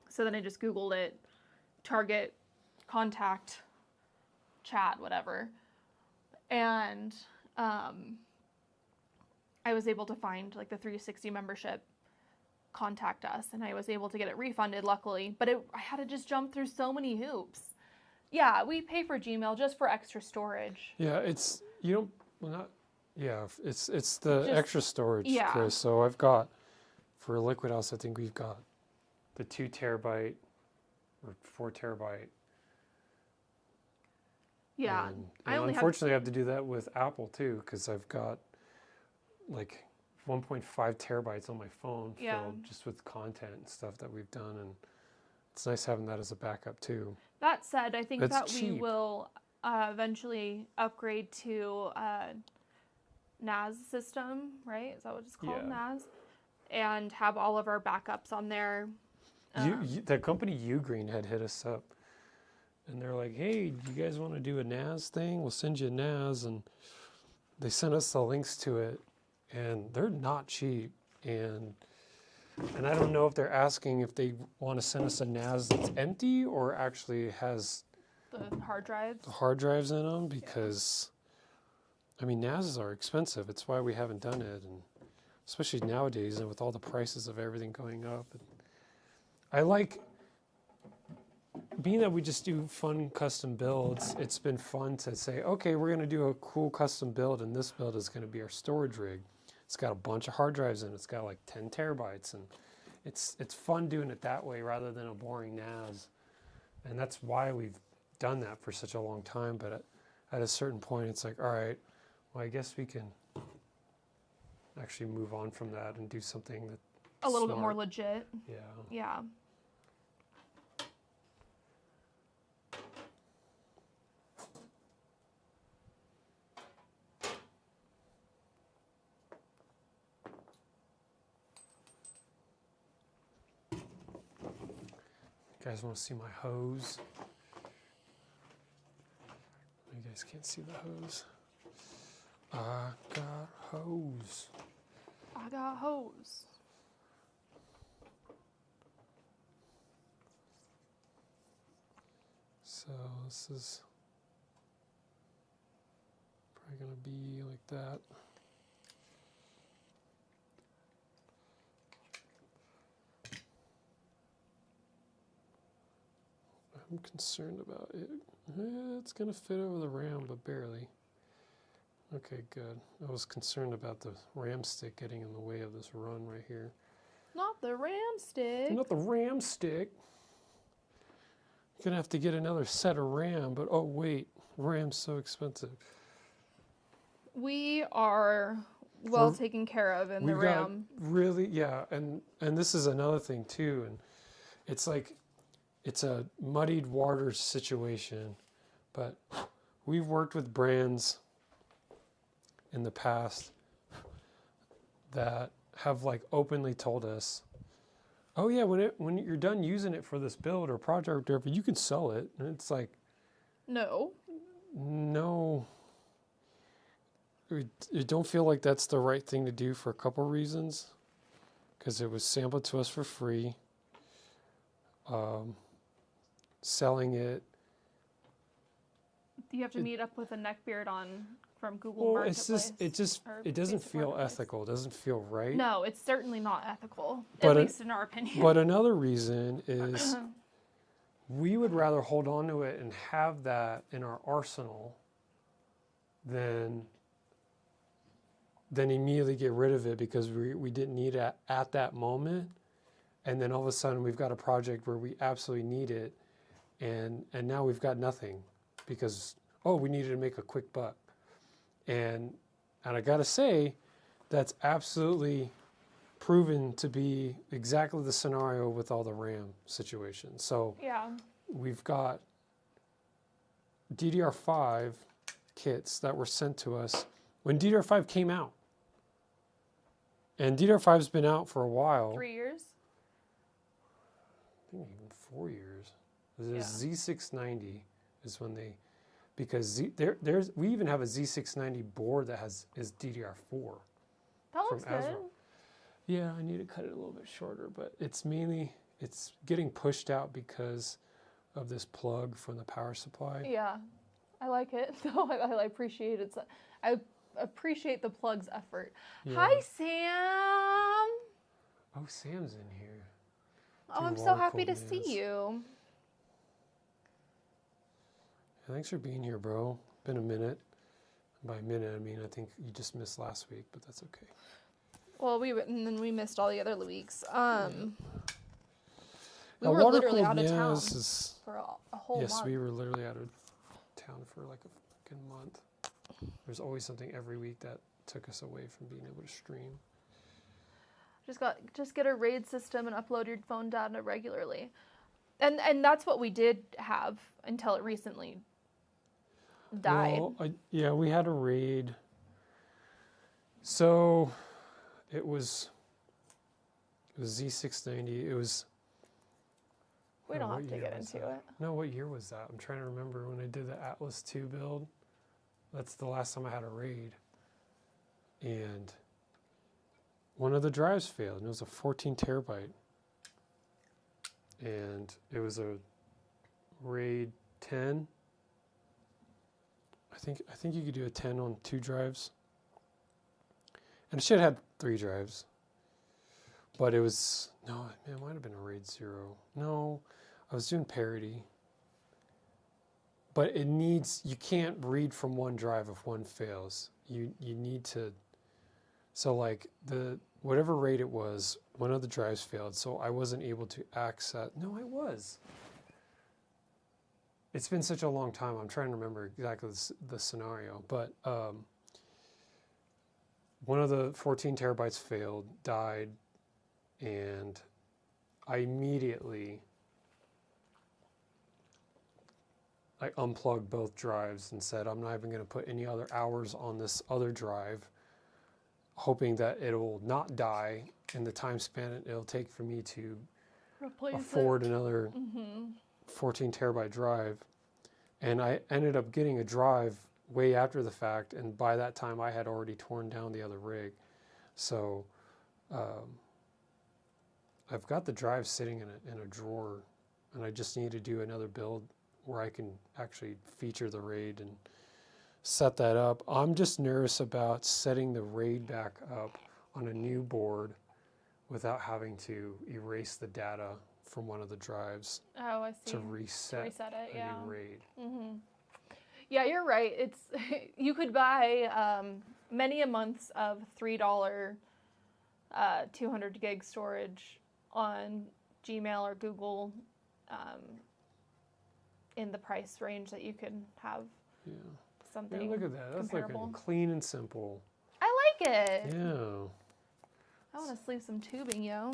Speaker 2: So then I just Googled it, Target contact chat, whatever. And I was able to find like the 360 membership contact us, and I was able to get it refunded, luckily. But I had to just jump through so many hoops. Yeah, we pay for Gmail just for extra storage.
Speaker 1: Yeah, it's you don't well not yeah, it's the
Speaker 2: Just-
Speaker 1: extra storage,
Speaker 2: yeah.
Speaker 1: Chris. So I've got for Liquid House, I think we've got the 2 terabyte or 4 terabyte.
Speaker 2: Yeah,
Speaker 1: And,
Speaker 2: I only have.
Speaker 1: unfortunately I have to do that with Apple too because I've got like 1.5 terabytes on my phone
Speaker 2: Yeah.
Speaker 1: filled just with content and stuff that we've done, and it's nice having that as a backup too.
Speaker 2: That said, I think
Speaker 1: It's
Speaker 2: that we
Speaker 1: cheap.
Speaker 2: will eventually upgrade to NAS system, right? Is that what it's called,
Speaker 1: Yeah.
Speaker 2: NAS? And have all of our backups on there.
Speaker 1: The company Ugreen had hit us up, and they're like, "Hey, do you guys want to do a NAS thing? We'll send you a NAS." And they sent us the links to it, and they're not cheap. And I don't know if they're asking if they want to send us a NAS that's empty or actually has
Speaker 2: The hard drives.
Speaker 1: the hard drives in them, because I mean NASs are expensive. It's why we haven't done it, and especially nowadays and with all the prices of everything going up. I like being that we just do fun custom builds. It's been fun to say, okay, we're going to do a cool custom build, and this build is going to be our storage rig. It's got a bunch of hard drives in it. It's got like 10 terabytes, and it's fun doing it that way rather than a boring NAS. And that's why we've done that for such a long time. But at a certain point, it's like, all right, well, I guess we can actually move on from that and do something that
Speaker 2: A little bit more
Speaker 1: smart.
Speaker 2: legit.
Speaker 1: Yeah.
Speaker 2: Yeah.
Speaker 1: You guys want to see my hose? You guys can't see the hose. I got hose.
Speaker 2: I got hose.
Speaker 1: So this is probably going to be like that. I'm concerned about it. It's going to fit over the ram, but barely. Okay, good. I was concerned about the RAM stick getting in the way of this run right here.
Speaker 2: Not the ram stick.
Speaker 1: Not the RAM stick. Gonna have to get another set of RAM, but oh wait, RAM's so expensive.
Speaker 2: We are well
Speaker 1: For-
Speaker 2: taken care of in
Speaker 1: We
Speaker 2: the
Speaker 1: got
Speaker 2: ram.
Speaker 1: really, yeah, and this is another thing too, and it's like it's a muddied waters situation, but we've worked with brands in the past that have like openly told us, oh yeah, when you're done using it for this build or project or whatever, you can sell it. And it's like,
Speaker 2: No.
Speaker 1: no, I don't feel like that's the right thing to do for a couple reasons. Because it was sampled to us for free. Selling it,
Speaker 2: You have to
Speaker 1: It-
Speaker 2: meet up with a neckbeard from Google
Speaker 1: well, it's
Speaker 2: Marketplace.
Speaker 1: just
Speaker 2: or
Speaker 1: it doesn't
Speaker 2: Facebook
Speaker 1: feel
Speaker 2: Marketplace.
Speaker 1: ethical. It doesn't feel right.
Speaker 2: No, it's certainly not ethical,
Speaker 1: But
Speaker 2: at
Speaker 1: it-
Speaker 2: least in our opinion.
Speaker 1: But another reason is we would rather hold on to it and have that in our arsenal than immediately get rid of it because we didn't need it at that moment. And then all of a sudden we've got a project where we absolutely need it. And now we've got nothing because, oh, we needed to make a quick buck. And I got to say, that's absolutely proven to be exactly the scenario with all the RAM situations. So
Speaker 2: Yeah.
Speaker 1: we've got DDR5 kits that were sent to us when DDR5 came out. And DDR5's been out for a while.
Speaker 2: 3 years.
Speaker 1: I think even 4 years. The
Speaker 2: Yeah.
Speaker 1: Z690 is when they, because we even have a Z690 board that is DDR4.
Speaker 2: That
Speaker 1: From
Speaker 2: looks good.
Speaker 1: Azra. Yeah, I need to cut it a little bit shorter, but it's getting pushed out because of this plug from the power supply.
Speaker 2: Yeah, I like it. So I appreciate it. I appreciate the plug's effort.
Speaker 1: Yeah.
Speaker 2: Hi, Sam.
Speaker 1: Oh, Sam's in here.
Speaker 2: Oh,
Speaker 1: Two
Speaker 2: I'm so
Speaker 1: water
Speaker 2: happy to
Speaker 1: cold
Speaker 2: see
Speaker 1: mans.
Speaker 2: you.
Speaker 1: Thanks for being here, bro. Been a minute. By a minute, I mean I think you just missed last week, but that's okay.
Speaker 2: Well, and then we missed all the other weeks. We
Speaker 1: Now,
Speaker 2: were
Speaker 1: water
Speaker 2: literally
Speaker 1: cooled
Speaker 2: out of town
Speaker 1: Naz is-
Speaker 2: for a whole
Speaker 1: yes,
Speaker 2: month.
Speaker 1: we were literally out of town for like a fucking month. There's always something every week that took us away from being able to stream.
Speaker 2: Just get a RAID system and upload your phone data regularly. And that's what we did have until it recently died.
Speaker 1: Well, yeah, we had a raid. So it was Z690. It was.
Speaker 2: We
Speaker 1: oh,
Speaker 2: don't
Speaker 1: what
Speaker 2: have to
Speaker 1: year
Speaker 2: get
Speaker 1: was
Speaker 2: into
Speaker 1: that?
Speaker 2: it.
Speaker 1: No, what year was that? I'm trying to remember when I did the Atlas 2 build. That's the last time I had a raid. And one of the drives failed, and it was a 14 terabyte. And it was a RAID 10. I think you could do a 10 on 2 drives. And it should have had 3 drives. But it was, no, it might have been a RAID 0. No, I was doing parity. But you can't read from one drive if one fails. You need to, so like whatever RAID it was, one of the drives failed, so I wasn't able to access, no, I was. It's been such a long time, I'm trying to remember exactly the scenario, but one of the 14 terabytes failed, died, and I immediately unplugged both drives and said, I'm not even going to put any other hours on this other drive, hoping that it'll not die in the time span it'll take for me to
Speaker 2: Replace
Speaker 1: afford another 14 terabyte drive. And I ended up getting a drive way after the fact, and by that time I had already torn down the other rig. So I've got the drive sitting in a drawer, and I just need to do another build where I can actually feature the RAID and set that up. I'm just nervous about setting the RAID back up on a new board without having to erase the data from one of the drives
Speaker 2: Oh, I see.
Speaker 1: to reset
Speaker 2: Reset it,
Speaker 1: a
Speaker 2: yeah.
Speaker 1: new RAID.
Speaker 2: Yeah, you're right. It's you could buy many a months of $3 200 gig storage on Gmail or Google in the price range that you could have
Speaker 1: Yeah.
Speaker 2: something.
Speaker 1: Yeah, look at that. That's
Speaker 2: comparable.
Speaker 1: like clean and simple.
Speaker 2: I like it.
Speaker 1: Yeah.
Speaker 2: I want to sleeve some tubing, yo.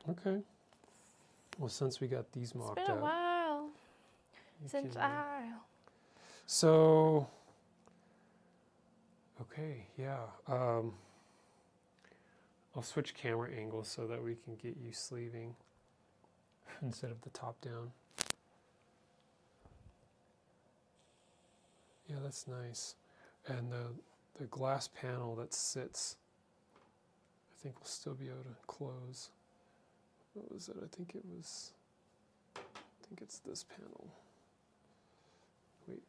Speaker 1: Okay. Well, since we got these
Speaker 2: It's
Speaker 1: mocked
Speaker 2: been a
Speaker 1: up,
Speaker 2: while
Speaker 1: you
Speaker 2: since
Speaker 1: can-
Speaker 2: I.
Speaker 1: Okay, yeah. I'll switch camera angles so that we can get you sleeving instead of the top down. Yeah, that's nice. And the glass panel that sits, I think we'll still be able to close. What was it? I think it's this panel. Wait.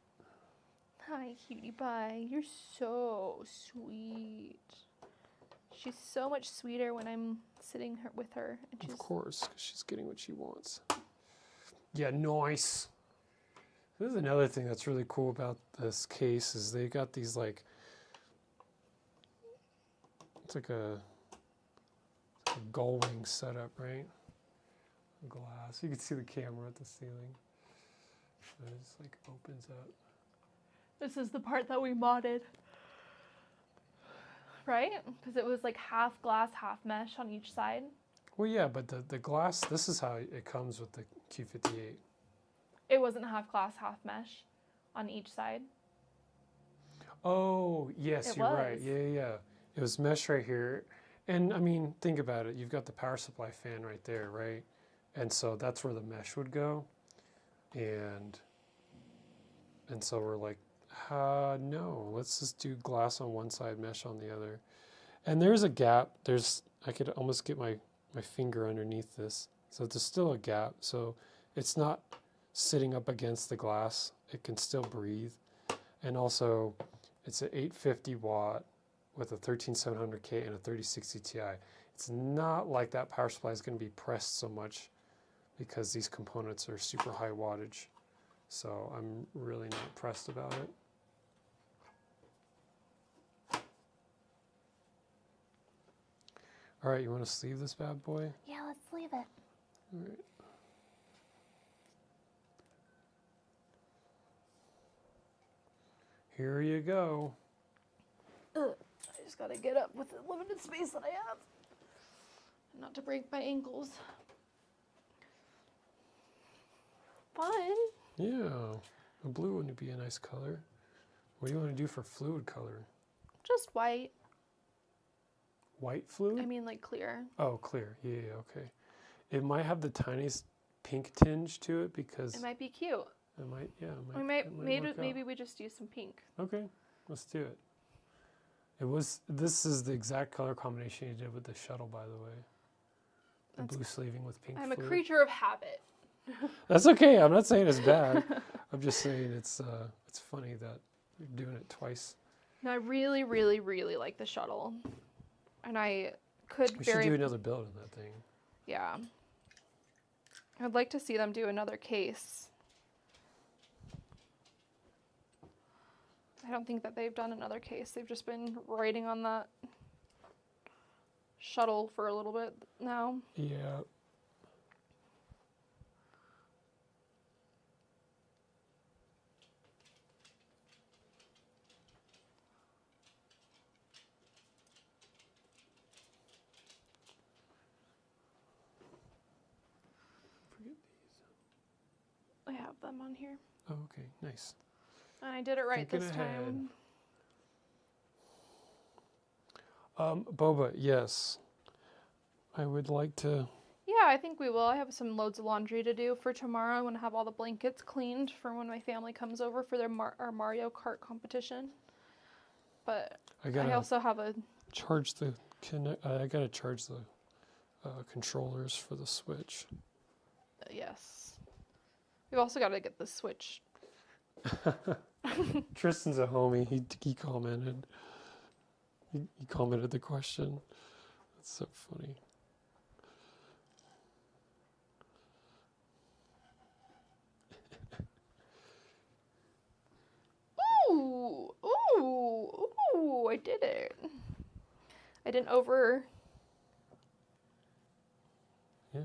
Speaker 2: Hi, cutie pie. You're so sweet. She's so much sweeter when I'm sitting with her. And she's
Speaker 1: Of course, 'cause she's getting what she wants. Yeah, nice. This is another thing that's really cool about this case is they got these like, it's like a gull wing setup, right? Glass. You can see the camera at the ceiling. And it just like opens up.
Speaker 2: This is the part that we modded. Right? Because it was like half glass, half mesh on each side.
Speaker 1: Well, yeah, but the glass, this is how it comes with the Q58.
Speaker 2: It wasn't half glass, half mesh on each side.
Speaker 1: Oh, yes,
Speaker 2: It
Speaker 1: you're right.
Speaker 2: was.
Speaker 1: Yeah. It was mesh right here. And I mean, think about it. You've got the power supply fan right there, right? And so that's where the mesh would go. And so we're like, no, let's just do glass on one side, mesh on the other. And there's a gap. I could almost get my finger underneath this. So there's still a gap. So it's not sitting up against the glass. It can still breathe. And also, it's an 850 watt with a 13700K and a 3060 Ti. It's not like that power supply is going to be pressed so much because these components are super high wattage. So I'm really not pressed about it. All right, you want to sleeve this bad boy?
Speaker 3: Yeah, let's leave it.
Speaker 1: All right. Here you go.
Speaker 2: Ugh, I just gotta get up with the limited space that I have. Not to break my ankles. Fun.
Speaker 1: Yeah, a blue one would be a nice color. What do you want to do for fluid color?
Speaker 2: Just white.
Speaker 1: White fluid?
Speaker 2: I mean, like clear.
Speaker 1: Oh, clear. Yeah, okay. It might have the tiniest pink tinge to it because
Speaker 2: It might be cute.
Speaker 1: it might, yeah.
Speaker 2: We might,
Speaker 1: it
Speaker 2: maybe,
Speaker 1: work out.
Speaker 2: maybe we just use some pink.
Speaker 1: Okay, let's do it. This is the exact color combination you did with the shuttle, by the way. The
Speaker 2: That's-
Speaker 1: blue sleeving with pink
Speaker 2: I'm a
Speaker 1: fluid.
Speaker 2: creature of habit.
Speaker 1: That's okay. I'm not saying it's bad. I'm just saying it's funny that you're doing it twice.
Speaker 2: No, I really, really, really like the shuttle. And I could
Speaker 1: We should
Speaker 2: very
Speaker 1: do another build in that thing.
Speaker 2: Yeah. I'd like to see them do another case. I don't think that they've done another case. They've just been writing on that shuttle for a little bit now.
Speaker 1: Yeah. Forget these.
Speaker 2: I have them on here.
Speaker 1: Oh, okay, nice.
Speaker 2: And I did it right
Speaker 1: Thinking
Speaker 2: this
Speaker 1: ahead.
Speaker 2: time.
Speaker 1: Boba, yes. I would like to.
Speaker 2: Yeah, I think we will. I have some loads of laundry to do for tomorrow. I want to have all the blankets cleaned for when my family comes over for their our Mario Kart competition. But
Speaker 1: I
Speaker 2: I
Speaker 1: gotta
Speaker 2: also have a
Speaker 1: charge the I gotta charge the controllers for the Switch.
Speaker 2: yes. We've also got to get the Switch.
Speaker 1: Tristan's a homie. He commented. He commented the question. That's so funny.
Speaker 2: I did it. I didn't over.
Speaker 1: Yeah.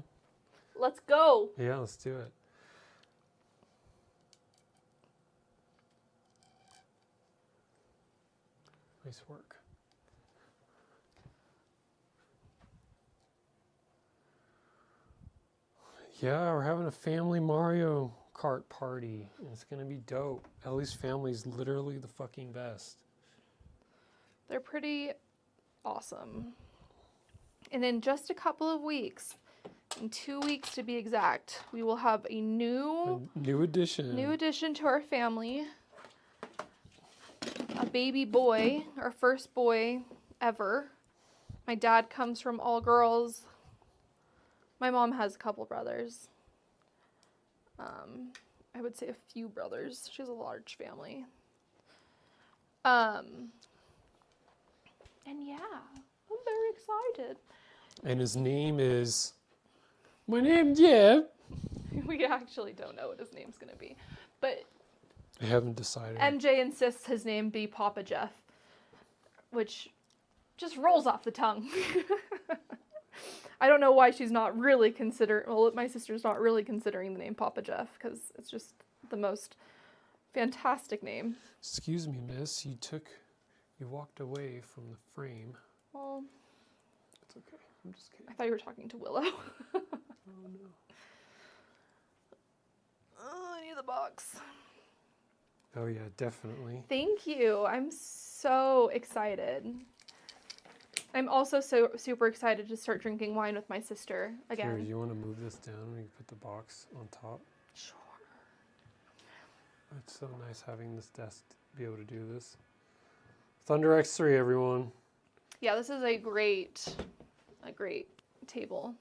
Speaker 2: Let's go.
Speaker 1: Yeah, let's do it. Nice work. Yeah, we're having a family Mario Kart party. And it's going to be dope. Ellie's family's literally the fucking best.
Speaker 2: They're pretty awesome. And in just a couple of weeks, in 2 weeks to be exact, we will have a new addition to our family. A baby boy, our first boy ever. My dad comes from all girls. My mom has a couple brothers. I would say a few brothers. She has a large family. And yeah, I'm very excited.
Speaker 1: And his name is... My name's Jeff.
Speaker 2: We actually don't know what his name's gonna be. But
Speaker 1: I haven't decided.
Speaker 2: MJ insists his name be Papa Jeff, which just rolls off the tongue. I don't know why she's not really my sister's not really considering the name Papa Jeff, because it's just the most fantastic name.
Speaker 1: Excuse me, miss. You walked away from the frame.
Speaker 2: Well,
Speaker 1: It's okay. I'm just kidding.
Speaker 2: I thought you were talking to Willow.
Speaker 1: Oh, no.
Speaker 2: Oh, I need the box.
Speaker 1: Oh, yeah, definitely.
Speaker 2: Thank you. I'm so excited. I'm also so super excited to start drinking wine with my sister again.
Speaker 1: Here, you want to move this down and you put the box on top?
Speaker 2: Sure.
Speaker 1: It's so nice having this desk to be able to do this. Thunder X3, everyone.
Speaker 2: Yeah, this is a great table.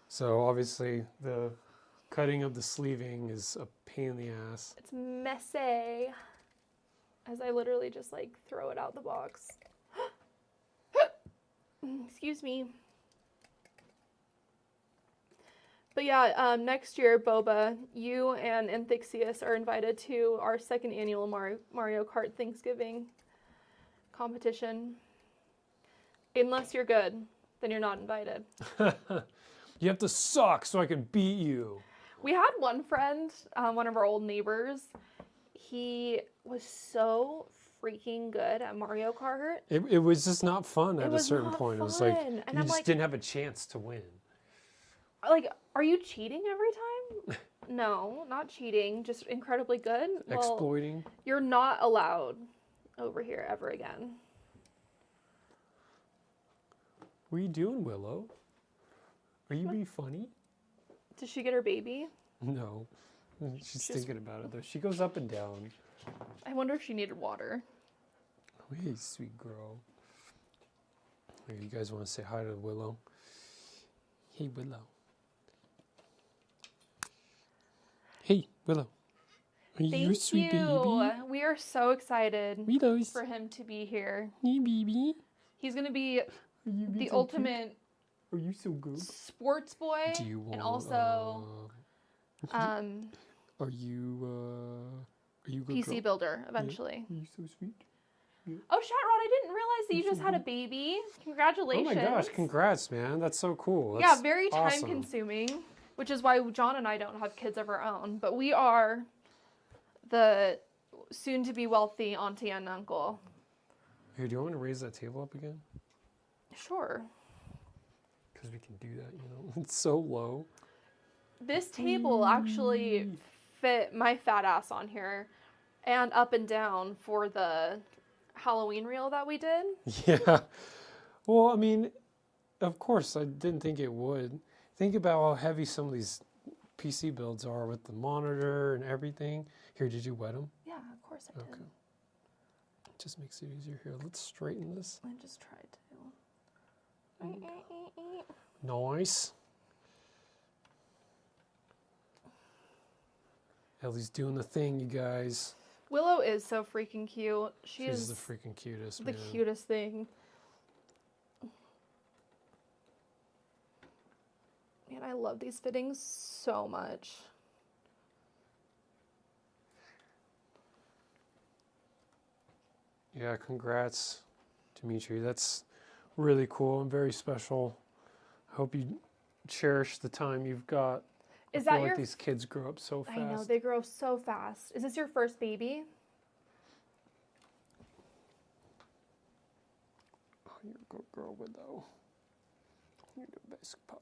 Speaker 1: So obviously the cutting of the sleeving is a pain in the ass.
Speaker 2: It's messy. As I literally just like throw it out the box. Excuse me. But yeah, next year, Boba, you and Anthixius are invited to our second annual Mario Kart Thanksgiving competition. Unless you're good, then you're not invited.
Speaker 1: You have to suck so I can beat you.
Speaker 2: We had one friend, one of our old neighbors. He was so freaking good at Mario Kart.
Speaker 1: It was just not fun at a
Speaker 2: was
Speaker 1: certain
Speaker 2: not
Speaker 1: point. It was like
Speaker 2: fun.
Speaker 1: you
Speaker 2: And I'm
Speaker 1: just
Speaker 2: like-
Speaker 1: didn't have a chance to win.
Speaker 2: Like, are you cheating every time? No, not cheating, just incredibly good. Well,
Speaker 1: Exploiting.
Speaker 2: you're not allowed over here ever again.
Speaker 1: What are you doing, Willow? Are you being funny?
Speaker 2: Did she get her baby?
Speaker 1: No. She's thinking about it though. She goes up and down.
Speaker 2: I wonder if she needed water.
Speaker 1: Oh, hey, sweet girl. Here, you guys want to say hi to Willow? Hey, Willow. Hey, Willow. Are you a
Speaker 2: Thank
Speaker 1: sweet
Speaker 2: you.
Speaker 1: baby?
Speaker 2: We are so excited
Speaker 1: Willows.
Speaker 2: for him to be here.
Speaker 1: Hey, baby.
Speaker 2: He's going to be
Speaker 1: Are you being
Speaker 2: the
Speaker 1: so
Speaker 2: ultimate
Speaker 1: cute? Are you so good?
Speaker 2: sports boy.
Speaker 1: Do you want?
Speaker 2: And also
Speaker 1: Are you? Are you a good
Speaker 2: PC
Speaker 1: girl?
Speaker 2: builder eventually.
Speaker 1: Are you so sweet?
Speaker 2: Oh, Shatrod, I didn't realize that you just had a baby. Congratulations.
Speaker 1: Oh my gosh! Congrats, man. That's so cool.
Speaker 2: Yeah,
Speaker 1: That's
Speaker 2: very time
Speaker 1: awesome.
Speaker 2: consuming, which is why John and I don't have kids of our own. But we are the soon to be wealthy auntie and uncle.
Speaker 1: Here, do you want me to raise that table up again?
Speaker 2: Sure.
Speaker 1: Because we can do that, you know. It's so low.
Speaker 2: This table actually fit my fat ass on here and up and down for the Halloween reel that we did.
Speaker 1: Yeah. Well, I mean, of course, I didn't think it would. Think about how heavy some of these PC builds are with the monitor and everything. Here, did you wet them?
Speaker 2: Yeah, of course I did.
Speaker 1: Okay. It just makes it easier. Here, let's straighten this.
Speaker 2: I just tried to.
Speaker 1: Nice. Ellie's doing the thing, you guys.
Speaker 2: Willow is so freaking cute.
Speaker 1: She's the freaking cutest,
Speaker 2: the
Speaker 1: man.
Speaker 2: cutest thing. Man, I love these fittings so much.
Speaker 1: Yeah, congrats, Dimitri. That's really cool and very special. I hope you cherish the time you've got.
Speaker 2: Is
Speaker 1: I feel
Speaker 2: that
Speaker 1: like
Speaker 2: your?
Speaker 1: these kids grow up so fast.
Speaker 2: I know they grow so fast. Is this your first baby?
Speaker 1: Oh, you're a good girl, Widow. You're the best pup.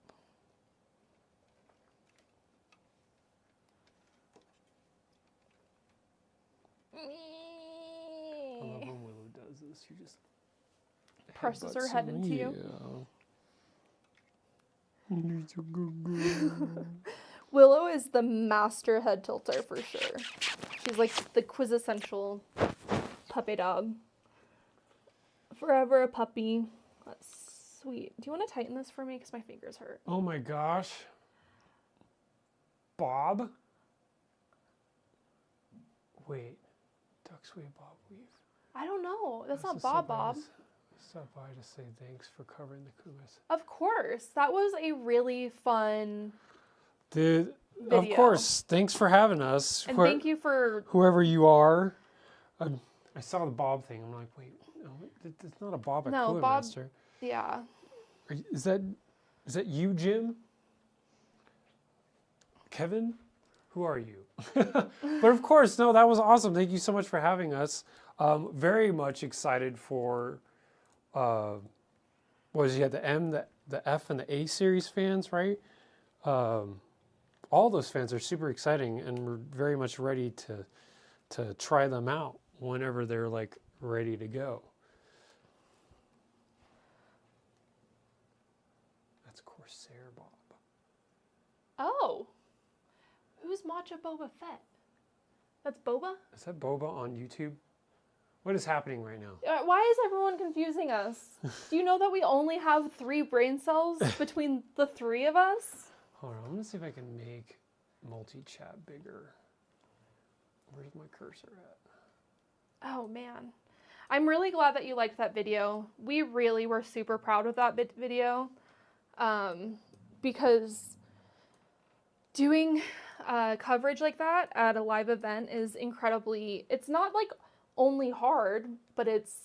Speaker 1: I love when Willow does this. She just
Speaker 2: Presses her
Speaker 1: headbutts
Speaker 2: head
Speaker 1: him.
Speaker 2: into you.
Speaker 1: Yeah. You're so good girl.
Speaker 2: Willow is the master head tilter for sure. She's like the quintessential puppy dog. Forever a puppy. That's sweet. Do you want to tighten this for me? Because my fingers hurt.
Speaker 1: Oh my gosh. Bob? Wait. Ducks weave, Bob weave.
Speaker 2: I don't know. That's not
Speaker 1: Just
Speaker 2: Bob
Speaker 1: stop by
Speaker 2: Bob.
Speaker 1: to s- Stop by to say thanks for covering the Kumas.
Speaker 2: Of course. That was a really fun
Speaker 1: Dude,
Speaker 2: video.
Speaker 1: of course. Thanks for having us.
Speaker 2: And thank you for...
Speaker 1: Whoever you are. I saw the Bob thing. I'm like, wait, no, it's not a Bob at
Speaker 2: No,
Speaker 1: Cooler
Speaker 2: Bob-
Speaker 1: Master.
Speaker 2: Yeah.
Speaker 1: Is that you, Jim? Kevin? Who are you? But of course, no, that was awesome. Thank you so much for having us. Very much excited for, what was you had the M, the F, and the A series fans, right? All those fans are super exciting, and we're very much ready to try them out whenever they're like ready to go. That's Corsair Bob.
Speaker 2: Oh. Who's Matcha Boba Fett? That's Boba?
Speaker 1: Is that Boba on YouTube? What is happening right now?
Speaker 2: Why is everyone confusing us? Do you know that we only have 3 brain cells between the 3 of us?
Speaker 1: Hold on, I'm gonna see if I can make multi-chat bigger. Where's my cursor at?
Speaker 2: Oh man. I'm really glad that you liked that video. We really were super proud of that video. Because doing coverage like that at a live event is incredibly, it's not like only hard, but it's,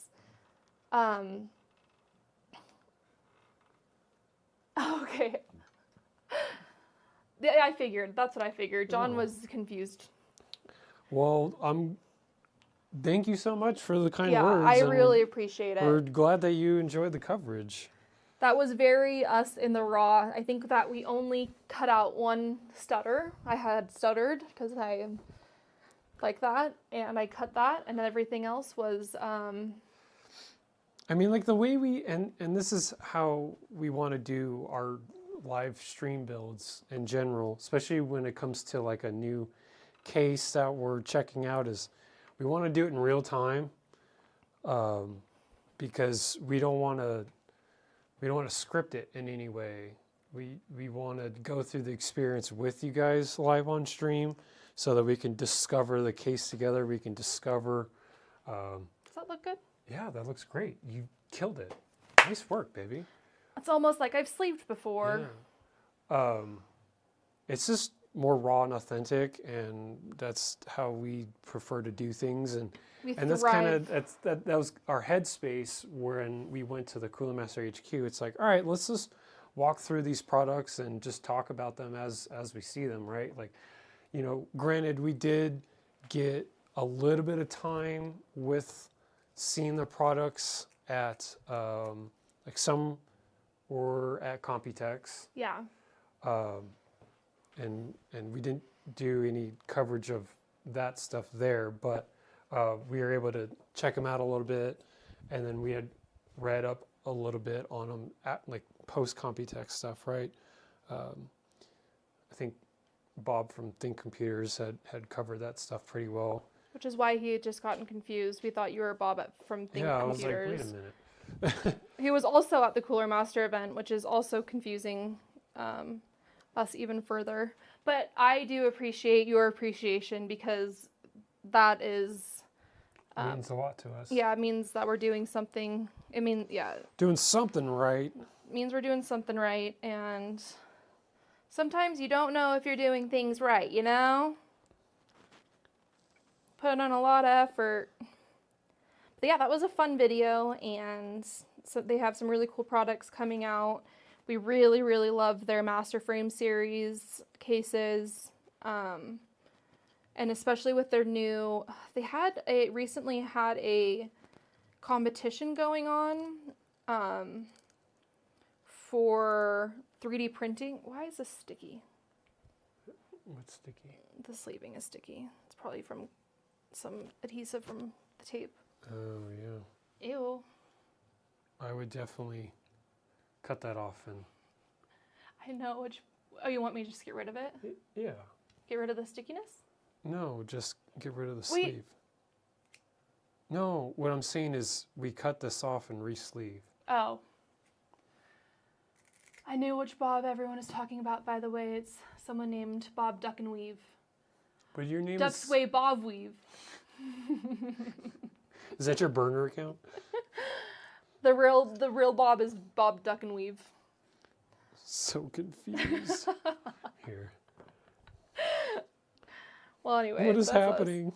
Speaker 2: okay. I figured, that's what I figured. John
Speaker 1: Oh.
Speaker 2: was confused.
Speaker 1: Well, thank you so much for the kind
Speaker 2: Yeah,
Speaker 1: words.
Speaker 2: I
Speaker 1: and
Speaker 2: really appreciate
Speaker 1: We're
Speaker 2: it.
Speaker 1: glad that you enjoyed the coverage.
Speaker 2: That was very us in the raw. I think that we only cut out one stutter. I had stuttered because I am like that, and I cut that, and everything else was,
Speaker 1: I mean, like the way and this is how we want to do our live stream builds in general, especially when it comes to like a new case that we're checking out, is we want to do it in real time, because we don't want to script it in any way. We want to go through the experience with you guys live on stream so that we can discover the case together. We can discover,
Speaker 2: does that look good?
Speaker 1: yeah, that looks great. You killed it. Nice work, baby.
Speaker 2: It's almost like I've sleeved before.
Speaker 1: Yeah. It's just more raw and authentic, and that's how we prefer to do things. And
Speaker 2: We
Speaker 1: that's kind
Speaker 2: thrive.
Speaker 1: of that was our headspace when we went to the Cooler Master HQ. It's like, all right, let's just walk through these products and just talk about them as we see them, right? Like, you know, granted, we did get a little bit of time with seeing the products at like some were at Computex.
Speaker 2: Yeah.
Speaker 1: And we didn't do any coverage of that stuff there, but we were able to check them out a little bit, and then we had read up a little bit on them at like post Computex stuff, right? I think Bob from Think Computers had covered that stuff pretty well.
Speaker 2: Which is why he had just gotten confused. We thought you were Bob from Think
Speaker 1: Yeah, I was
Speaker 2: Computers.
Speaker 1: like, wait a minute.
Speaker 2: He was also at the Cooler Master event, which is also confusing us even further. But I do appreciate your appreciation, because that is,
Speaker 1: It means a lot to us.
Speaker 2: yeah, it means that we're doing something. It
Speaker 1: Doing something right.
Speaker 2: means we're doing something right. And sometimes you don't know if you're doing things right, you know? Put in a lot of effort. yeah, that was a fun video, and so they have some really cool products coming out. We really, really love their Master Frame series cases, and especially with their new, they recently had a competition going on for 3D printing. Why is this sticky?
Speaker 1: What's sticky?
Speaker 2: The sleeving is sticky. It's probably from some adhesive from the tape.
Speaker 1: Oh, yeah.
Speaker 2: Ew.
Speaker 1: I would definitely cut that off and...
Speaker 2: I know which. Oh, you want me to just get rid of it?
Speaker 1: Yeah.
Speaker 2: Get rid of the stickiness?
Speaker 1: No, just get rid of the
Speaker 2: Wait.
Speaker 1: sleeve. No, what I'm saying is we cut this off and re-sleeve.
Speaker 2: Oh. I knew which Bob everyone is talking about, by the way. It's someone named Bob Duck and Weave.
Speaker 1: But your name
Speaker 2: Duck's
Speaker 1: is...
Speaker 2: Way Bob Weave.
Speaker 1: Is that your burner account?
Speaker 2: The real Bob is Bob Duck and Weave.
Speaker 1: So confused. Here.
Speaker 2: Well, anyway.
Speaker 1: What is
Speaker 2: that's us.
Speaker 1: happening?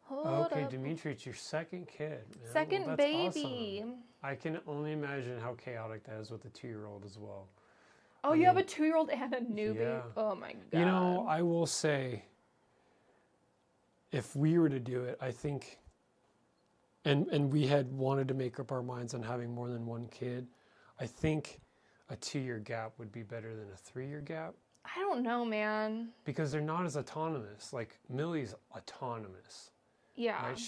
Speaker 2: Hold
Speaker 1: Okay,
Speaker 2: up.
Speaker 1: Dimitri, it's your second kid. Man.
Speaker 2: Second
Speaker 1: That's
Speaker 2: baby.
Speaker 1: awesome. I can only imagine how chaotic that is with a 2-year-old as well.
Speaker 2: Oh,
Speaker 1: I
Speaker 2: you have a
Speaker 1: mean,
Speaker 2: 2-year-old and a newbie?
Speaker 1: yeah.
Speaker 2: Oh my god.
Speaker 1: You know, I will say, if we were to do it, I think, and we had wanted to make up our minds on having more than one kid, I think a 2-year gap would be better than a 3-year gap.
Speaker 2: I don't know, man.
Speaker 1: Because they're not as autonomous. Like, Millie's autonomous.
Speaker 2: Yeah.
Speaker 1: Right?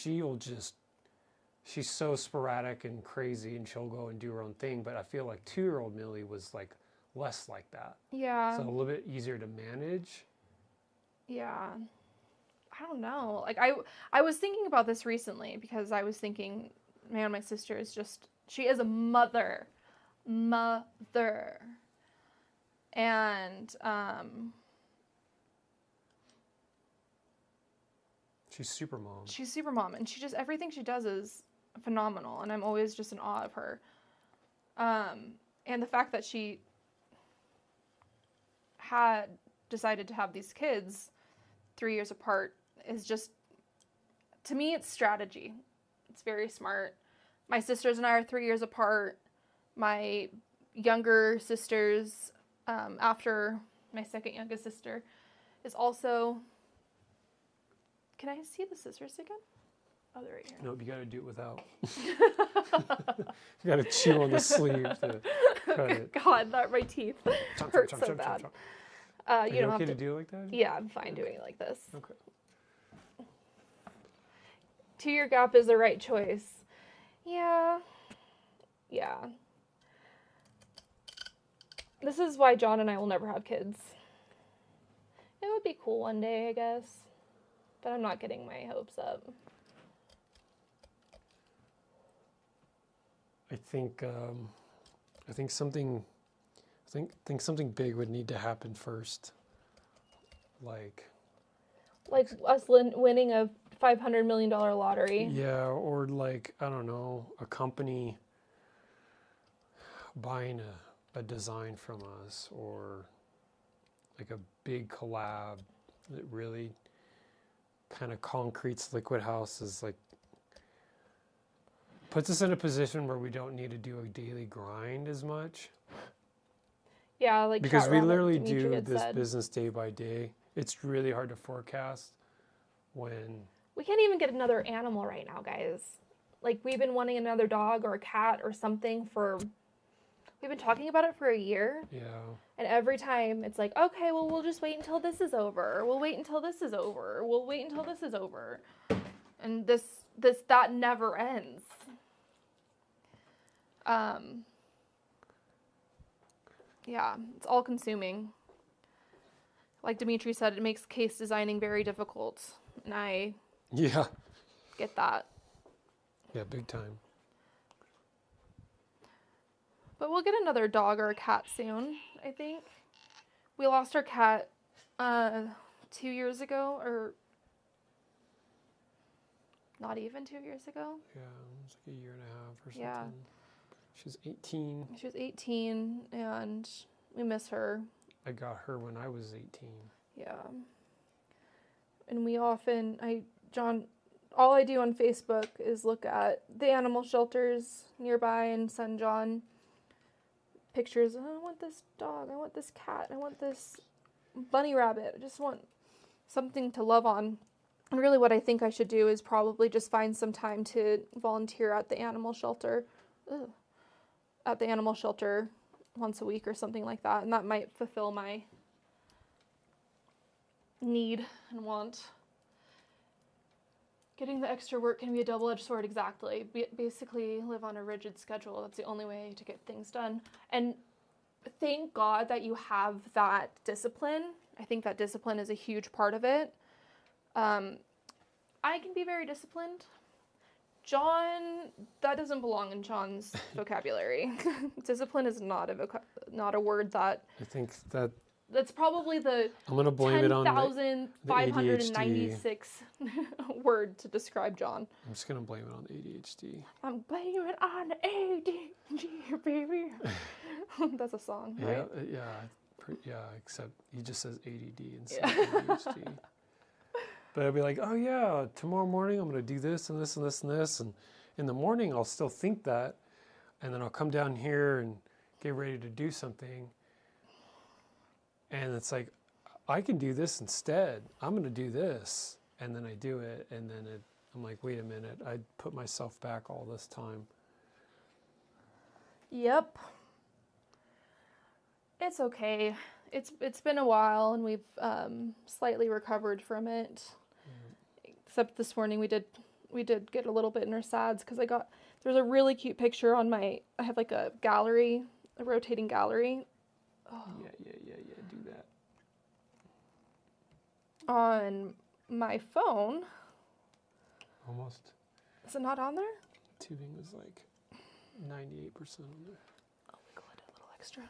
Speaker 1: She's so sporadic and crazy, and she'll go and do her own thing. But I feel like 2-year-old Millie was like less like that.
Speaker 2: Yeah.
Speaker 1: So a little bit easier to manage.
Speaker 2: Yeah. I don't know. Like I was thinking about this recently because I was thinking, man, my sister is just, she is a mother. Mother. And
Speaker 1: She's super mom.
Speaker 2: she's super mom, and she just, everything she does is phenomenal, and I'm always just in awe of her. And the fact that she had decided to have these kids 3 years apart is just, to me, it's strategy. It's very smart. My sisters and I are 3 years apart. My younger sisters, after my second youngest sister, is also... Can I see the scissors again? Oh, they're right here.
Speaker 1: Nope, you got to do it without. You got to chew on the sleeve to cut it.
Speaker 2: God, that my teeth
Speaker 1: Chomp,
Speaker 2: hurt
Speaker 1: chomp,
Speaker 2: so
Speaker 1: chomp, chomp,
Speaker 2: bad.
Speaker 1: chomp. Are
Speaker 2: You
Speaker 1: you
Speaker 2: don't
Speaker 1: okay
Speaker 2: have
Speaker 1: to
Speaker 2: to.
Speaker 1: do it like that?
Speaker 2: Yeah, I'm fine doing it like this.
Speaker 1: Okay.
Speaker 2: 2-year gap is the right choice. Yeah. Yeah. This is why John and I will never have kids. It would be cool one day, I guess. But I'm not getting my hopes up.
Speaker 1: I think something big would need to happen first. Like
Speaker 2: Us winning a $500 million lottery.
Speaker 1: yeah, or like I don't know, a company buying a design from us, or like a big collab that really kind of concretes Liquid House, is like puts us in a position where we don't need to do a daily grind as much.
Speaker 2: Yeah, like
Speaker 1: Because
Speaker 2: chat
Speaker 1: we
Speaker 2: round, like
Speaker 1: literally
Speaker 2: Dimitri
Speaker 1: do
Speaker 2: had
Speaker 1: this
Speaker 2: said.
Speaker 1: business day by day. It's really hard to forecast when...
Speaker 2: We can't even get another animal right now, guys. Like, we've been wanting another dog or a cat or something for... We've been talking about it for a year.
Speaker 1: Yeah.
Speaker 2: And every time it's like, okay, well, we'll just wait until this is over. Or we'll wait until this is over. Or we'll wait until this is over. And that never ends. Yeah, it's all consuming. Like Dimitri said, it makes case designing very difficult. And I
Speaker 1: Yeah.
Speaker 2: get that.
Speaker 1: Yeah, big time.
Speaker 2: But we'll get another dog or a cat soon, I think. We lost our cat 2 years ago, or not even 2 years ago.
Speaker 1: Yeah, it was like a year and a half or something.
Speaker 2: Yeah.
Speaker 1: She's 18.
Speaker 2: She was 18, and we miss her
Speaker 1: I got her when I was 18.
Speaker 2: Yeah. And we often, John, all I do on Facebook is look at the animal shelters nearby and send John pictures. Oh, I want this dog. I want this cat. I want this bunny rabbit. I just want something to love on. And really what I think I should do is probably just find some time to volunteer at the animal shelter. Ugh. At the animal shelter once a week or something like that. And that might fulfill my need and want. Getting the extra work can be a double-edged sword, exactly. Basically, live on a rigid schedule. That's the only way to get things done. And thank God that you have that discipline. I think that discipline is a huge part of it. I can be very disciplined. John, that doesn't belong in John's vocabulary. Discipline is not a word that...
Speaker 1: I think
Speaker 2: That's probably the
Speaker 1: I'm going to blame it on the
Speaker 2: 10,596 word to describe John.
Speaker 1: I'm just going to blame it on ADHD.
Speaker 2: I'm blaming it on the ADHD, baby. That's a song, right?
Speaker 1: Yeah, except he just says ADD instead of ADHD. But I'll be like, oh yeah, tomorrow morning I'm going to do this and this and this and this. And in the morning I'll still think that. And then I'll come down here and get ready to do something. And it's like, I can do this instead. I'm going to do this. And then I do it. And then I'm like, wait a minute. I put myself back all this time.
Speaker 2: Yep. It's okay. It's been a while and we've slightly recovered from it. Except this morning we did get a little bit in our sads because there's a really cute picture on I have like a gallery, a rotating gallery.
Speaker 1: Oh. Yeah, do that.
Speaker 2: On my phone.
Speaker 1: Almost.
Speaker 2: Is it not on there?
Speaker 1: Tubing was like 98% on there.
Speaker 2: Oh my god, a little extra.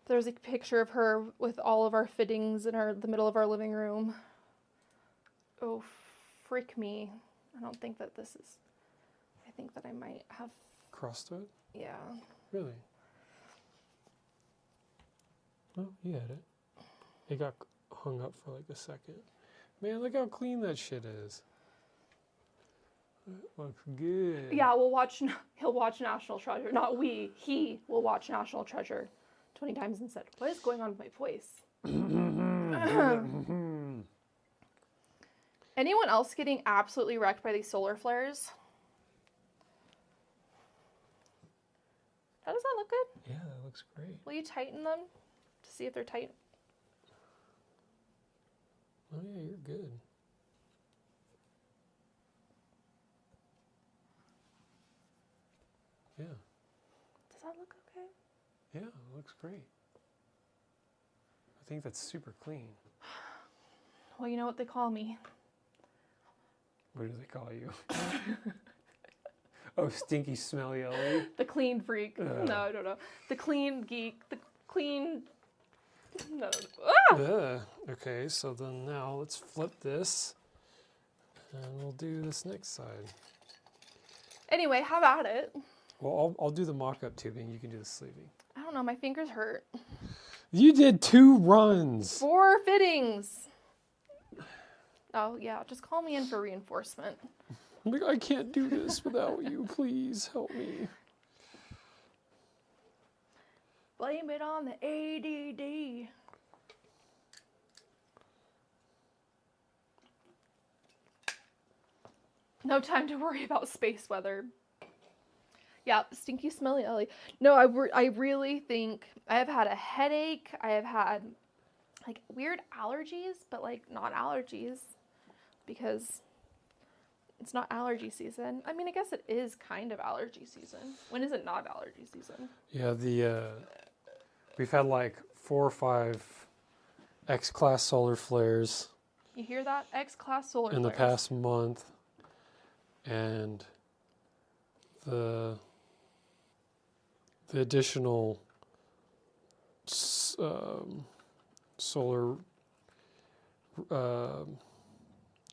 Speaker 2: There's a picture of her with all of our fittings in the middle of our living room. Oh, frick me. I don't think that this is... I think that I might have...
Speaker 1: Crossed it?
Speaker 2: Yeah.
Speaker 1: Really? Oh, you had it. It got hung up for like a second. Man, look how clean that shit is. It looks good.
Speaker 2: Yeah, he'll watch National Treasure. Not we. He will watch National Treasure 20 times instead. What is going on with my voice? Anyone else getting absolutely wrecked by these solar flares? How does that look good?
Speaker 1: Yeah, that looks great.
Speaker 2: Will you tighten them to see if they're tight?
Speaker 1: Oh yeah, you're good. Yeah.
Speaker 2: Does that look okay?
Speaker 1: Yeah, it looks great. I think that's super clean.
Speaker 2: Well, you know what they call me.
Speaker 1: What do they call you? Oh, stinky, smelly Ellie.
Speaker 2: The clean freak. No, I don't know. The clean geek. The clean... No. Ah!
Speaker 1: Okay, so then now let's flip this. And we'll do this next side.
Speaker 2: Anyway, have at it.
Speaker 1: Well, I'll do the mock-up tubing. You can do the sleeving.
Speaker 2: I don't know. My fingers hurt.
Speaker 1: You did 2 runs.
Speaker 2: 4 fittings. Oh, yeah. Just call me in for reinforcement.
Speaker 1: I'm like, I can't do this without you. Please help me.
Speaker 2: Blame it on the ADD. No time to worry about space weather. Yeah, stinky, smelly Ellie. No, I really think I have had a headache. I have had like weird allergies, but like not allergies because it's not allergy season. I mean, I guess it is kind of allergy season. When is it not allergy season?
Speaker 1: Yeah, we've had like 4 or 5 X-class solar flares.
Speaker 2: You hear that? X-class solar
Speaker 1: in the
Speaker 2: flares.
Speaker 1: past month, and the additional solar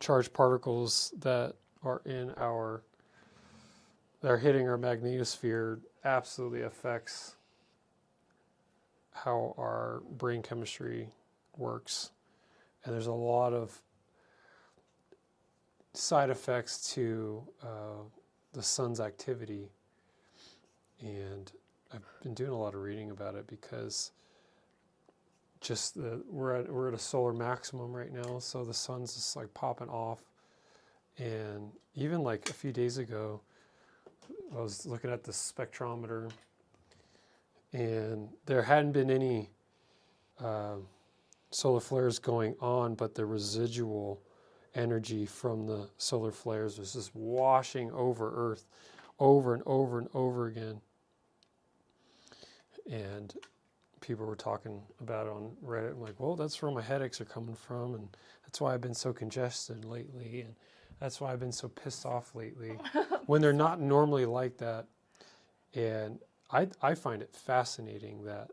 Speaker 1: charged particles that are hitting our magnetosphere absolutely affects how our brain chemistry works. And there's a lot of side effects to the sun's activity. And I've been doing a lot of reading about it because just we're at a solar maximum right now, so the sun's just like popping off. And even like a few days ago, I was looking at the spectrometer, and there hadn't been any solar flares going on, but the residual energy from the solar flares was just washing over Earth over and over and over again. And people were talking about it on Reddit. I'm like, well, that's where my headaches are coming from, and that's why I've been so congested lately, and that's why I've been so pissed off lately, when they're not normally like that. And I find it fascinating that,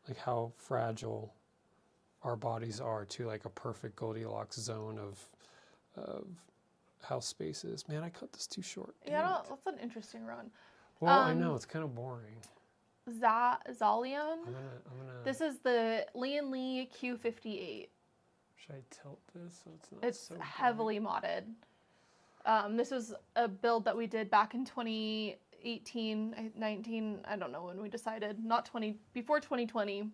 Speaker 1: like how fragile our bodies are to like a perfect Goldilocks zone of how space is. Man, I cut this too short.
Speaker 2: Yeah, that's an interesting run.
Speaker 1: Well, I know it's kind of boring.
Speaker 2: Zalium.
Speaker 1: I'm gonna.
Speaker 2: This is the Lian Li Q58.
Speaker 1: Should I tilt this so it's not
Speaker 2: It's
Speaker 1: so bright?
Speaker 2: heavily modded. This was a build that we did back in 2018, 19. I don't know when we decided. Before 2020.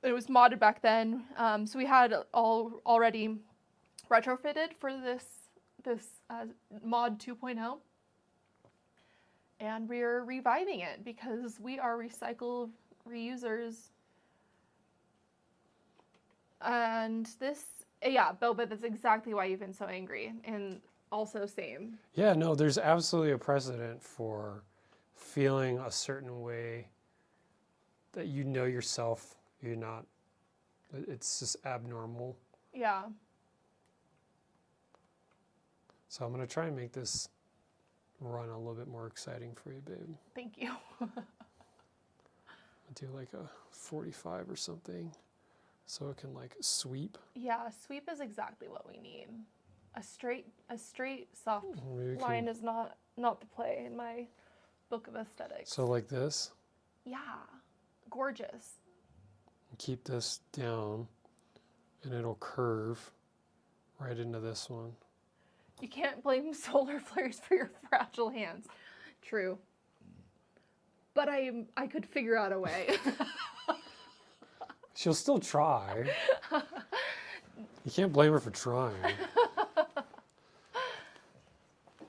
Speaker 2: It was modded back then. So we had already retrofitted for this mod 2.0. And we're reviving it because we are recycle reusers. And this, yeah, Boba, that's exactly why you've been so angry. And also same.
Speaker 1: Yeah, no, there's absolutely a precedent for feeling a certain way that you know yourself. You're not, it's just abnormal.
Speaker 2: Yeah.
Speaker 1: So I'm going to try and make this run a little bit more exciting for you, babe.
Speaker 2: Thank you.
Speaker 1: I'll do like a 45 or something so it can like sweep.
Speaker 2: Yeah, sweep is exactly what we need. A straight soft
Speaker 1: Maybe we
Speaker 2: line
Speaker 1: can-
Speaker 2: is not the play in my book of aesthetics.
Speaker 1: So like this,
Speaker 2: Yeah, gorgeous.
Speaker 1: keep this down and it'll curve right into this one.
Speaker 2: You can't blame solar flares for your fragile hands. True. But I could figure out a way.
Speaker 1: She'll still try. You can't blame her for trying.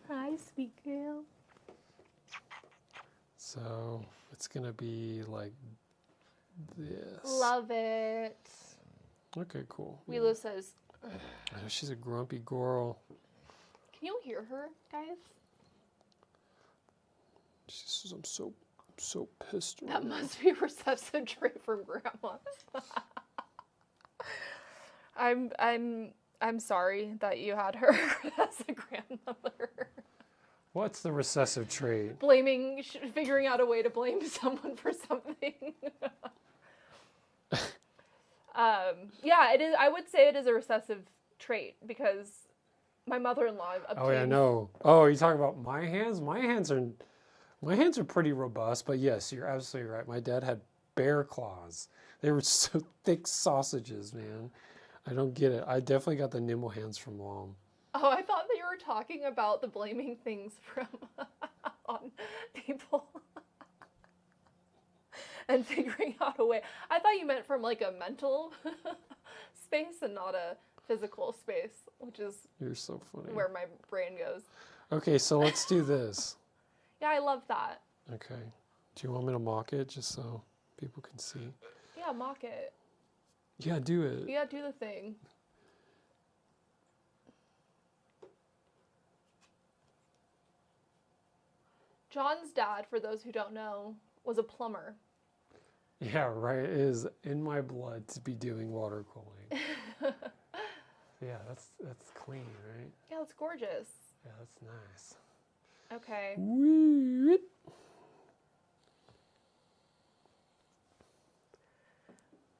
Speaker 2: Hi, sweet girl.
Speaker 1: So it's going to be like this.
Speaker 2: Love it.
Speaker 1: Okay, cool.
Speaker 2: Wheelo says,
Speaker 1: I know she's a grumpy girl.
Speaker 2: can you hear her, guys?
Speaker 1: She says, I'm so pissed right
Speaker 2: That
Speaker 1: now."
Speaker 2: must be a recessive trait from grandma. I'm sorry that you had her as a grandmother.
Speaker 1: What's the recessive trait?
Speaker 2: Figuring out a way to blame someone for something. Yeah, it is. I would say it is a recessive trait because my mother-in-law obtains.
Speaker 1: Oh yeah, no. Oh, you talking about my hands? My hands are pretty robust, but yes, you're absolutely right. My dad had bear claws. They were so thick sausages, man. I don't get it. I definitely got the nimble hands from mom.
Speaker 2: Oh, I thought that you were talking about the blaming things from on people and figuring out a way. I thought you meant from like a mental space and not a physical space, which is
Speaker 1: You're so funny.
Speaker 2: where my brain goes.
Speaker 1: Okay, so let's do this.
Speaker 2: Yeah, I love that.
Speaker 1: Okay. Do you want me to mock it just so people can see?
Speaker 2: Yeah, mock it.
Speaker 1: Yeah, do it.
Speaker 2: Yeah, do the thing. John's dad, for those who don't know, was a plumber.
Speaker 1: Yeah, right. It is in my blood to be doing water cooling. Yeah, that's clean, right?
Speaker 2: Yeah, that's gorgeous.
Speaker 1: Yeah, that's nice.
Speaker 2: Okay.
Speaker 1: Woo.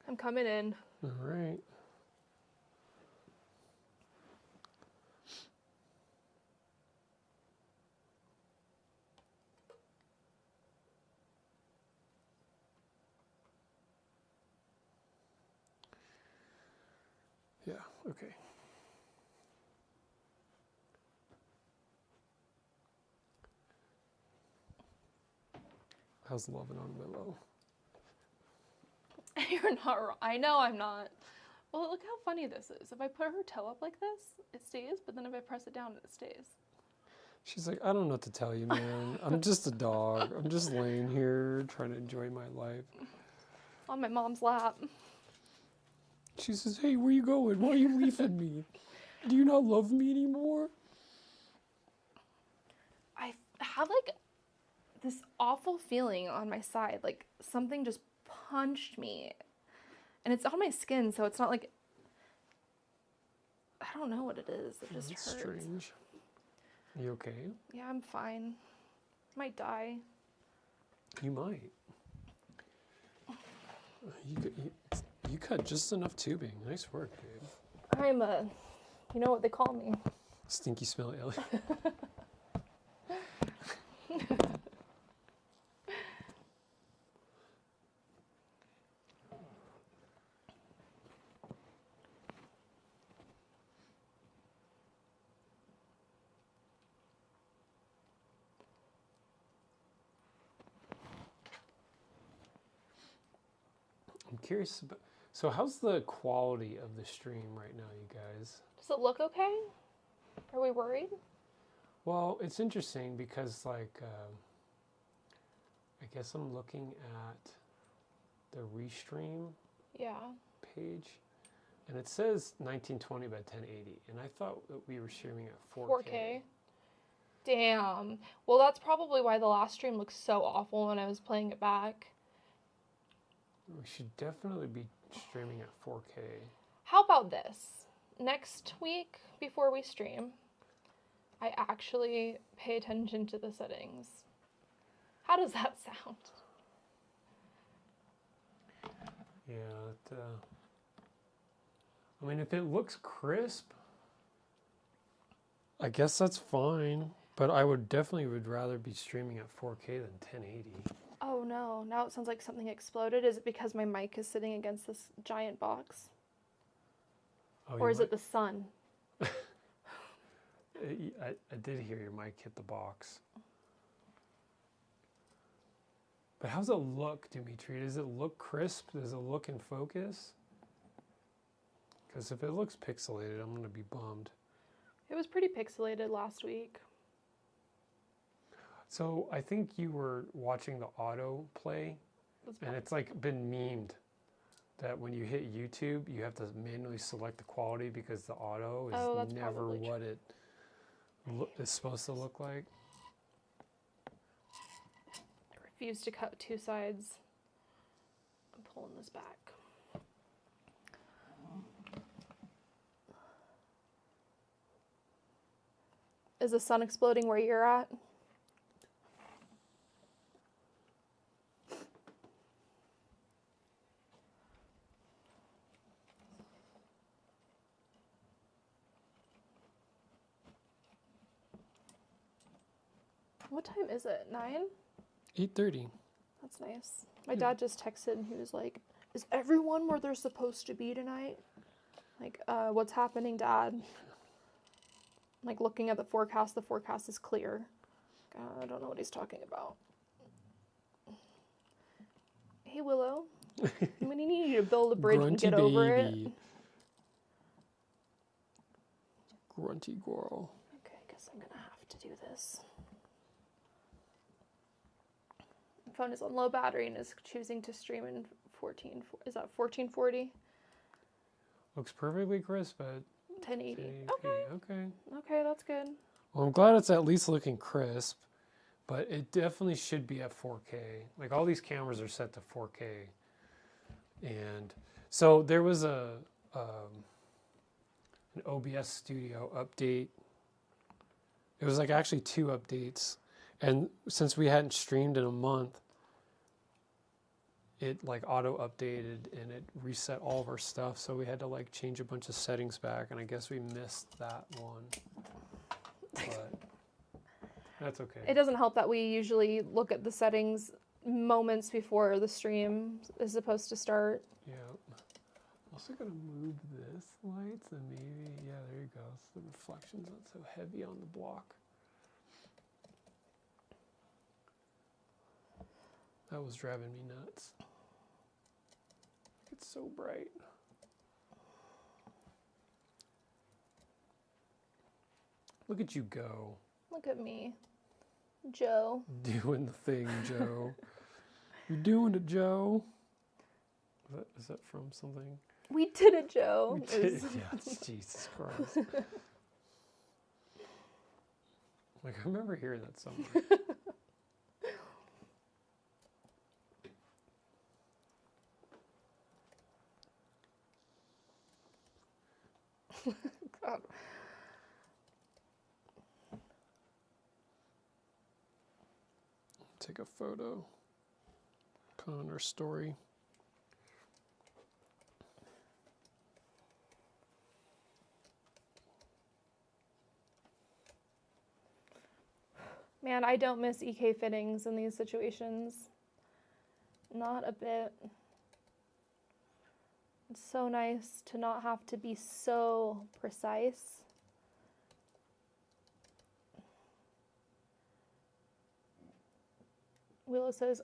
Speaker 2: I'm coming in.
Speaker 1: All right. Yeah, okay. How's loving on Willow?
Speaker 2: You're not wrong. I know I'm not. Well, look how funny this is. If I put her toe up like this, it stays, but then if I press it down, it stays.
Speaker 1: She's like, I don't know what to tell you, man. I'm just a dog. I'm just laying here trying to enjoy my life.
Speaker 2: On my mom's lap.
Speaker 1: She says, hey, where you going? Why are you leaving me? Do you not love me anymore?
Speaker 2: I have like this awful feeling on my side, like something just punched me. And it's on my skin, so it's not like, I don't know what it is. It just
Speaker 1: That's
Speaker 2: hurts.
Speaker 1: strange. You okay?
Speaker 2: Yeah, I'm fine. Might die.
Speaker 1: You might. You cut just enough tubing. Nice work, babe.
Speaker 2: I'm a, you know what they call me?
Speaker 1: Stinky smelly Ellie. I'm curious about, so how's the quality of the stream right now, you guys?
Speaker 2: Does it look okay? Are we worried?
Speaker 1: Well, it's interesting because, like, I guess I'm looking at the restream
Speaker 2: Yeah.
Speaker 1: page, and it says 1920 by 1080, and I thought that we were streaming at 4K.
Speaker 2: 4K. Damn. Well, that's probably why the last stream looked so awful when I was playing it back.
Speaker 1: We should definitely be streaming at 4K.
Speaker 2: How about this? Next week, before we stream, I actually pay attention to the settings. How does that sound?
Speaker 1: Yeah, I mean, if it looks crisp, I guess that's fine. But I would rather be streaming at 4K than 1080.
Speaker 2: Oh no, now it sounds like something exploded. Is it because my mic is sitting against this giant box?
Speaker 1: Oh,
Speaker 2: Or is it the sun?
Speaker 1: I did hear your mic hit the box. But how's it look, Dimitri? Does it look crisp? Does it look in focus? Because if it looks pixelated, I'm going to be bummed.
Speaker 2: It was pretty pixelated last week.
Speaker 1: So I think you were watching the auto play, and it's like been memed that when you hit YouTube, you have to manually select the quality because the auto is never
Speaker 2: probably
Speaker 1: what it is supposed to look like.
Speaker 2: I refuse to cut two sides. I'm pulling this back. Is the sun exploding where you're at? What time is it? 9?
Speaker 1: 8:30.
Speaker 2: That's nice. My dad just texted and he was like, is everyone where they're supposed to be tonight? Like, what's happening, Dad? Like, looking at the forecast is clear. I don't know what he's talking about. Hey, Willow. I'm gonna need you to build a bridge and get over it.
Speaker 1: Grunty girl.
Speaker 2: Okay, I guess I'm gonna have to do this. My phone is on low battery and is choosing to stream in 1440?
Speaker 1: Looks perfectly crisp at
Speaker 2: 1080.
Speaker 1: 1080p. Okay.
Speaker 2: Okay, that's good.
Speaker 1: Well, I'm glad it's at least looking crisp, but it definitely should be at 4K. Like, all these cameras are set to 4K. And so there was an OBS Studio update. It was like actually 2 updates. And since we hadn't streamed in a month, it like auto updated and it reset all of our stuff. So we had to like change a bunch of settings back, and I guess we missed that one. But that's okay.
Speaker 2: It doesn't help that we usually look at the settings moments before the stream is supposed to start.
Speaker 1: Yeah. Also gonna move this light, so maybe, yeah, there you go. So the reflection's not so heavy on the block. That was driving me nuts. It's so bright. Look at you go.
Speaker 2: Look at me, Joe.
Speaker 1: Doing the thing, Joe. You're doing it, Joe. Is that from something?
Speaker 2: We did it, Joe.
Speaker 1: We did, yeah, Jesus Christ. Like, I remember hearing that somewhere.
Speaker 2: God.
Speaker 1: Take a photo. Put on our story.
Speaker 2: Man, I don't miss EK fittings in these situations. Not a bit. It's so nice to not have to be so precise. Willow says,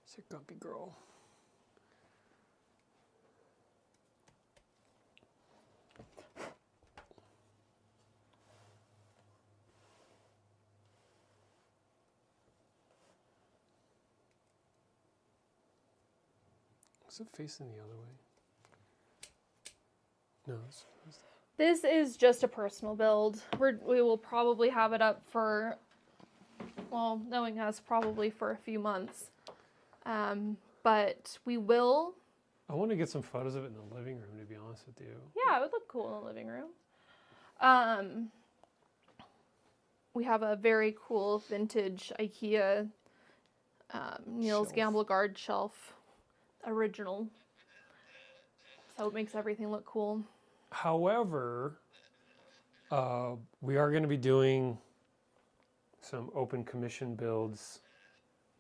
Speaker 1: It's a guppy girl. Is it facing the other way? No,
Speaker 2: This is just a personal build. We will probably have it up for, well, knowing us, probably for a few months. But we will.
Speaker 1: I want to get some photos of it in the living room, to be honest with you.
Speaker 2: Yeah, it would look cool in the living room. We have a very cool vintage IKEA Niels
Speaker 1: Shelf.
Speaker 2: Gamblegard shelf, original. So it makes everything look cool.
Speaker 1: However, we are going to be doing some open commission builds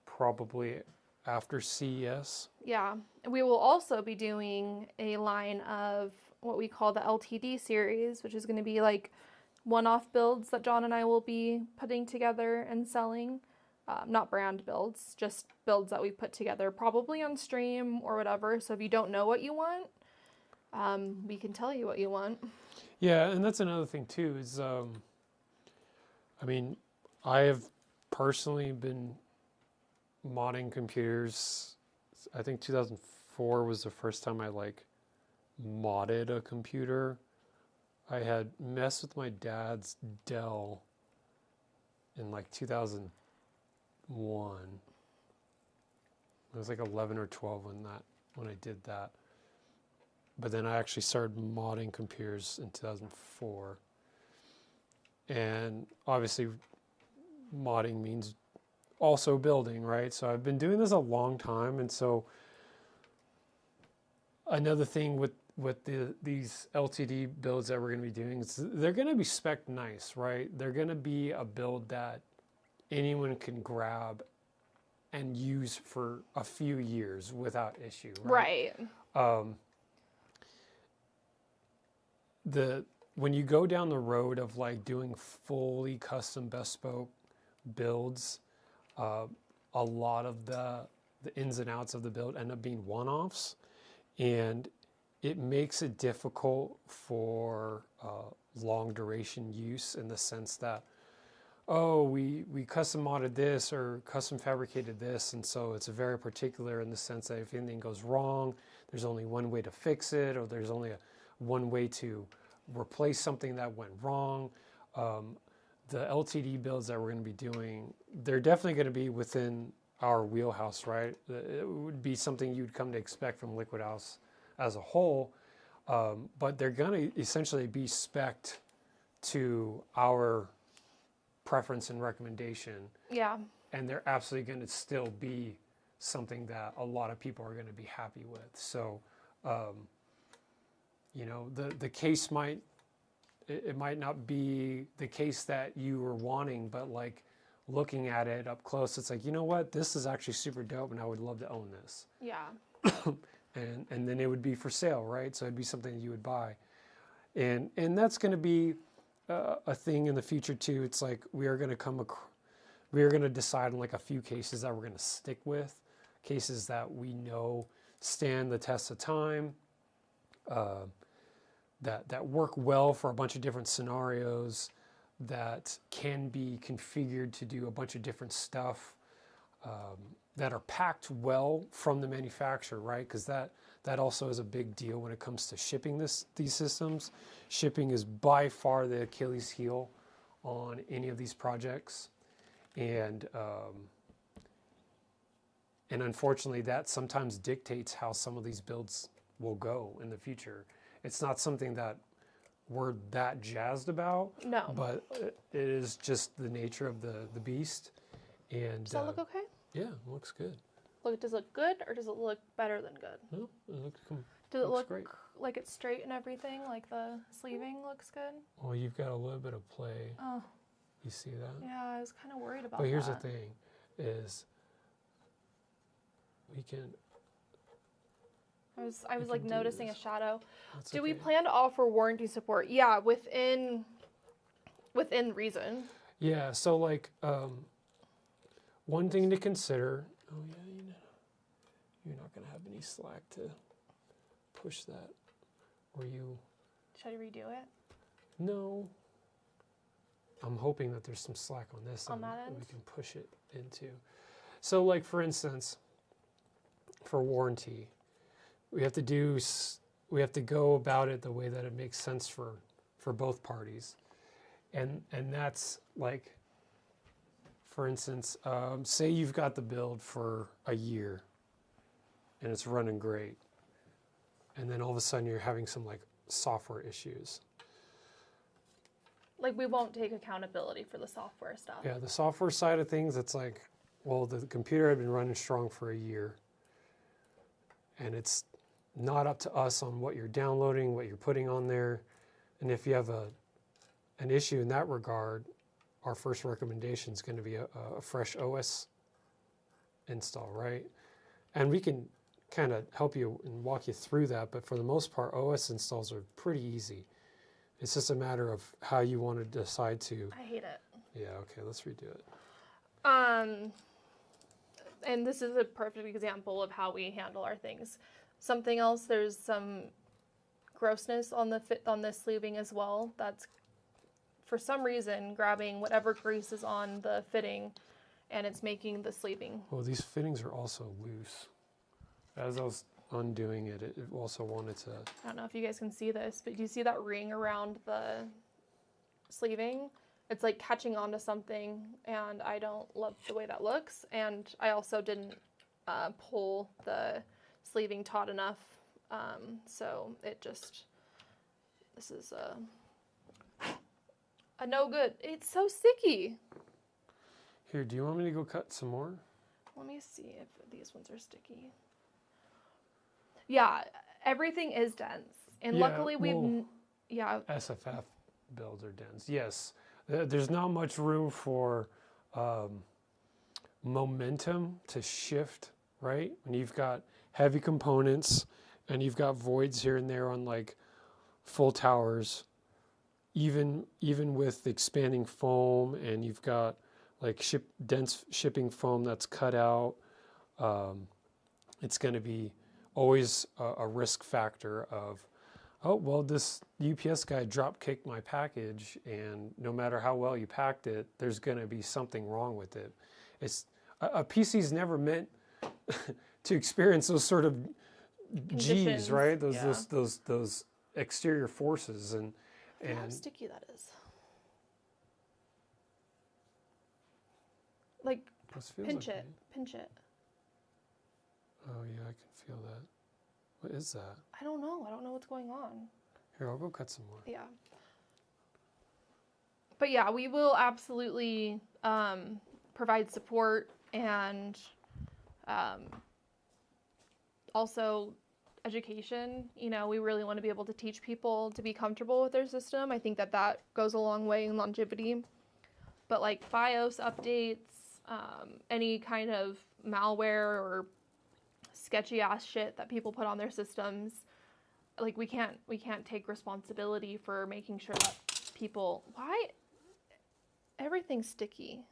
Speaker 1: probably after CES.
Speaker 2: Yeah, we will also be doing a line of what we call the LTD series, which is going to be like one-off builds that John and I will be putting together and selling. Not brand builds, just builds that we put together, probably on stream or whatever. So if you don't know what you want, we can tell you what you want.
Speaker 1: Yeah, and that's another thing too is, I mean, I have personally been modding computers. I think 2004 was the first time I like modded a computer. I had messed with my dad's Dell in like 2001. I was like 11 or 12 when I did that. But then I actually started modding computers in 2004. And obviously modding means also building, right? So I've been doing this a long time. And so another thing with these LTD builds that we're going to be doing is they're going to be spec'd nice, right? They're going to be a build that anyone can grab and use for a few years without issue, right? When you go down the road of like doing fully custom bespoke builds, a lot of the ins and outs of the build end up being one-offs, and it makes it difficult for long duration use in the sense that, oh, we custom modded this or custom fabricated this, and so it's very particular in the sense that if anything goes wrong, there's only one way to fix it, or there's only one way to replace something that went wrong. The LTD builds that we're going to be doing, they're definitely going to be within our wheelhouse, right? It would be something you'd come to expect from Liquid House as a whole, but they're going to essentially be spec'd to our preference and recommendation.
Speaker 2: Yeah.
Speaker 1: And they're absolutely going to still be something that a lot of people are going to be happy with. So, you know, the case might not be the case that you were wanting, but like looking at it up close, it's like, you know what, this is actually super dope, and I would love to own this.
Speaker 2: Yeah.
Speaker 1: And then it would be for sale, right? So it'd be something that you would buy, and that's going to be a thing in the future too. It's like we are going to decide on like a few cases that we're going to stick with, cases that we know stand the test of time, that work well for a bunch of different scenarios, that can be configured to do a bunch of different stuff, that are packed well from the manufacturer, right? Because that also is a big deal when it comes to shipping these systems. Shipping is by far the Achilles heel on any of these projects, and unfortunately, that sometimes dictates how some of these builds will go in the future. It's not something that we're that jazzed about,
Speaker 2: No.
Speaker 1: but it is just the nature of the beast. And
Speaker 2: Does that look okay?
Speaker 1: yeah, it looks good.
Speaker 2: Does it look good or does it look better than good?
Speaker 1: No, it looks
Speaker 2: Does it look
Speaker 1: great.
Speaker 2: like it's straight and everything? Like the sleeving looks good?
Speaker 1: Well, you've got a little bit of play.
Speaker 2: Oh,
Speaker 1: You see that?
Speaker 2: yeah, I was kind of worried about
Speaker 1: But here's
Speaker 2: that.
Speaker 1: the thing, is we can.
Speaker 2: I was
Speaker 1: We
Speaker 2: like
Speaker 1: can do
Speaker 2: noticing a
Speaker 1: this.
Speaker 2: shadow.
Speaker 1: That's
Speaker 2: Do we
Speaker 1: okay.
Speaker 2: plan to offer warranty support? Yeah, within reason.
Speaker 1: Yeah, so like one thing to consider. Oh yeah, you're not gonna have any slack to push that, or you.
Speaker 2: Should I redo it?
Speaker 1: No. I'm hoping that there's some slack on this
Speaker 2: On
Speaker 1: end
Speaker 2: that end?
Speaker 1: we can push it into. So like for instance, for warranty, we have to go about it the way that it makes sense for both parties. And that's like, for instance, say you've got the build for a year and it's running great, and then all of a sudden you're having some like software issues.
Speaker 2: Like, we won't take accountability for the software stuff.
Speaker 1: Yeah, the software side of things, it's like, well, the computer had been running strong for a year, and it's not up to us on what you're downloading, what you're putting on there. And if you have an issue in that regard, our first recommendation is going to be a fresh OS install, right? And we can kind of help you and walk you through that, but for the most part, OS installs are pretty easy. It's just a matter of how you want to decide to.
Speaker 2: I hate it.
Speaker 1: Yeah, okay, let's redo it.
Speaker 2: And this is a perfect example of how we handle our things. Something else, there's some grossness on the sleeving as well. That's, for some reason, grabbing whatever grease is on the fitting, and it's making the sleeving.
Speaker 1: Well, these fittings are also loose. As I was undoing it, it also wanted to.
Speaker 2: I don't know if you guys can see this, but do you see that ring around the sleeving? It's like catching onto something, and I don't love the way that looks. And I also didn't pull the sleeving taut enough, so it just, this is a no good. It's so sticky.
Speaker 1: Here, do you want me to go cut some more?
Speaker 2: Let me see if these ones are sticky. Yeah, everything is dense, and
Speaker 1: Yeah,
Speaker 2: luckily we've, yeah.
Speaker 1: SFF builds are dense. Yes, there's not much room for momentum to shift, right? When you've got heavy components and you've got voids here and there on like full towers, even with expanding foam, and you've got like dense shipping foam that's cut out, it's going to be always a risk factor of, oh, well, this UPS guy drop kicked my package, and no matter how well you packed it, there's going to be something wrong with it. It's a PC's never meant to experience those sort of
Speaker 2: Conditions,
Speaker 1: G's, right?
Speaker 2: yeah.
Speaker 1: Those exterior forces, and
Speaker 2: How sticky that is. Like,
Speaker 1: this feels
Speaker 2: pinch
Speaker 1: okay.
Speaker 2: it, pinch it.
Speaker 1: Oh yeah, I can feel that. What is that?
Speaker 2: I don't know what's going on.
Speaker 1: Here, I'll go cut some more.
Speaker 2: Yeah. But yeah, we will absolutely provide support, and also education. You know, we really want to be able to teach people to be comfortable with their system. I think that goes a long way in longevity. but like BIOS updates, any kind of malware or sketchy ass shit that people put on their systems, like we can't take responsibility for making sure that people. Why everything's sticky?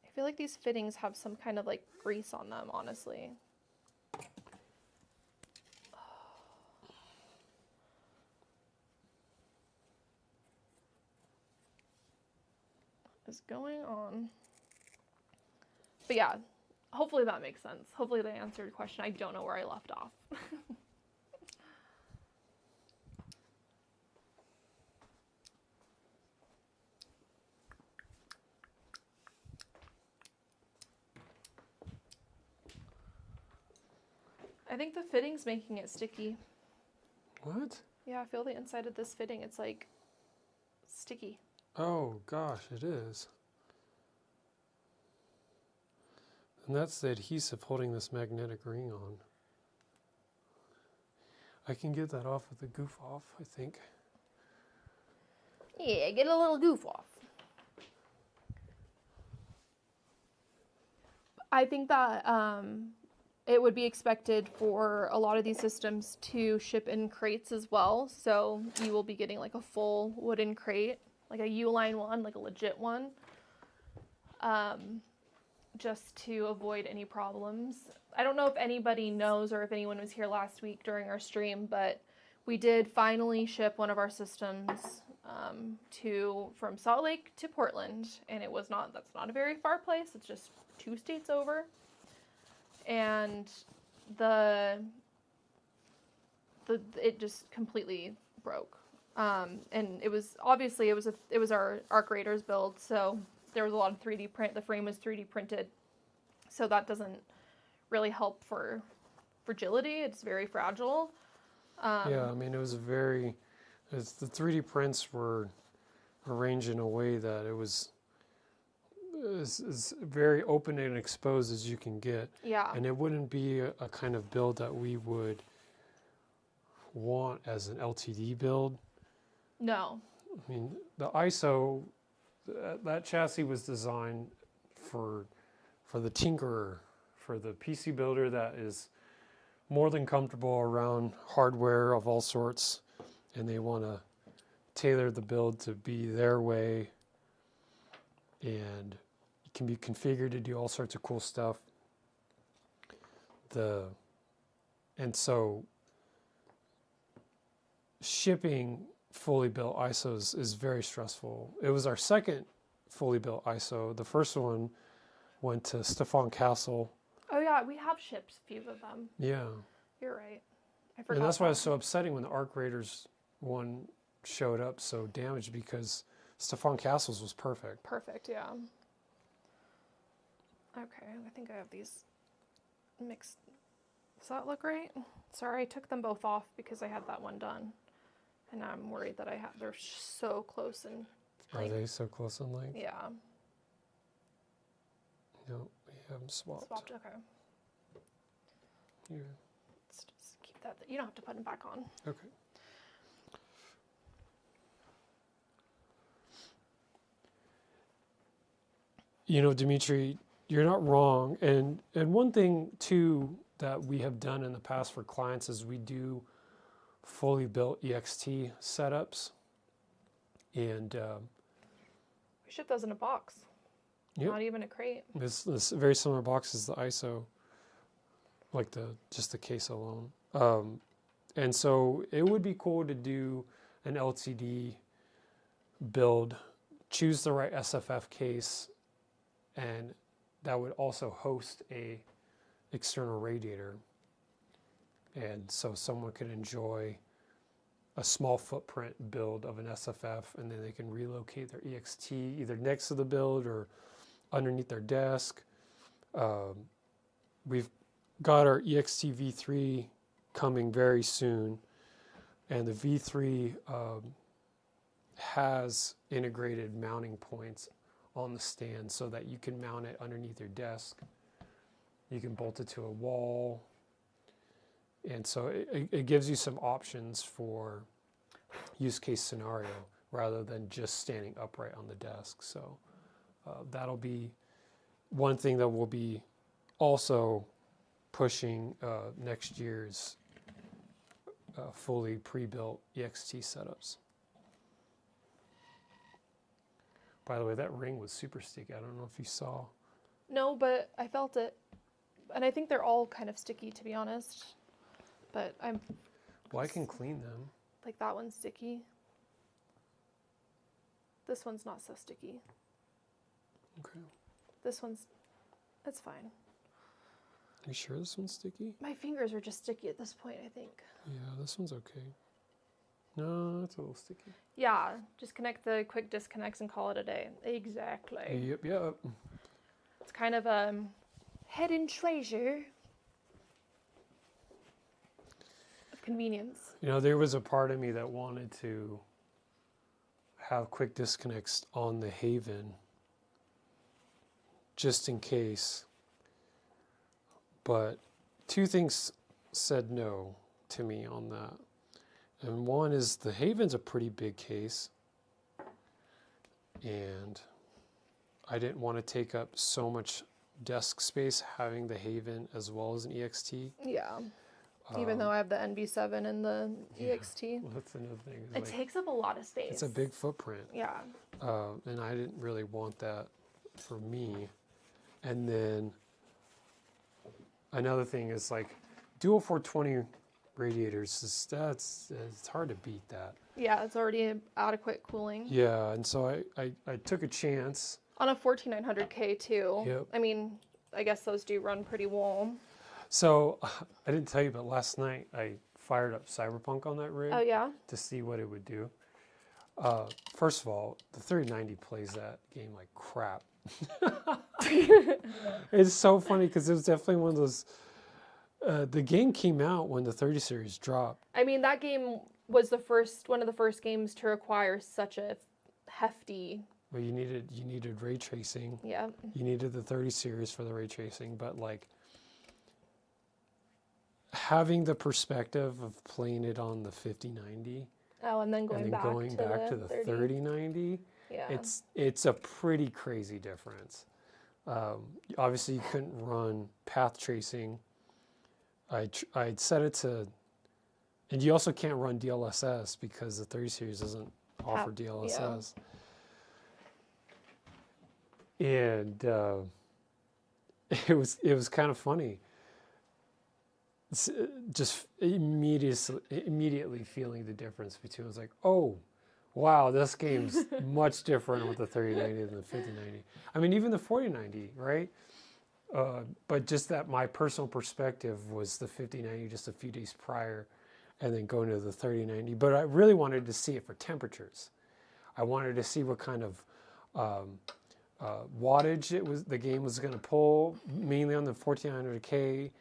Speaker 2: I feel like these fittings have some kind of like grease on them, honestly. What is going on? But yeah, hopefully that makes sense. Hopefully that answered your question. I don't know where I left off. I think the fitting's making it sticky.
Speaker 1: What?
Speaker 2: Yeah, I feel the inside of this fitting. It's like sticky.
Speaker 1: Oh gosh, it is. And that's the adhesive holding this magnetic ring on. I can get that off with a goof off, I think.
Speaker 2: Yeah, get a little goof off. I think that it would be expected for a lot of these systems to ship in crates as well. So you will be getting like a full wooden crate, like a Uline one, like a legit one, just to avoid any problems. I don't know if anybody knows or if anyone was here last week during our stream, but we did finally ship one of our systems from Salt Lake to Portland, and that's not a very far place. It's just 2 states over. And it just completely broke. And it was our Arc Raiders build, so there was a lot of 3D print. The frame was 3D printed, so that doesn't really help for fragility. It's very fragile.
Speaker 1: Yeah, I mean, the 3D prints were arranged in a way that it was as very open and exposed as you can get.
Speaker 2: Yeah.
Speaker 1: And it wouldn't be a kind of build that we would want as an LTD build.
Speaker 2: No.
Speaker 1: I mean, the ISO, that chassis was designed for the tinkerer, for the PC builder that is more than comfortable around hardware of all sorts, and they want to tailor the build to be their way, and it can be configured to do all sorts of cool stuff. And so shipping fully built ISOs is very stressful. It was our second fully built ISO. The first one went to Stefan Castle.
Speaker 2: Oh yeah, we have shipped a few of them.
Speaker 1: Yeah.
Speaker 2: You're right. I forgot.
Speaker 1: And that's why it was
Speaker 2: that.
Speaker 1: so upsetting when the Arc Raiders one showed up so damaged, because Stefan Castle's was perfect.
Speaker 2: Perfect, yeah. Okay, I think I have these mixed. Does that look right? Sorry, I took them both off because I had that one done. And I'm worried that they're so close and
Speaker 1: Are they so close in length?
Speaker 2: yeah.
Speaker 1: No, we have them swapped.
Speaker 2: Swapped, okay.
Speaker 1: Here.
Speaker 2: Let's just keep that. You don't have to put them back on.
Speaker 1: Okay. You know, Dimitri, you're not wrong. And one thing, too, that we have done in the past for clients is we do fully built EXT setups. And
Speaker 2: We ship those in a box.
Speaker 1: Yep.
Speaker 2: Not even a crate.
Speaker 1: this very similar box as the ISO, like just the case alone. And so it would be cool to do an LTD build, choose the right SFF case, and that would also host a external radiator. And so someone could enjoy a small footprint build of an SFF, and then they can relocate their EXT either next to the build or underneath their desk. We've got our EXT V3 coming very soon, and the V3 has integrated mounting points on the stand so that you can mount it underneath your desk. You can bolt it to a wall. And so it gives you some options for use case scenario. rather than just standing upright on the desk. So that'll be one thing that we'll be also pushing next year's fully pre-built EXT setups. By the way, that ring was super sticky. I don't know if you saw.
Speaker 2: No, but I felt it. And I think they're all kind of sticky, to be honest. But I'm
Speaker 1: Well, I can clean them.
Speaker 2: like, that one's sticky. This one's not so sticky.
Speaker 1: Okay.
Speaker 2: This one's, it's fine.
Speaker 1: Are you sure this one's sticky?
Speaker 2: My fingers are just sticky at this point, I think.
Speaker 1: Yeah, this one's okay. No, it's a little sticky.
Speaker 2: Yeah, just connect the quick disconnects and call it a day. Exactly.
Speaker 1: Yep.
Speaker 2: It's kind of a hidden treasure of convenience.
Speaker 1: You know, there was a part of me that wanted to have quick disconnects on the Haven just in case. But two things said no to me on that. And one is the Haven's a pretty big case. And I didn't want to take up so much desk space having the Haven as well as an EXT.
Speaker 2: Yeah. Even though I have the NV7 and the EXT.
Speaker 1: Well, that's another thing.
Speaker 2: It takes up a lot of space.
Speaker 1: It's a big footprint.
Speaker 2: Yeah.
Speaker 1: And I didn't really want that for me. And then another thing is like dual 420 radiators. It's hard to beat that.
Speaker 2: Yeah, it's already adequate cooling.
Speaker 1: Yeah, and so I took a chance.
Speaker 2: On a 14900K too.
Speaker 1: Yep.
Speaker 2: I mean, I guess those do run pretty well.
Speaker 1: So I didn't tell you, but last night I fired up Cyberpunk on that rig
Speaker 2: Oh, yeah?
Speaker 1: to see what it would do. First of all, the 3090 plays that game like crap. It's so funny because it was definitely one of those. The game came out when the 30 series dropped.
Speaker 2: I mean, that game was one of the first games to require such a hefty.
Speaker 1: Well, you needed ray tracing.
Speaker 2: Yeah.
Speaker 1: You needed the 30 series for the ray tracing, but like having the perspective of playing it on the 5090
Speaker 2: Oh, and then going
Speaker 1: and then
Speaker 2: back
Speaker 1: going
Speaker 2: to
Speaker 1: back
Speaker 2: the
Speaker 1: to the 3090,
Speaker 2: Yeah.
Speaker 1: it's a pretty crazy difference. Obviously, you couldn't run path tracing. I'd set it to, and you also can't run DLSS because the 30 series doesn't offer DLSS. And it was kind of funny. Just immediately feeling the difference between. I was like, oh, wow, this game's much different with the 3090 than the 5090. I mean, even the 4090, right? But just that my personal perspective was the 5090 just a few days prior, and then going to the 3090. But I really wanted to see it for temperatures. I wanted to see what kind of wattage the game was going to pull, mainly on the 1400K.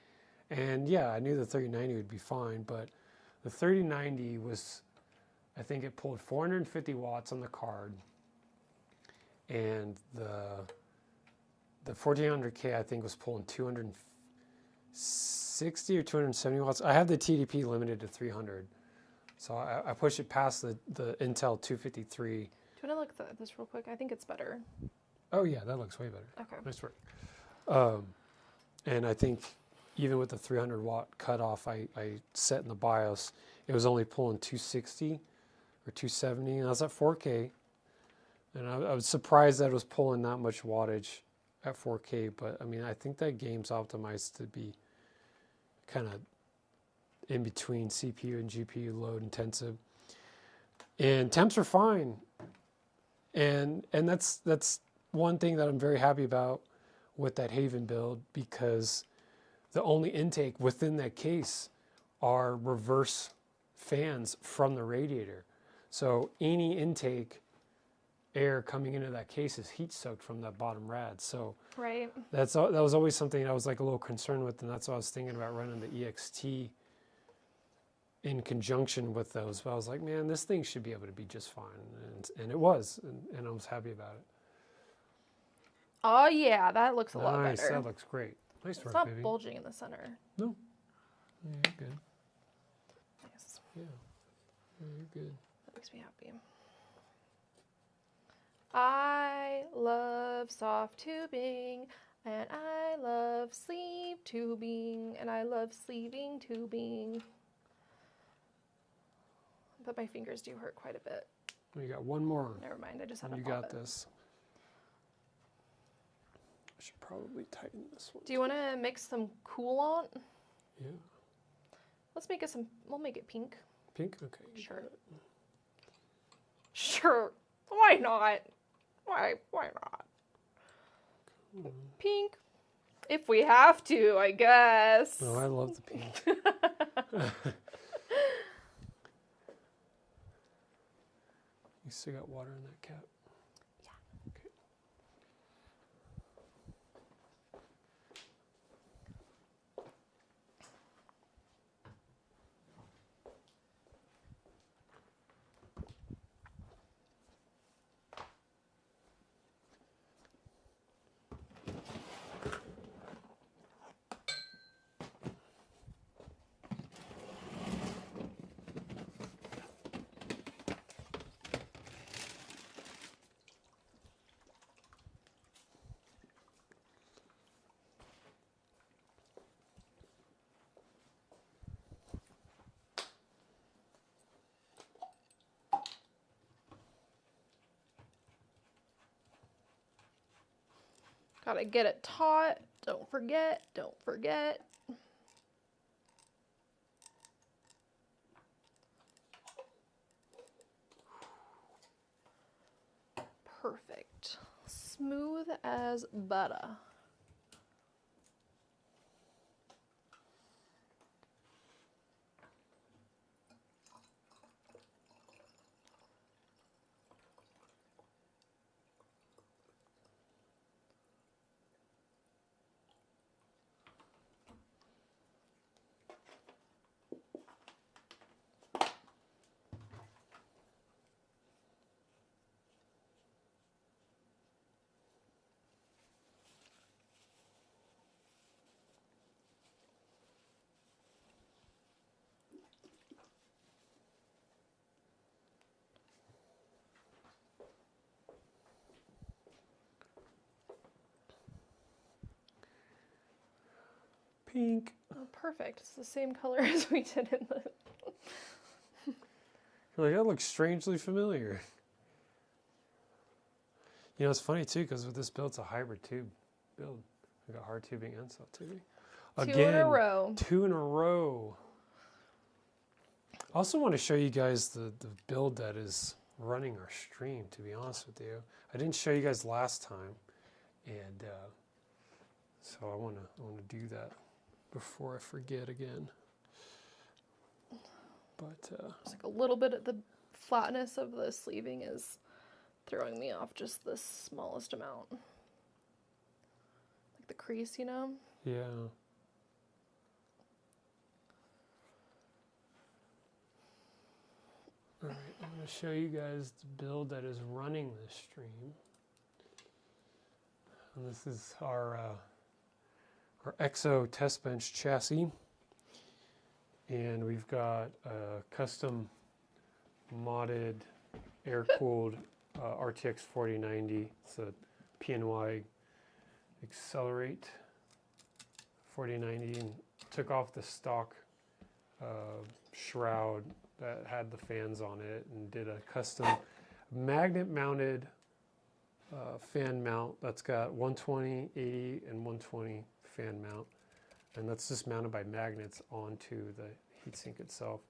Speaker 1: And yeah, I knew the 3090 would be fine, but the 3090 was, I think it pulled 450 watts on the card, and the 1400K I think was pulling 260 or 270 watts. I have the TDP limited to 300, so I push it past the Intel 253.
Speaker 2: Do you want to look at this real quick? I think it's better.
Speaker 1: Oh yeah, that looks way better.
Speaker 2: Okay.
Speaker 1: Nice work. And I think even with the 300 watt cutoff I set in the BIOS, it was only pulling 260 or 270, and I was at 4K. And I was surprised that it was pulling that much wattage at 4K, but I mean, I think that game's optimized to be kind of in between CPU and GPU load intensive. And temps are fine. And that's one thing that I'm very happy about with that Haven build, because the only intake within that case are reverse fans from the radiator. So any intake air coming into that case is heat soaked from that bottom rad. So
Speaker 2: Right.
Speaker 1: that was always something I was like a little concerned with, and that's what I was thinking about running the EXT in conjunction with those. But I was like, man, this thing should be able to be just fine, and it was, and I was happy about it.
Speaker 2: Oh, yeah, that looks a lot
Speaker 1: Nice,
Speaker 2: better.
Speaker 1: that looks great. Nice
Speaker 2: It's
Speaker 1: work,
Speaker 2: not
Speaker 1: baby.
Speaker 2: bulging in the center.
Speaker 1: No, yeah, you're good.
Speaker 2: Nice.
Speaker 1: Yeah, you're good.
Speaker 2: That makes me happy. I love soft tubing, and I love sleeve tubing, and I love sleeving tubing. But my fingers do hurt quite a bit.
Speaker 1: We got one more.
Speaker 2: Never mind, I just had
Speaker 1: You
Speaker 2: to pop
Speaker 1: got
Speaker 2: it.
Speaker 1: this. I should probably tighten this one.
Speaker 2: Do you want to mix some coolant?
Speaker 1: Yeah.
Speaker 2: Let's make it some. We'll make it pink.
Speaker 1: Pink? Okay. you
Speaker 2: Sure.
Speaker 1: got it.
Speaker 2: Sure. Why not? Why not? Pink. If we have to, I guess.
Speaker 1: Oh, I love the pink. You still got water in that cap?
Speaker 2: Yeah.
Speaker 1: Okay.
Speaker 2: Gotta get it taut. Don't forget. Don't forget. Perfect. Smooth as butter.
Speaker 1: Pink.
Speaker 2: Oh, perfect. It's the same color as we did in the.
Speaker 1: You're like, that looks strangely familiar. You know, it's funny too, because with this build, it's a hybrid tube build. We got hard tubing and soft tubing.
Speaker 2: Two in a row.
Speaker 1: 2 in a row. I also want to show you guys the build that is running our stream, to be honest with you. I didn't show you guys last time, and so I want to do that before I forget again. But
Speaker 2: It's like a little bit of the flatness of the sleeving is throwing me off just the smallest amount. Like the crease, you know?
Speaker 1: yeah. All right, I'm going to show you guys the build that is running this stream. And this is our EXO test bench chassis. And we've got a custom modded air-cooled RTX 4090. It's a PNY Accelerate 4090, and took off the stock shroud that had the fans on it and did a custom magnet mounted fan mount that's got 120, 80, and 120 fan mount. And that's just mounted by magnets onto the heatsink itself.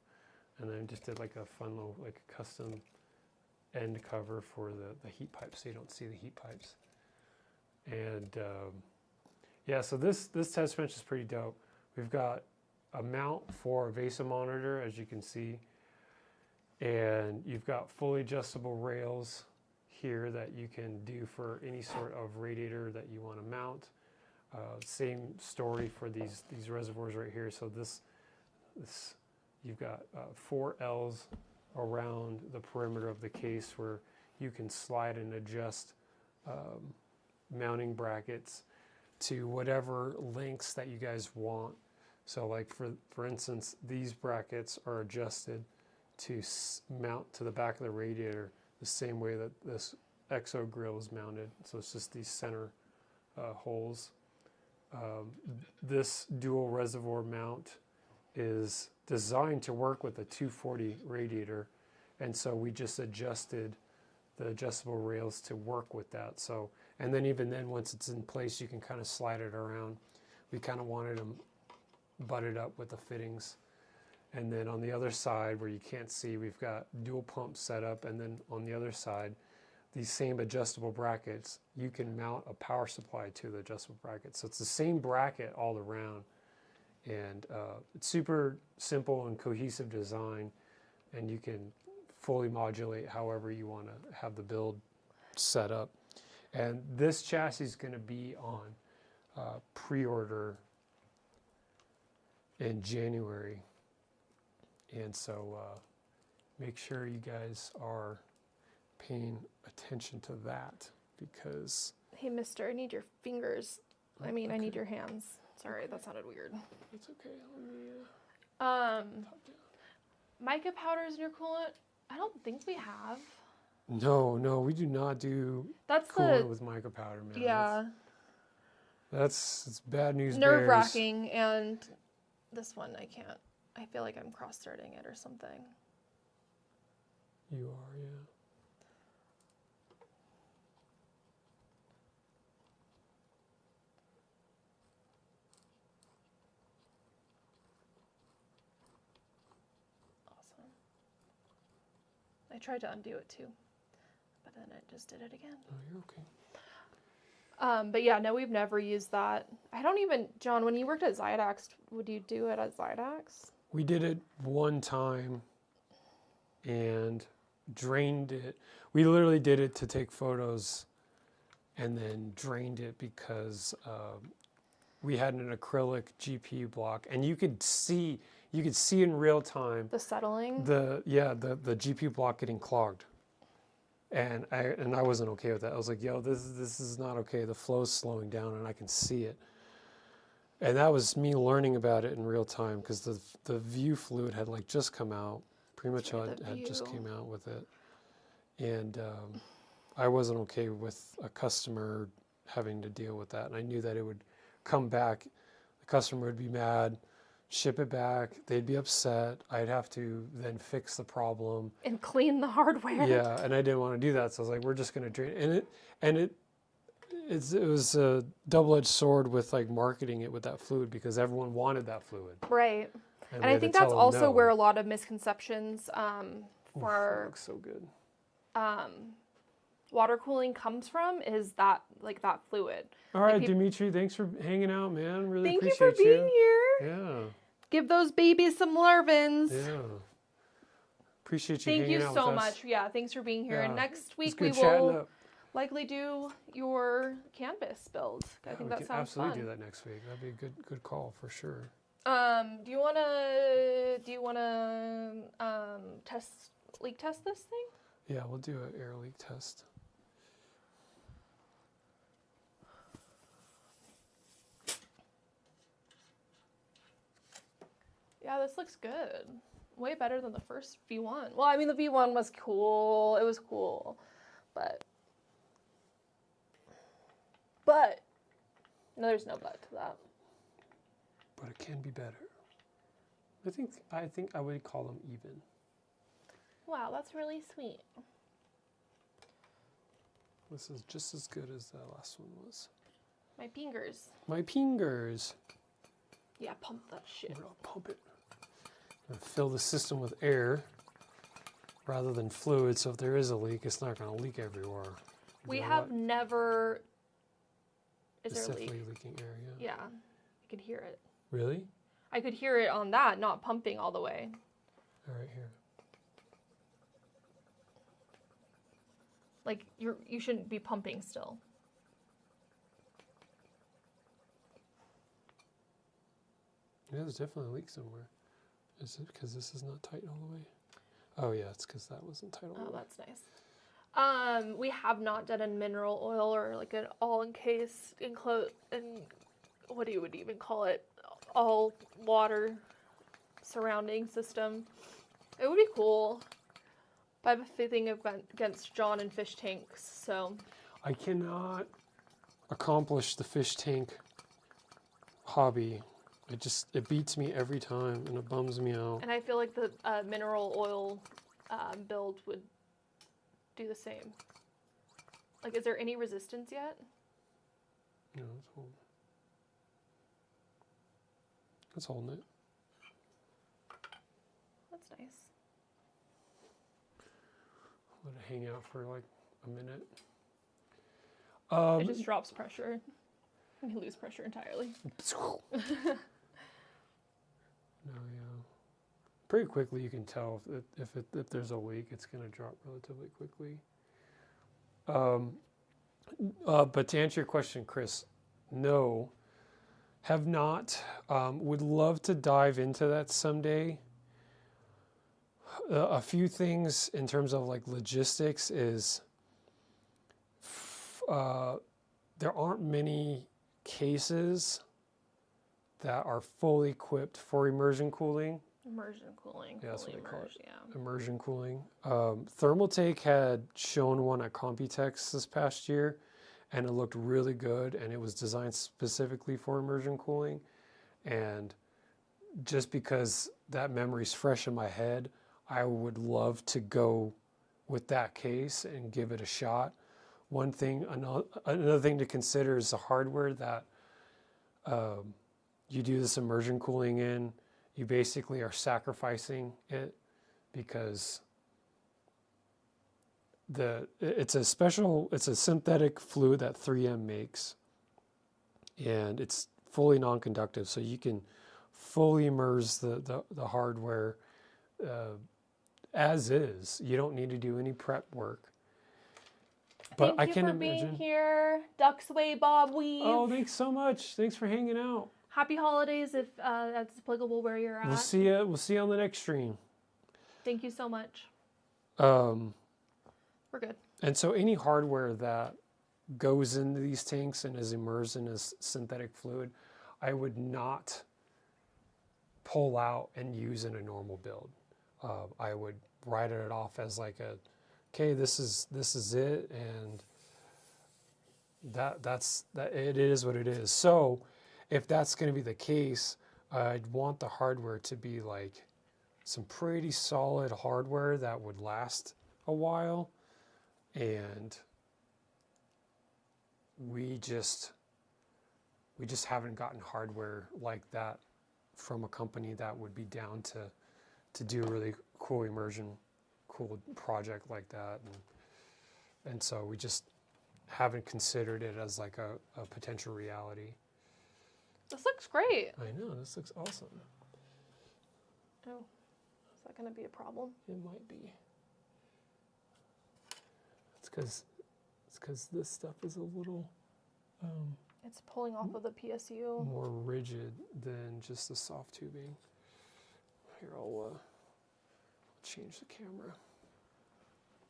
Speaker 1: And then just did like a fun little like custom end cover for the heat pipes, so you don't see the heat pipes. And yeah, so this test bench is pretty dope. We've got a mount for a VESA monitor, as you can see. And you've got fully adjustable rails here that you can do for any sort of radiator that you want to mount. Same story for these reservoirs right here. So this you've got 4 L's around the perimeter of the case where you can slide and adjust mounting brackets to whatever lengths that you guys want. So like for instance, these brackets are adjusted to mount to the back of the radiator the same way that this exo grill is mounted. So it's just these center holes. This dual reservoir mount is designed to work with a 240 radiator, and so we just adjusted the adjustable rails to work with that. So, and then even then, once it's in place, you can kind of slide it around. We kind of wanted them butted up with the fittings. And then on the other side, where you can't see, we've got dual pumps set up, and then on the other side, these same adjustable brackets, you can mount a power supply to the adjustable bracket. So it's the same bracket all around. And it's super simple and cohesive design, and you can fully modulate however you want to have the build set up. And this chassis is going to be on pre-order in January. And so make sure you guys are paying attention to that, because...
Speaker 2: Hey, mister, I need your fingers. I mean, I
Speaker 1: okay.
Speaker 2: need your hands. Sorry, that sounded weird.
Speaker 1: It's okay. Let me top down.
Speaker 2: Mica powders in your coolant? I don't think we have.
Speaker 1: No, we do not do
Speaker 2: That's
Speaker 1: coolant
Speaker 2: the
Speaker 1: with mica powder, man.
Speaker 2: yeah
Speaker 1: It's bad news.
Speaker 2: nerve
Speaker 1: bears.
Speaker 2: wracking, and this one I can't. I feel like I'm cross threading it or something.
Speaker 1: You are, yeah.
Speaker 2: Awesome. I tried to undo it too, but then it just did it again.
Speaker 1: Oh, you're okay.
Speaker 2: But yeah, no, we've never used that. I don't even, John, when you worked at Zydax, would you do it at Zydax?
Speaker 1: We did it one time and drained it. We literally did it to take photos and then drained it because we had an acrylic GPU block, and you could see in real time
Speaker 2: The settling?
Speaker 1: the GPU block getting clogged. And I wasn't okay with that. I was like, yo, this is not okay. The flow's slowing down, and I can see it. And that was me learning about it in real time, because the view fluid had like just come out. Pretty much
Speaker 2: Yeah,
Speaker 1: had just
Speaker 2: View.
Speaker 1: came out with it. And I wasn't okay with a customer having to deal with that. And I knew that it would come back. The customer would be mad, ship it back. They'd be upset. I'd have to then fix the problem.
Speaker 2: And clean the hardware.
Speaker 1: Yeah, and I didn't want to do that, so I was like, "We're just going to drain." And it was a double-edged sword with like marketing it with that fluid, because everyone wanted that fluid.
Speaker 2: Right.
Speaker 1: And
Speaker 2: And
Speaker 1: we
Speaker 2: I
Speaker 1: had to
Speaker 2: think
Speaker 1: tell
Speaker 2: that's
Speaker 1: them
Speaker 2: also
Speaker 1: no.
Speaker 2: where a lot of misconceptions
Speaker 1: Oof, it
Speaker 2: for
Speaker 1: looks so good.
Speaker 2: water cooling comes from, is that like that fluid.
Speaker 1: All right,
Speaker 2: Like peop-
Speaker 1: Dimitri, thanks for hanging out, man. Really
Speaker 2: Thank you
Speaker 1: appreciate
Speaker 2: for being here.
Speaker 1: Yeah,
Speaker 2: Give those babies some larvins.
Speaker 1: yeah. Appreciate you
Speaker 2: Thank
Speaker 1: hanging
Speaker 2: you
Speaker 1: out
Speaker 2: so
Speaker 1: with us.
Speaker 2: much. Yeah, thanks for being here. And
Speaker 1: Yeah,
Speaker 2: next
Speaker 1: It's
Speaker 2: week
Speaker 1: good
Speaker 2: we
Speaker 1: chatting
Speaker 2: will
Speaker 1: up.
Speaker 2: likely do your canvas build. I
Speaker 1: Yeah,
Speaker 2: think
Speaker 1: we
Speaker 2: that
Speaker 1: can
Speaker 2: sounds
Speaker 1: absolutely
Speaker 2: fun.
Speaker 1: do that next week. That'd be a good call for sure.
Speaker 2: Do you wanna leak test this thing?
Speaker 1: Yeah, we'll do an air leak test.
Speaker 2: Yeah, this looks good. Way better than the first V1. Well, I mean, the V1 was cool. It was cool. But no, there's no but to that.
Speaker 1: But it can be better. I think I would call them even.
Speaker 2: Wow, that's really sweet.
Speaker 1: This is just as good as that last one was.
Speaker 2: My fingers.
Speaker 1: My fingers.
Speaker 2: Yeah, pump that shit.
Speaker 1: We're gonna pump it. I'm gonna fill the system with air rather than fluid, so if there is a leak, it's not gonna leak everywhere. You
Speaker 2: We
Speaker 1: know
Speaker 2: have
Speaker 1: what?
Speaker 2: never. Is
Speaker 1: It's
Speaker 2: there a leak?
Speaker 1: definitely leaking air, yeah.
Speaker 2: Yeah, I could hear it.
Speaker 1: Really?
Speaker 2: I could hear it on that, not pumping all the way.
Speaker 1: All right, here.
Speaker 2: Like you shouldn't be pumping still.
Speaker 1: Yeah, there's definitely a leak somewhere. Is it because this is not tight all the way? Oh yeah, it's because that wasn't tight all the
Speaker 2: Oh,
Speaker 1: way.
Speaker 2: that's nice. We have not done a mineral oil or like an all encased and what do you would even call it? All water surrounding system. It would be cool. But I have a thing against John and fish tanks, so
Speaker 1: I cannot accomplish the fish tank hobby. It beats me every time, and it bums me out.
Speaker 2: and I feel like the mineral oil build would do the same. Like, is there any resistance yet?
Speaker 1: No, it's holding it.
Speaker 2: That's nice.
Speaker 1: Let it hang out for like a minute.
Speaker 2: It just drops pressure. You lose pressure entirely.
Speaker 1: No, yeah. Pretty quickly you can tell if there's a leak, it's going to drop relatively quickly. But to answer your question, Chris, no, have not. Would love to dive into that someday. A few things in terms of like logistics is there aren't many cases that are fully equipped for immersion cooling.
Speaker 2: Immersion cooling.
Speaker 1: Yeah, that's what they call it.
Speaker 2: Yeah.
Speaker 1: Immersion cooling. Thermaltake had shown one at Computex this past year, and it looked really good, and it was designed specifically for immersion cooling. And just because that memory's fresh in my head, I would love to go with that case and give it a shot. One thing, another thing to consider is the hardware that you do this immersion cooling in. You basically are sacrificing it because it's a synthetic fluid that 3M makes, and it's fully non-conductive, so you can fully immerse the hardware as is. You don't need to do any prep work. But
Speaker 2: Thank
Speaker 1: I
Speaker 2: you
Speaker 1: can
Speaker 2: for
Speaker 1: imagine.
Speaker 2: being here, Ducks Way Bob Weave.
Speaker 1: Oh, thanks so much. Thanks for hanging out.
Speaker 2: Happy holidays if that's applicable where you're at.
Speaker 1: We'll see you. We'll see you on the next stream.
Speaker 2: Thank you so much.
Speaker 1: We're
Speaker 2: good.
Speaker 1: And so any hardware that goes into these tanks and is immersed in this synthetic fluid, I would not pull out and use in a normal build. I would write it off as like okay, this is it, and that's it is what it is. So if that's going to be the case, I'd want the hardware to be like some pretty solid hardware that would last a while, and we just haven't gotten hardware like that from a company that would be down to do a really cool immersion cool project like that, and so we just haven't considered it as like a potential reality.
Speaker 2: This looks great.
Speaker 1: I know, this looks awesome.
Speaker 2: Oh, is that going to be a problem?
Speaker 1: It might be. It's because this stuff is a little
Speaker 2: It's pulling off of the PSU.
Speaker 1: more rigid than just the soft tubing. Here, I'll change the camera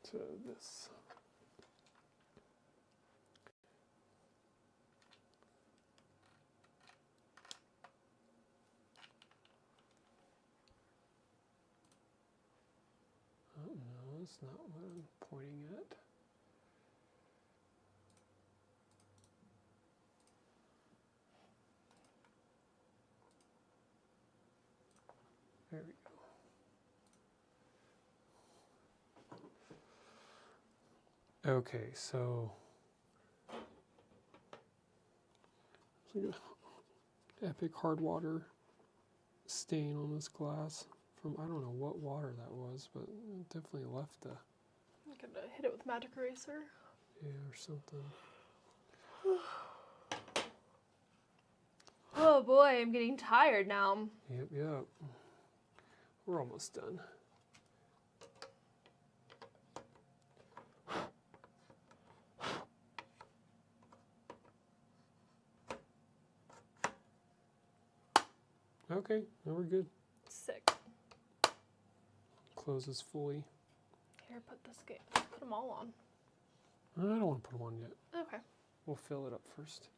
Speaker 1: to this. Oh, no, that's not what I'm pointing at. There we go. Okay, so there's like an epic hard water stain on this glass from I don't know what water that was, but it definitely left
Speaker 2: I'm going to hit it with magic eraser.
Speaker 1: or something.
Speaker 2: Oh boy, I'm getting tired now.
Speaker 1: Yep. We're almost done. Okay, now we're good.
Speaker 2: Sick.
Speaker 1: Closes fully.
Speaker 2: Here, put them all on.
Speaker 1: I don't want to put them on yet.
Speaker 2: Okay.
Speaker 1: We'll fill it up first.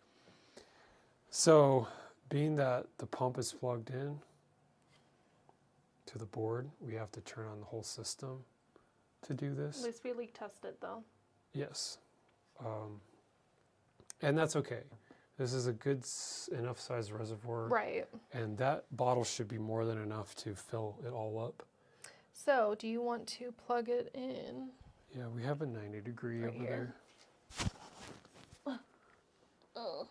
Speaker 1: So, being that the pump is plugged in to the board, we have to turn on the whole system. to do
Speaker 2: At
Speaker 1: this.
Speaker 2: least we leak tested though.
Speaker 1: Yes. And that's okay. This is a good enough size reservoir.
Speaker 2: Right.
Speaker 1: And that bottle should be more than enough to fill it all up.
Speaker 2: So, do you want to plug it in?
Speaker 1: Yeah, we have a 90-degree
Speaker 2: Right
Speaker 1: over
Speaker 2: here.
Speaker 1: there.
Speaker 2: Oh.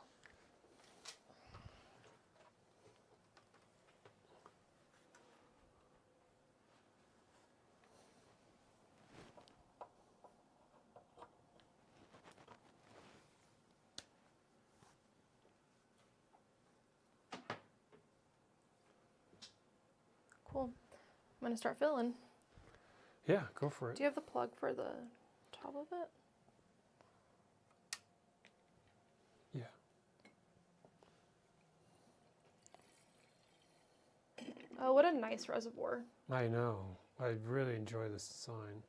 Speaker 2: Cool. I'm gonna start filling.
Speaker 1: Yeah, go for it.
Speaker 2: Do you have the plug for the top of it?
Speaker 1: Yeah.
Speaker 2: Oh, what a nice reservoir.
Speaker 1: I know. I really enjoy this design.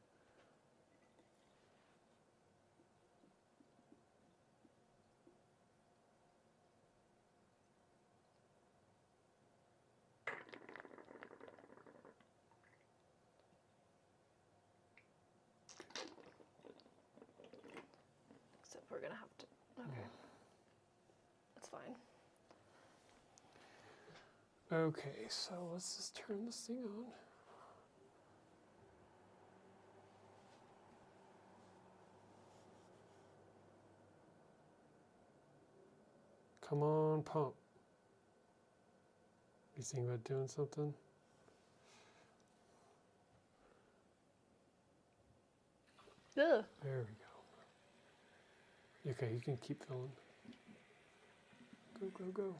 Speaker 2: Except we're gonna have to. Okay. That's fine.
Speaker 1: Okay, so let's just turn this thing on. Come on, pump. You think about doing something?
Speaker 2: Ugh.
Speaker 1: There we go. Okay, you can keep filling. Go, go, go.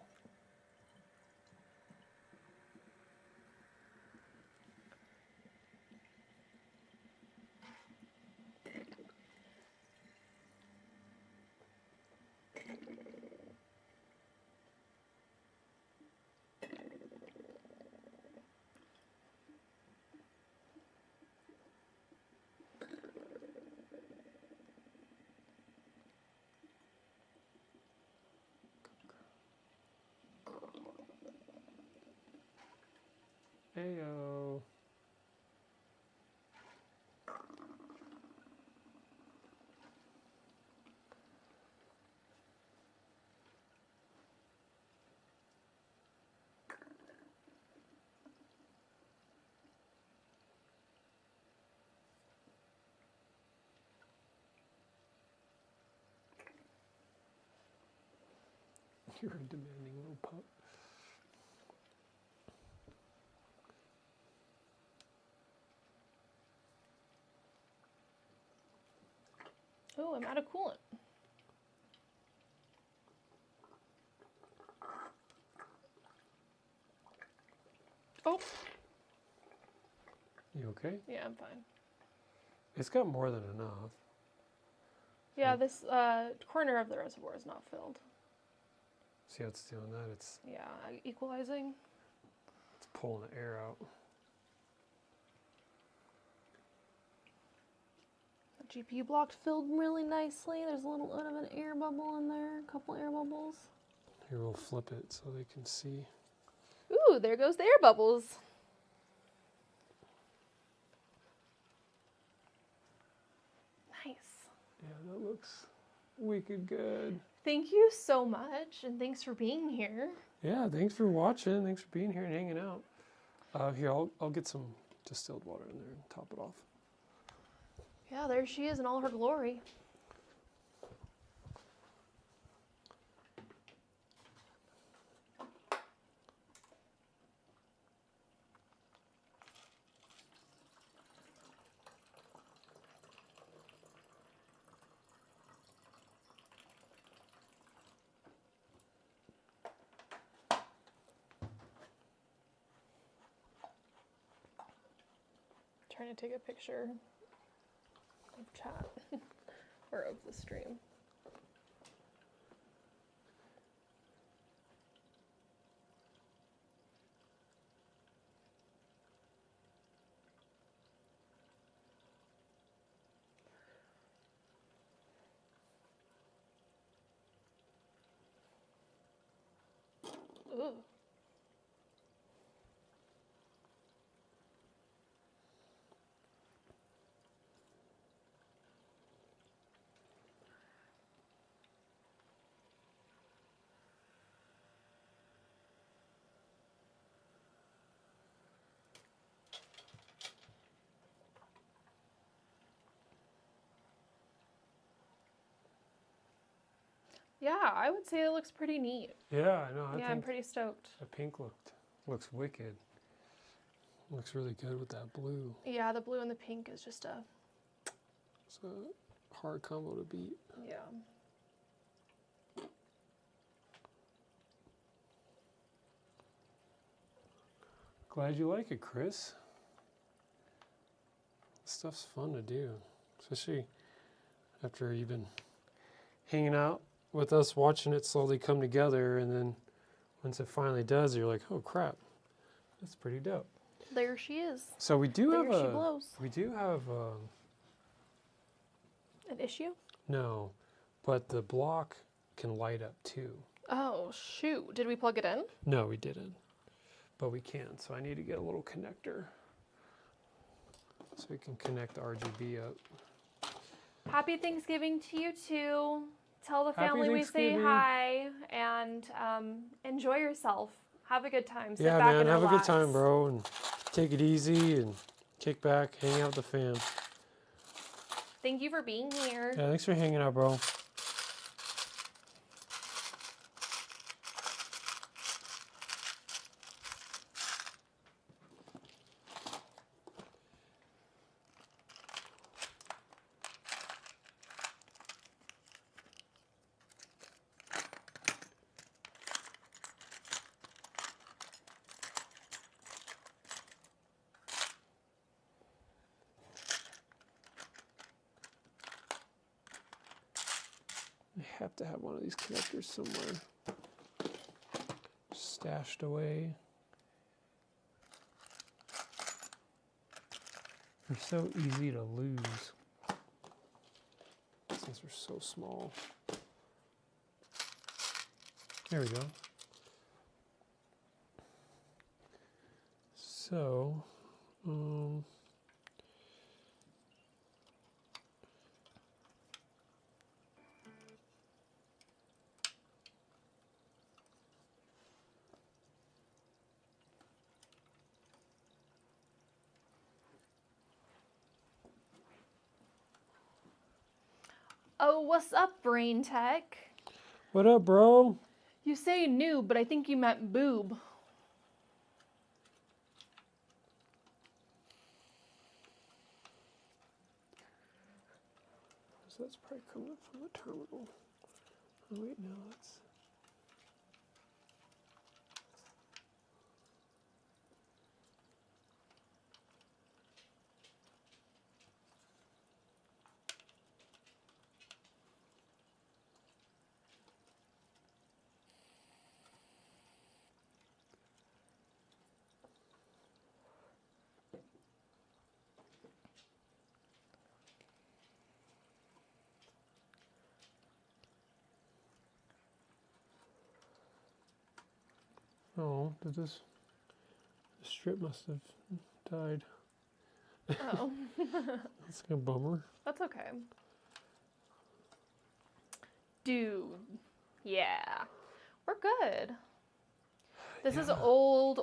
Speaker 1: Heyo. You're a demanding little pup.
Speaker 2: Oh, I'm out of coolant. Oh,
Speaker 1: You okay?
Speaker 2: yeah, I'm fine.
Speaker 1: It's got more than enough.
Speaker 2: Yeah, this corner of the reservoir is not filled.
Speaker 1: See how it's doing that? It's
Speaker 2: Yeah, equalizing.
Speaker 1: pulling the air out.
Speaker 2: The GPU block filled really nicely. There's a little bit of an air bubble in there, a couple air bubbles.
Speaker 1: Here, we'll flip it so they can see.
Speaker 2: Ooh, there goes the air bubbles. Nice.
Speaker 1: Yeah, that looks wicked good.
Speaker 2: Thank you so much, and thanks for being here.
Speaker 1: Yeah, thanks for watching. Thanks for being here and hanging out. Here, I'll get some distilled water in there and top it off.
Speaker 2: Yeah, there she is in all her glory. Trying to take a picture of chat or of the stream. Ooh. Yeah, I would say it looks pretty neat.
Speaker 1: Yeah, I know. I
Speaker 2: Yeah, I'm
Speaker 1: think
Speaker 2: pretty stoked.
Speaker 1: the pink looks wicked. Looks really good with that blue.
Speaker 2: Yeah, the blue and the pink is just a,
Speaker 1: It's a hard combo to beat.
Speaker 2: yeah.
Speaker 1: Glad you like it, Chris. This stuff's fun to do, especially after you've been hanging out with us, watching it slowly come together, and then once it finally does, you're like, "Oh crap, that's pretty dope."
Speaker 2: There she is.
Speaker 1: So we do
Speaker 2: There
Speaker 1: have
Speaker 2: she
Speaker 1: a
Speaker 2: blows.
Speaker 1: we do have
Speaker 2: An issue?
Speaker 1: no, but the block can light up too.
Speaker 2: Oh, shoot. Did we plug it in?
Speaker 1: No, we didn't, but we can. So I need to get a little connector so we can connect the RGB up.
Speaker 2: Happy Thanksgiving to you too. Tell the
Speaker 1: Happy
Speaker 2: family we say
Speaker 1: Thanksgiving.
Speaker 2: hi and enjoy yourself. Have a good time. Sit
Speaker 1: Yeah,
Speaker 2: back
Speaker 1: man,
Speaker 2: and
Speaker 1: have a good
Speaker 2: relax.
Speaker 1: time, bro, and take it easy and kick back, hang out with the fam.
Speaker 2: Thank you for being here.
Speaker 1: Yeah, thanks for hanging out, bro. I have to have one of these connectors somewhere stashed away. They're so easy to lose since they're so small. There we go. So,
Speaker 2: Oh, what's up, Brain Tech?
Speaker 1: what up, bro?
Speaker 2: You say noob, but I think you meant boob.
Speaker 1: So that's probably coming up from the terminal. Oh wait, no, that's. Oh, did this? The strip must have died.
Speaker 2: Oh,
Speaker 1: That's like a bummer.
Speaker 2: that's okay. Dude, yeah, we're good. This is
Speaker 1: Yeah.
Speaker 2: old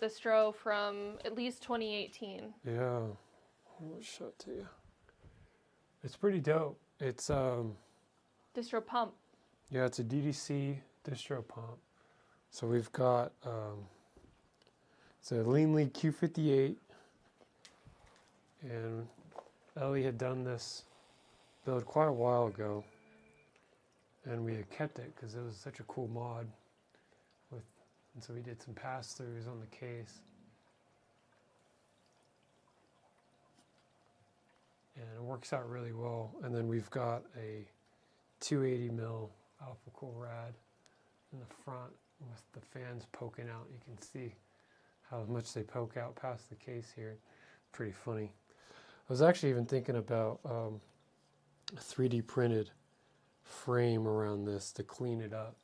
Speaker 2: distro from at least 2018.
Speaker 1: Yeah, I'll show it to you. It's pretty dope. It's
Speaker 2: Distro pump.
Speaker 1: yeah, it's a DDC distro pump. So we've got it's a Leanly Q58, and Ellie had done this build quite a while ago, and we had kept it because it was such a cool mod. And so we did some pass-throughs on the case. And it works out really well. And then we've got a 280 mil Alpha Cool Rad in the front with the fans poking out. You can see how much they poke out past the case here. Pretty funny. I was actually even thinking about a 3D printed frame around this to clean it up.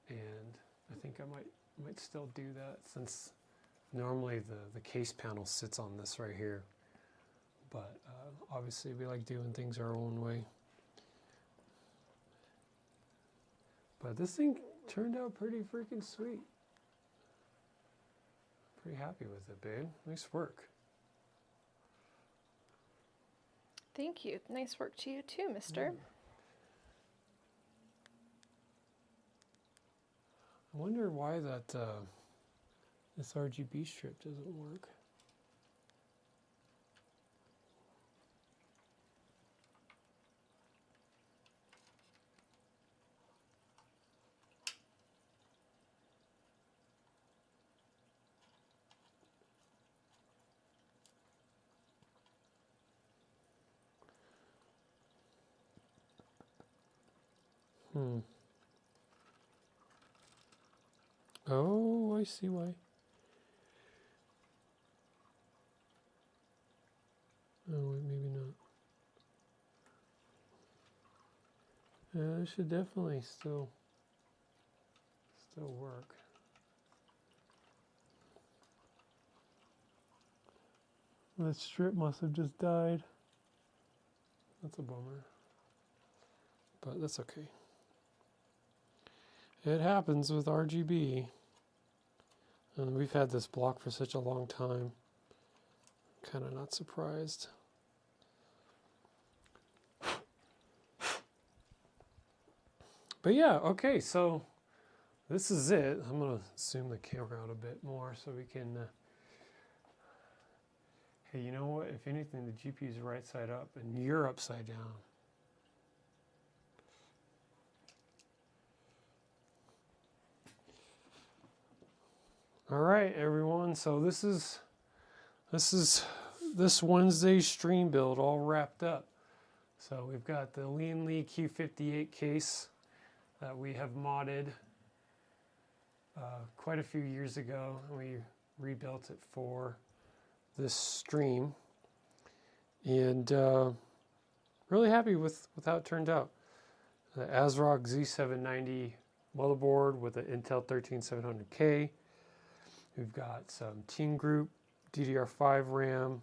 Speaker 1: And I think I might still do that, since normally the case panel sits on this right here. But obviously we like doing things our own way. But this thing turned out pretty freaking sweet. Pretty happy with it, babe. Nice work.
Speaker 2: Thank you. Nice work to you too, mister.
Speaker 1: I wonder why that this RGB strip doesn't work. Oh, I see why. Oh, wait, maybe not. Yeah, it should definitely still work. That strip must have just died. That's a bummer. But that's okay. It happens with RGB. And we've had this block for such a long time. Kind of not surprised. But yeah, okay, so this is it. I'm going to zoom the camera out a bit more so we can... Hey, you know what? If anything, the GPU is right side up and you're upside down. All right, everyone. So this is this Wednesday's stream build all wrapped up. So we've got the Lian Li Q58 case that we have modded quite a few years ago. We rebuilt it for this stream, and really happy with how it turned out. The ASRock Z790 motherboard with an Intel 13700K. We've got some Team Group DDR5 RAM.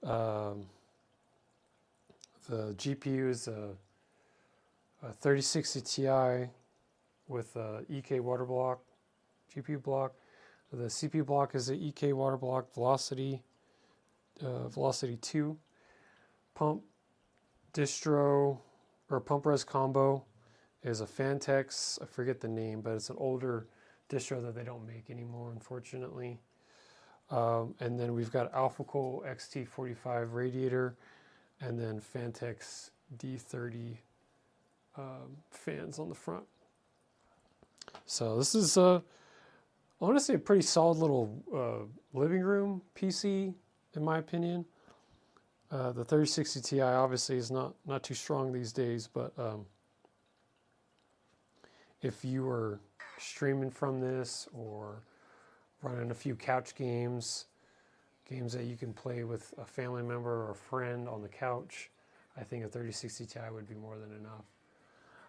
Speaker 1: The GPU is a 3060 Ti with a EK water block GPU block. The CPU block is a EK water block Velocity 2. Pump distro or pump res combo is a Fantex. I forget the name, but it's an older distro that they don't make anymore, unfortunately. And then we've got AlphaCool XT45 radiator, and then Fantex D30 fans on the front. So this is honestly a pretty solid little living room PC, in my opinion. The 3060 Ti obviously is not too strong these days, but if you were streaming from this or running a few couch games that you can play with a family member or a friend on the couch, I think a 3060 Ti would be more than enough.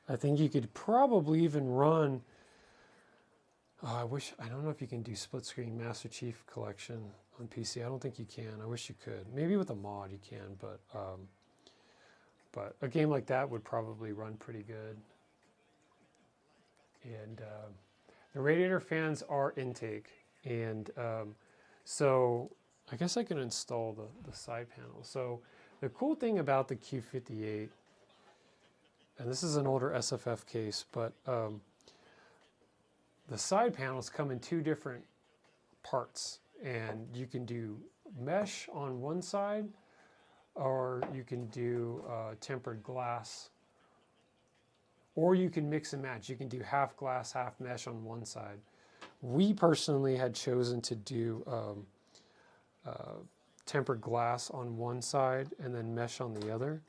Speaker 1: I think you could probably even run, I don't know if you can do split screen Master Chief Collection on PC. I don't think you can. I wish you could. Maybe with a mod you can, but a game like that would probably run pretty good. And the radiator fans are intake, and so I guess I can install the side panel. So the cool thing about the Q58, and this is an older SFF case, but the side panels come in two different parts, and you can do mesh on one side, or you can do tempered glass, or you can mix and match. You can do half glass, half mesh on one side. We personally had chosen to do tempered glass on one side and then mesh on the other.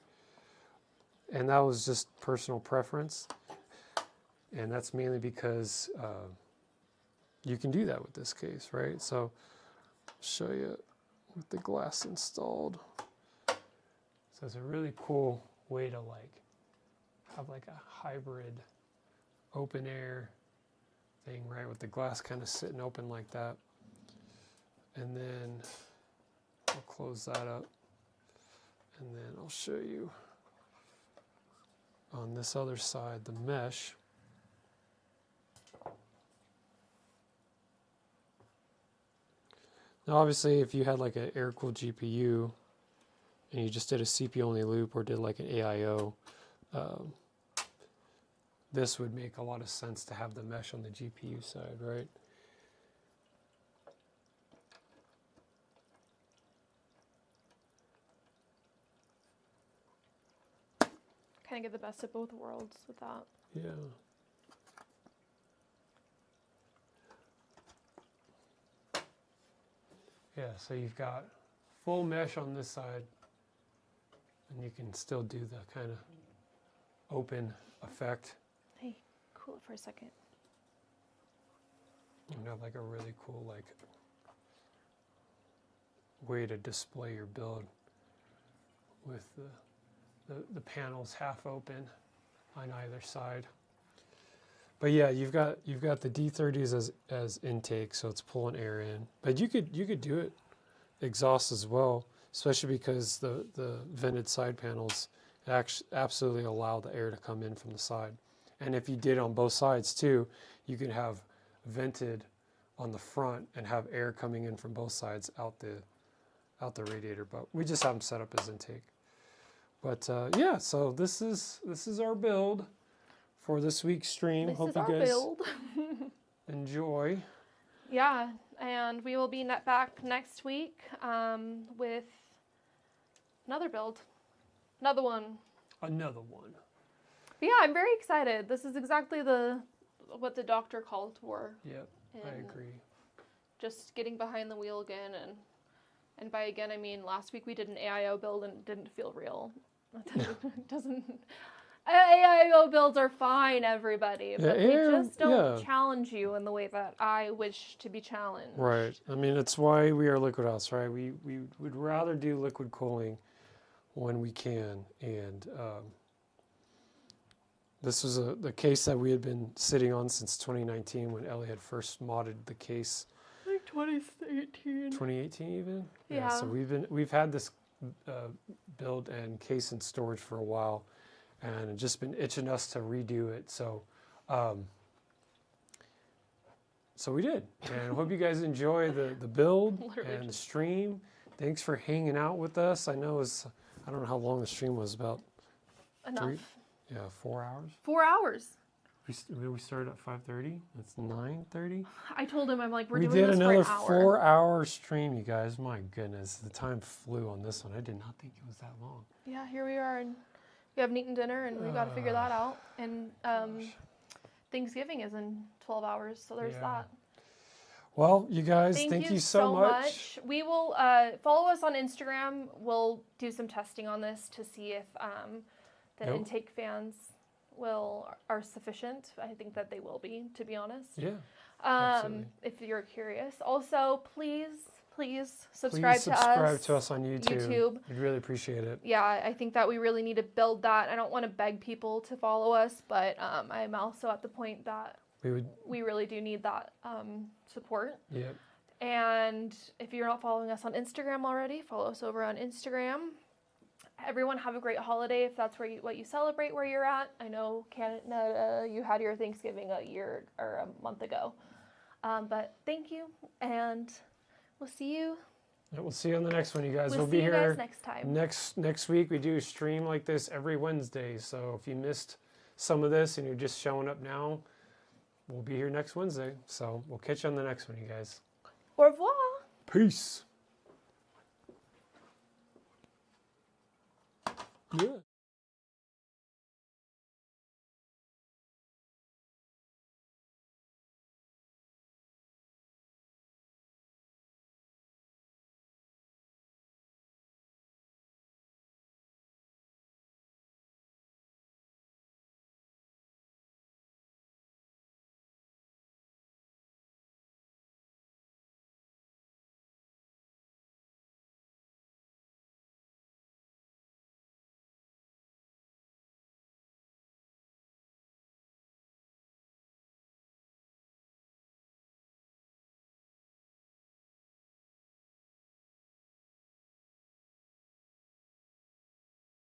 Speaker 1: And that was just personal preference. And that's mainly because you can do that with this case, right? So I'll show you with the glass installed. So it's a really cool way to have like a hybrid open air thing, right? With the glass kind of sitting open like that. And then I'll close that up. And then I'll show you on this other side, the mesh. Now obviously if you had like an air-cooled GPU and you just did a CPU only loop or did like an AIO, this would make a lot of sense to have the mesh on the GPU side, right?
Speaker 2: Kind of get the best of both worlds with that.
Speaker 1: Yeah. Yeah, so you've got full mesh on this side, and you can still do the kind of open effect.
Speaker 2: Hey, cool it for a second.
Speaker 1: You have like a really cool like way to display your build with the panels half open on either side. But yeah, you've got the D30s as intake, so it's pulling air in. But you could do it exhaust as well, especially because the vented side panels absolutely allow the air to come in from the side. And if you did on both sides too, you could have vented on the front and have air coming in from both sides out the radiator. But we just have them set up as intake. But yeah, so this is our build for this week's stream.
Speaker 2: This
Speaker 1: Hope
Speaker 2: is
Speaker 1: you
Speaker 2: our
Speaker 1: guys
Speaker 2: build.
Speaker 1: enjoy.
Speaker 2: Yeah, and we will be back next week with another build. Another one.
Speaker 1: Another one.
Speaker 2: But yeah, I'm very excited. This is exactly what the doctor called for.
Speaker 1: Yep, I
Speaker 2: And
Speaker 1: agree.
Speaker 2: just getting behind the wheel again, and by again I mean last week we did an AIO build and it didn't feel real. It doesn't. AIO builds are fine, everybody, but they just don't challenge you in the way that I wish to be challenged.
Speaker 1: Right. I mean, it's why we are Liquid House, right? We would rather do liquid cooling when we can, and this was the case that we had been sitting on since 2019 when Ellie had first modded the case.
Speaker 2: Like 2018.
Speaker 1: 2018 even.
Speaker 2: Yeah.
Speaker 1: So we've had this build and case in storage for a while, and it's just been itching us to redo it. So we did, and I hope you guys enjoy the build and the stream. Thanks for hanging out with us. I know I don't know how long the stream was, about
Speaker 2: Enough.
Speaker 1: 4 hours.
Speaker 2: 4 hours.
Speaker 1: We started at 5:30. It's 9:30.
Speaker 2: I told him, I'm like, we're
Speaker 1: We
Speaker 2: doing
Speaker 1: did
Speaker 2: this
Speaker 1: another
Speaker 2: for an hour.
Speaker 1: 4-hour stream, you guys. My goodness, the time flew on this one. I did not think it was that long.
Speaker 2: Yeah, here we are, and we haven't eaten dinner, and we got to figure that out. And Thanksgiving is in 12 hours, so there's that.
Speaker 1: Well, you guys,
Speaker 2: Thank
Speaker 1: you so much.
Speaker 2: We will follow us on Instagram. We'll do some testing on this to see if the intake fans are sufficient. I think that they will be, to be honest.
Speaker 1: Yeah. Absolutely.
Speaker 2: If you're curious. Also, please subscribe to us
Speaker 1: on YouTube. We'd really appreciate it.
Speaker 2: Yeah, I think that we really need to build that. I don't want to beg people to follow us, but I'm also at the point that we really do need that support.
Speaker 1: Yep.
Speaker 2: And if you're not following us on Instagram already, follow us over on Instagram. Everyone have a great holiday if that's what you celebrate where you're at. I know Canada, you had your Thanksgiving a year or a month ago. But thank you, and we'll see you.
Speaker 1: We'll see you on the next one, you guys.
Speaker 2: We'll
Speaker 1: be
Speaker 2: see you
Speaker 1: here
Speaker 2: guys next time.
Speaker 1: Next week. We do a stream like this every Wednesday. So if you missed some of this and you're just showing up now, we'll be here next Wednesday. So we'll catch you on the next one, you guys.
Speaker 2: Au revoir.
Speaker 1: Peace. Yeah.